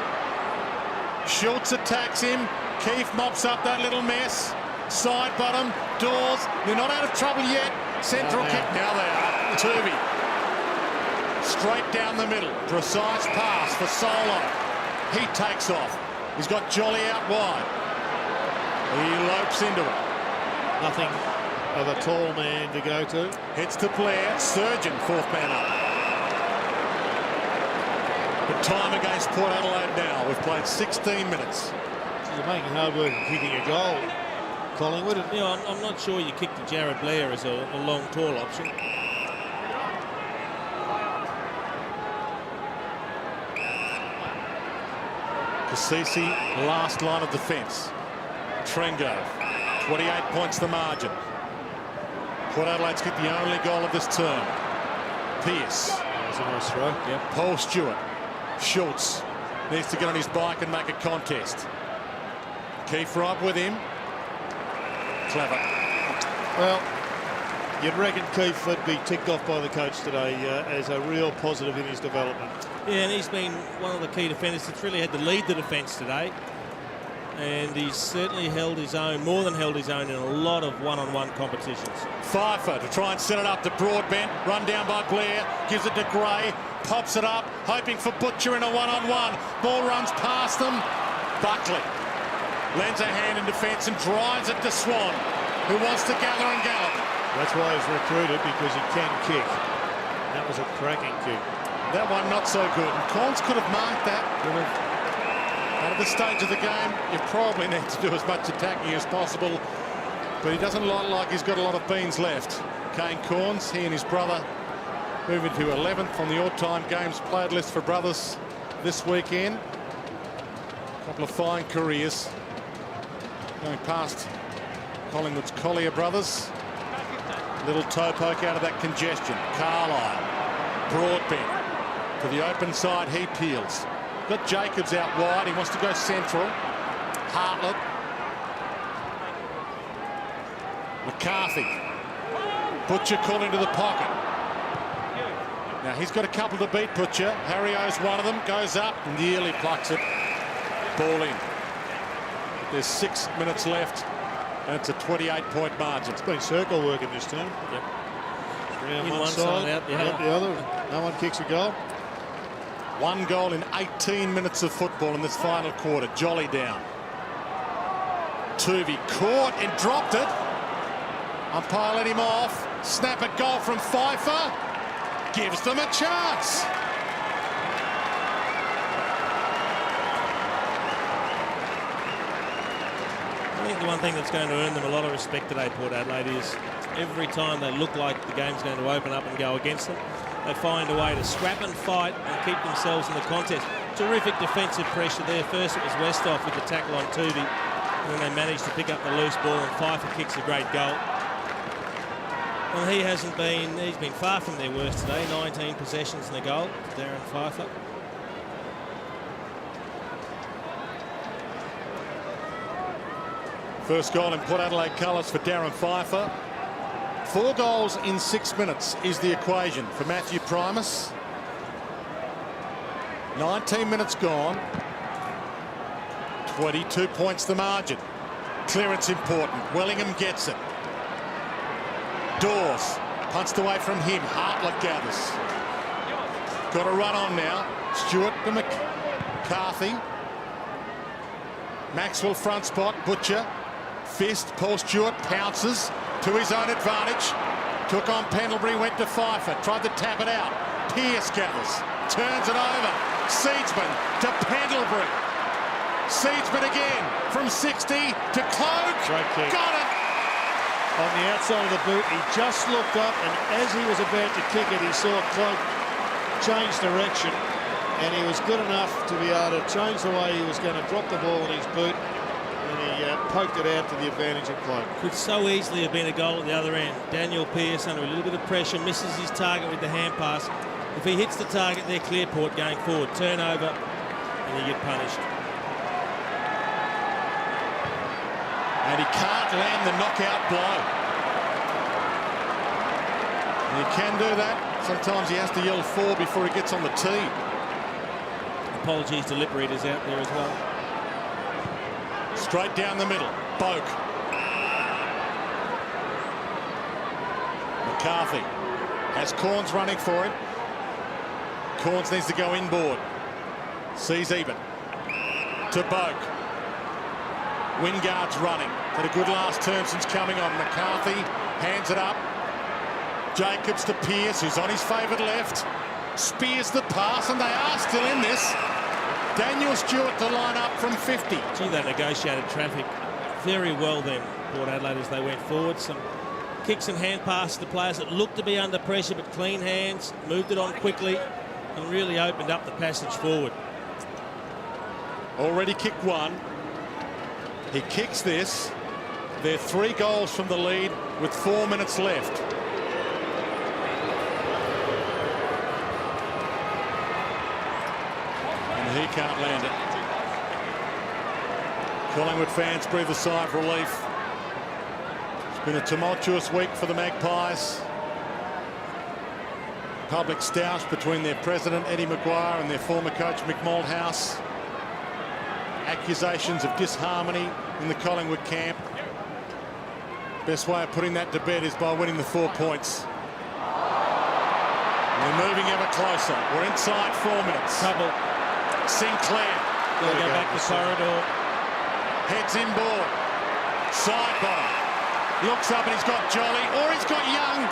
Schultz attacks him. Keefe mops up that little mess. Side bottom. Dawes. They're not out of trouble yet. Central kick. Now they are. Turvey. Straight down the middle. Precise pass for Solo. He takes off. He's got Jolly out wide. He lopes into it. Nothing of a tall man to go to. Hits to Blair. Surgeon, 4th man up. But time against Port Adelaide now. We've played 16 minutes. They're making hard work kicking a goal. Collingwood. You know, I'm not sure you kick to Jared Blair as a long, tall option. Cassisi, last line of defence. Trengo, 28 points the margin. Port Adelaide's kicked the only goal of this term. Pearce. That's a nice throw. Yep. Paul Stewart. Schultz needs to get on his bike and make a contest. Keefe right with him. Clever. Well, you'd reckon Keefe would be ticked off by the coach today as a real positive in his development. Yeah, and he's been one of the key defenders that's really had to lead the defence today. And he's certainly held his own, more than held his own, in a lot of one-on-one competitions. Pfeiffer to try and set it up to Broadbent. Run down by Blair. Gives it to Gray. Pops it up. Hoping for Butcher in a one-on-one. Ball runs past them. Buckley. lends a hand in defence and drives it to Swan, who wants to gather and gallop. That's why he's recruited, because he can kick. That was a cracking kick. That one not so good. And Corns could have marked that. At this stage of the game, you probably need to do as much attacking as possible. But he doesn't look like he's got a lot of beans left. Kane Corns, he and his brother, moving to 11th on the all-time games played list for brothers this weekend. A couple of fine careers. Going past Collingwood's Collier brothers. Little toe poke out of that congestion. Carlisle, Broadbent to the open side, he peels. Got Jacobs out wide, he wants to go central. Hartlett. McCarthy. Butcher caught into the pocket. Now he's got a couple to beat Butcher. Harry O's one of them, goes up, nearly plucks it. Ball in. There's 6 minutes left, and it's a 28-point margin. It's been circle working this time. Yep. Around In one side, out the out the other. No one kicks a goal. 1 goal in 18 minutes of football in this final quarter. Jolly down. Tuvey caught and dropped it. Umpire let him off. Snap a goal from Pfeiffer. Gives them a chance. I think the one thing that's going to earn them a lot of respect today, Port Adelaide, is every time they look like the game's going to open up and go against them, they find a way to scrap and fight and keep themselves in the contest. Terrific defensive pressure there. First it was Westhoff with the tackle on Tuvey, and then they managed to pick up the loose ball, and Pfeiffer kicks a great goal. Well, he's been far from their worst today. 19 possessions in the goal, Darren Pfeiffer. First goal in Port Adelaide colours for Darren Pfeiffer. 4 goals in 6 minutes is the equation for Matthew Primus. 19 minutes gone. 22 points the margin. Clearance important. Wellingham gets it. Dawes punched away from him. Hartlett gathers. Got a run on now. Stewart to McCarthy. Maxwell front spot. Butcher. Fist. Paul Stewart pounces to his own advantage. Took on Pendlebury. Went to Pfeiffer. Tried to tap it out. Pearce gathers. Turns it over. Seedsman to Pendlebury. Seedsman again from 60 to Cloak. Great kick. Got it. On the outside of the boot, he just looked up, and as he was about to kick it, he saw Cloak change direction, and he was good enough to be able to change the way he was going to drop the ball in his boot, and he poked it out to the advantage of Cloak. Could so easily have been a goal at the other end. Daniel Pearce under a little bit of pressure, misses his target with the hand pass. If he hits the target, they're clear, Port going forward. Turnover, and you get punished. And he can't land the knockout blow. And he can do that. Sometimes he has to yell 4 before he gets on the tee. Apologies to lip readers out there as well. Straight down the middle. Boak. McCarthy has Corns running for him. Corns needs to go inboard. Sees even. To Boak. Wingard's running. Had a good last term since coming on. McCarthy hands it up. Jacobs to Pearce, who's on his favourite left. Spears the pass, and they are still in this. Daniel Stewart to line up from 50. Gee, they negotiated traffic very well then, Port Adelaide, as they went forward. Some kicks and hand passes to players that looked to be under pressure, but clean hands, moved it on quickly, and really opened up the passage forward. Already kicked 1. He kicks this. They're 3 goals from the lead with 4 minutes left. And he can't land it. Collingwood fans breathe a sigh of relief. It's been a tumultuous week for the Magpies. Public stoush between their president, Eddie Maguire, and their former coach, Mick Malthouse. Accusations of disharmony in the Collingwood camp. Best way of putting that to bed is by winning the 4 points. And we're moving ever closer. We're inside 4 minutes. Trouble. Sinclair. They'll go back to corridor. Heads inboard. Side bottom. Looks up and he's got Jolly, or he's got Young.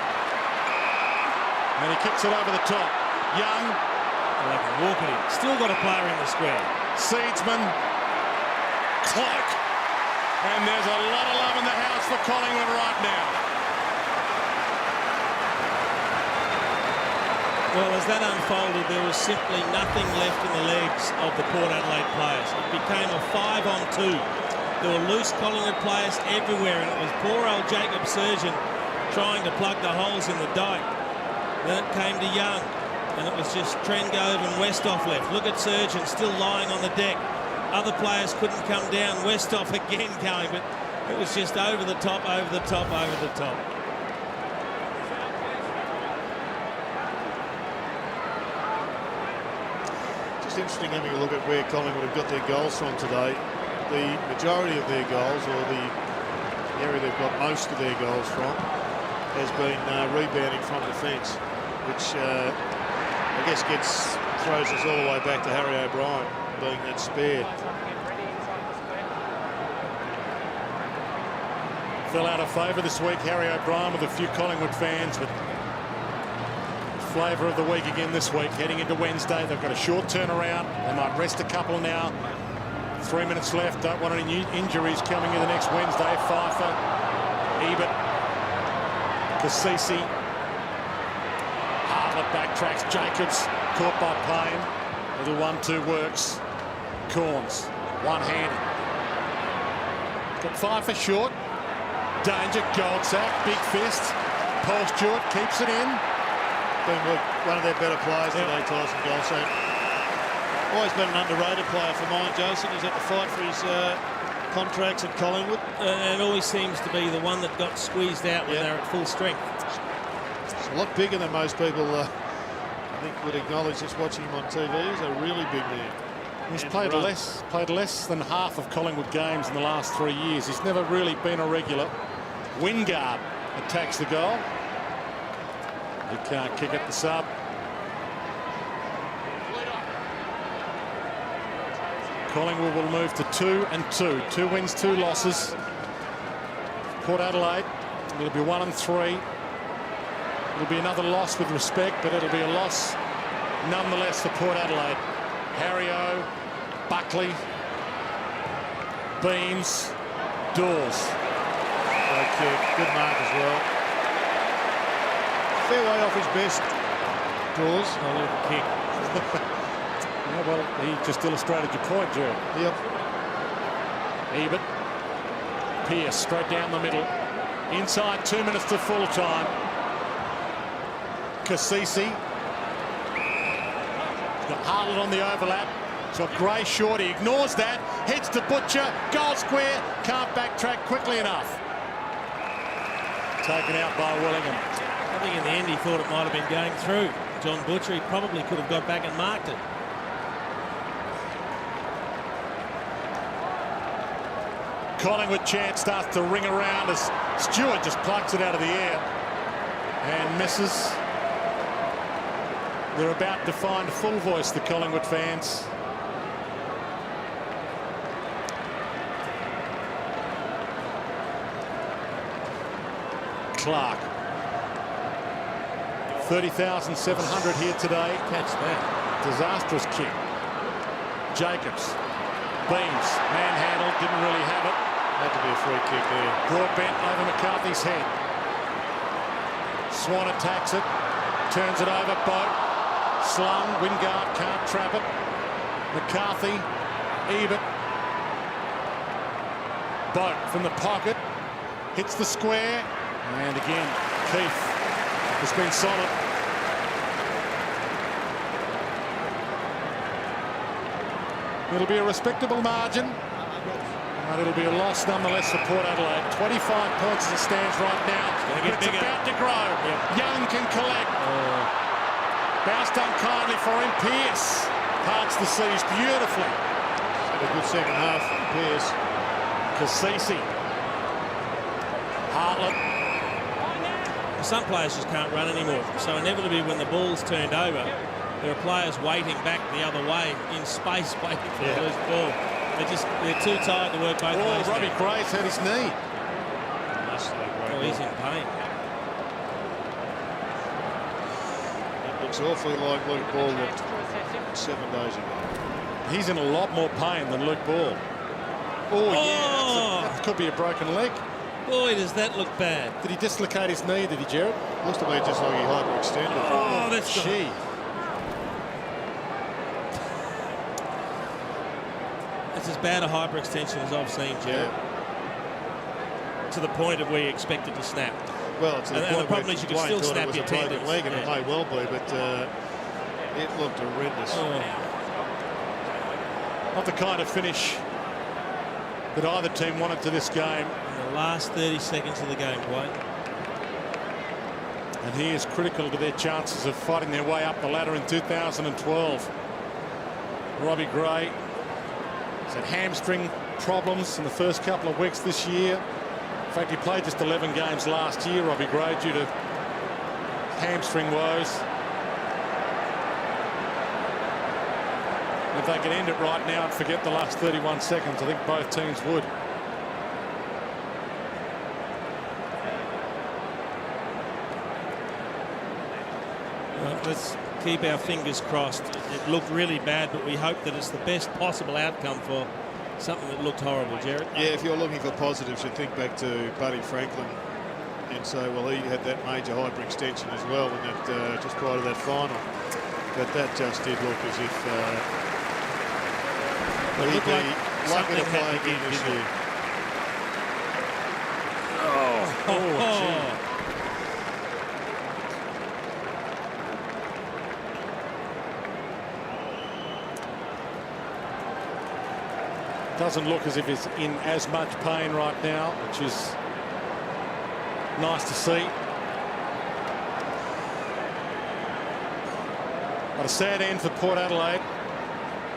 And he kicks it over the top. Young. Well, they can walk at him. Still got a player in the square. Seedsman. Cloak. And there's a lot of love in the house for Collingwood right now. Well, as that unfolded, there was simply nothing left in the legs of the Port Adelaide players. It became a 5-on-2. There were loose Collingwood players everywhere, and it was poor old Jacob Surgeon trying to plug the holes in the dyke. Then it came to Young, and it was just Trengove and Westhoff left. Look at Surgeon still lying on the deck. Other players couldn't come down. Westhoff again going, but it was just over the top, over the top, over the top. It's interesting having a look at where Collingwood have got their goals from today. The majority of their goals, or the area they've got most of their goals from, has been rebounding from defence, which I guess throws us all the way back to Harry O'Brien being that spare. Fell out of favour this week, Harry O'Brien, with a few Collingwood fans, but flavour of the week again this week. Heading into Wednesday, they've got a short turnaround. They might rest a couple now. 3 minutes left. Don't want any new injuries coming in the next Wednesday. Pfeiffer, Ebert, Cassisi, Hartlett backtracks. Jacobs caught by Payne. Little 1-2 works. Corns, one-handed. Got Pfeiffer short. Danger, Goldsack, big fist. Paul Stewart keeps it in. Been one of their better players today, Tyson Goldsack. Always been an underrated player for mine, Jason. He's had to fight for his contracts at Collingwood. And it always seems to be the one that got squeezed out when they're at full strength. It's a lot bigger than most people I think would acknowledge just watching him on TV. He's a really big man. He's played less than half of Collingwood games in the last 3 years. He's never really been a regular. Wingard attacks the goal. He can't kick at the sub. Collingwood will move to 2-2. 2 wins, 2 losses. Port Adelaide, it'll be 1-3. It'll be another loss with respect, but it'll be a loss nonetheless for Port Adelaide. Harrio, Buckley, Beams, Dawes. Great kick, good mark as well. Fair way off his best, Dawes. A little kick. Yeah, well, he just illustrated your point, Gerald. Yep. Ebert. Pearce straight down the middle. Inside 2 minutes to full time. Cassisi. Got Hartlett on the overlap. He's got Gray short. He ignores that. Heads to Butcher. Goal square. Can't backtrack quickly enough. Taken out by Willingham. I think in the end he thought it might have been going through. John Butcher, he probably could have got back and marked it. Collingwood chance starts to ring around as Stewart just plucks it out of the air and misses. They're about to find full voice, the Collingwood fans. Clark. 30,700 here today. Catch that. Disastrous kick. Jacobs. Beams. Manhandled. Didn't really have it. Had to be a free kick there. Broad bent over McCarthy's head. Swan attacks it. Turns it over. Boat. Slung. Wingard can't trap it. McCarthy. Ebert. Boat from the pocket. Hits the square. And again, Keith has been solid. It'll be a respectable margin, but it'll be a loss nonetheless for Port Adelaide. 25 points as it stands right now. It's about to grow. Young can collect. Bounced unkindly for him. Pearce parts the seas beautifully. Had a good second half from Pearce. Cassisi. Hartlett. Some players just can't run anymore. So inevitably when the ball's turned over, there are players waiting back the other way in space, waiting for the loose ball. They're too tired to work both ways. Robbie Gray's hurt his knee. Oh, he's in pain. It looks awfully like Luke Ball looked 7 days ago. He's in a lot more pain than Luke Ball. Oh, yeah, that could be a broken leg. Boy, does that look bad. Did he dislocate his knee, did he, Jared? Looks to me just like he hyperextended. Oh, that's gee. It's as bad a hyperextension as I've seen, Jared. Yeah. To the point of where you expect it to snap. Well, to the point the problem is you can still snap your tendons. Leg, and it may well be, but it looked horrendous. Not the kind of finish that either team wanted to this game. In the last 30 seconds of the game, Dwayne. And he is critical to their chances of fighting their way up the ladder in 2012. Robbie Gray has had hamstring problems in the first couple of weeks this year. In fact, he played just 11 games last year, Robbie Gray, due to hamstring woes. If they could end it right now and forget the last 31 seconds, I think both teams would. Well, let's keep our fingers crossed. It looked really bad, but we hope that it's the best possible outcome for something that looked horrible, Jared. Yeah, if you're looking for positives, you think back to Buddy Franklin and say, well, he had that major hyperextension as well, and that just prior to that final. But that just did look as if he'd be lucky to play again this year. Oh. Doesn't look as if he's in as much pain right now, which is nice to see. But a sad end for Port Adelaide.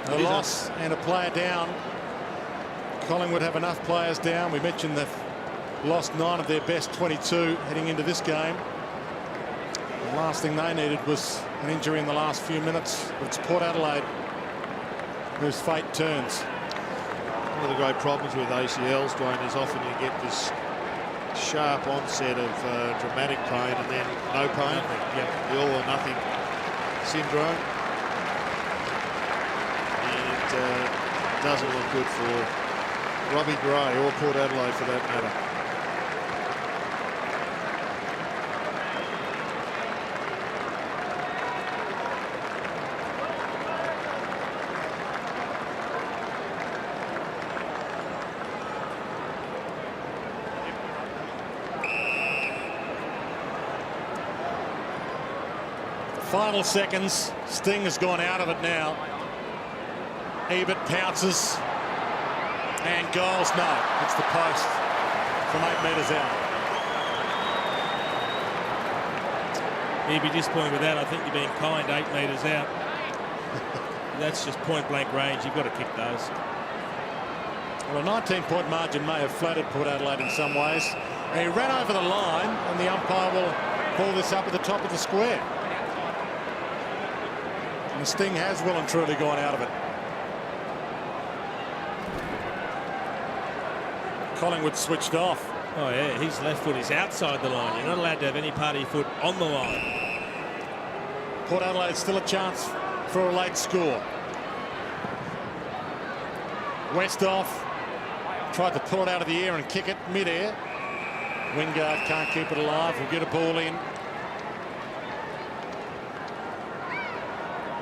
A loss and a player down. Collingwood have enough players down. We mentioned they've lost 9 of their best 22 heading into this game. The last thing they needed was an injury in the last few minutes. But it's Port Adelaide whose fate turns. One of the great problems with ACLs, Dwayne, is often you get this sharp onset of dramatic pain and then no pain. The all or nothing syndrome. And it doesn't look good for Robbie Gray or Port Adelaide for that matter. Final seconds. Sting has gone out of it now. Ebert pounces and goals. No, it's the post from 8 metres out. He'd be disappointed with that. I think you're being kind. 8 metres out. That's just point blank range. You've got to kick those. Well, a 19-point margin may have flattered Port Adelaide in some ways. And he ran over the line, and the umpire will call this up at the top of the square. And Sting has well and truly gone out of it. Collingwood switched off. Oh, yeah, his left foot is outside the line. You're not allowed to have any part of your foot on the line. Port Adelaide still a chance for a late score. Westhoff tried to pull it out of the air and kick it mid-air. Wingard can't keep it alive. We'll get a ball in.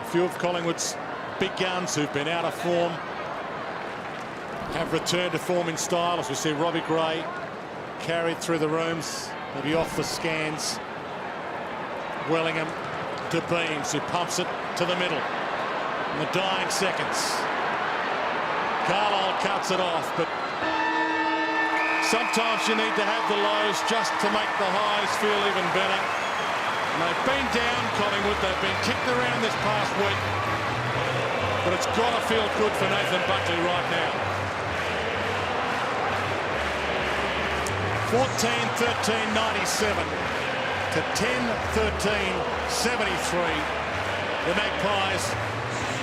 A few of Collingwood's big guns who've been out of form have returned to form in style, as we see Robbie Gray carried through the rooms, maybe off the scans. Wellingham to Beams, who pumps it to the middle in the dying seconds. Carlisle cuts it off, but sometimes you need to have the lows just to make the highs feel even better. And they've been down, Collingwood. They've been kicked around this past week, but it's got to feel good for Nathan Buckley right now. 14-13-97 to 10-13-73. The Magpies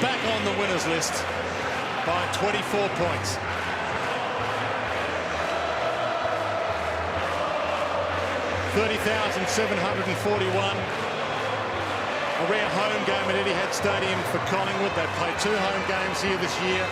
back on the winners list by 24 points. $30,741. A rare home game at Etihad Stadium for Collingwood. They've played 2 home games here this year.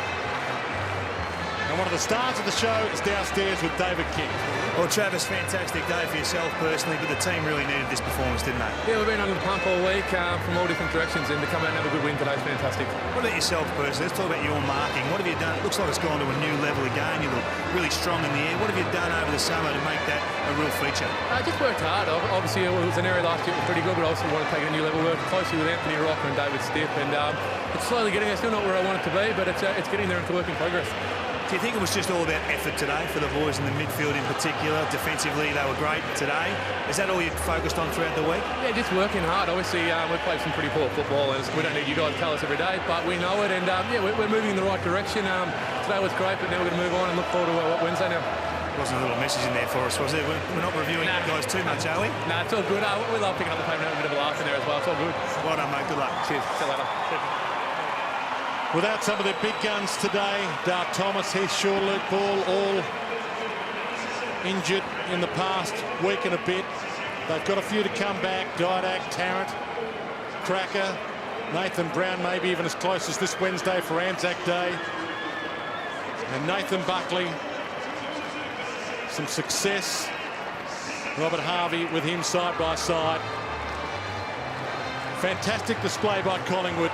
And one of the stars of the show is downstairs with David King. Well, Travis, fantastic day for yourself personally, but the team really needed this performance, didn't they? Yeah, we've been under the pump all week from all different directions, and to come out and have a good win today is fantastic. What about yourself personally? Let's talk about your marking. What have you done? It looks like it's gone to a new level again. You look really strong in the air. What have you done over the summer to make that a real feature? I just worked hard. Obviously, it was an area last year that was pretty good, but I also want to take it a new level. Worked closely with Anthony Rocker and David Stiff, and it's slowly getting there. Still not where I want it to be, but it's getting there. It's a work in progress. Do you think it was just all about effort today for the boys in the midfield in particular? Defensively, they were great today. Is that all you focused on throughout the week? Yeah, just working hard. Obviously, we've played some pretty poor football, and we don't need you guys to tell us every day, but we know it, and yeah, we're moving in the right direction. Today was great, but now we're going to move on and look forward to Wednesday now. Wasn't a little message in there for us, was there? We're not reviewing you guys too much, are we? Nah, it's all good. We love picking up the paper and having a bit of a laugh in there as well. It's all good. Well done, mate. Good luck. Cheers. See you later. Without some of their big guns today, Dart Thomas, Heath Shaw, Luke Ball, all injured in the past week and a bit. They've got a few to come back. Didak, Tarrant, Cracker, Nathan Brown, maybe even as close as this Wednesday for Anzac Day. And Nathan Buckley, some success. Robert Harvey with him side by side. Fantastic display by Collingwood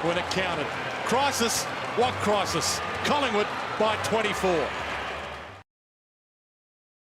when it counted. Crisis? What crisis? Collingwood by 24.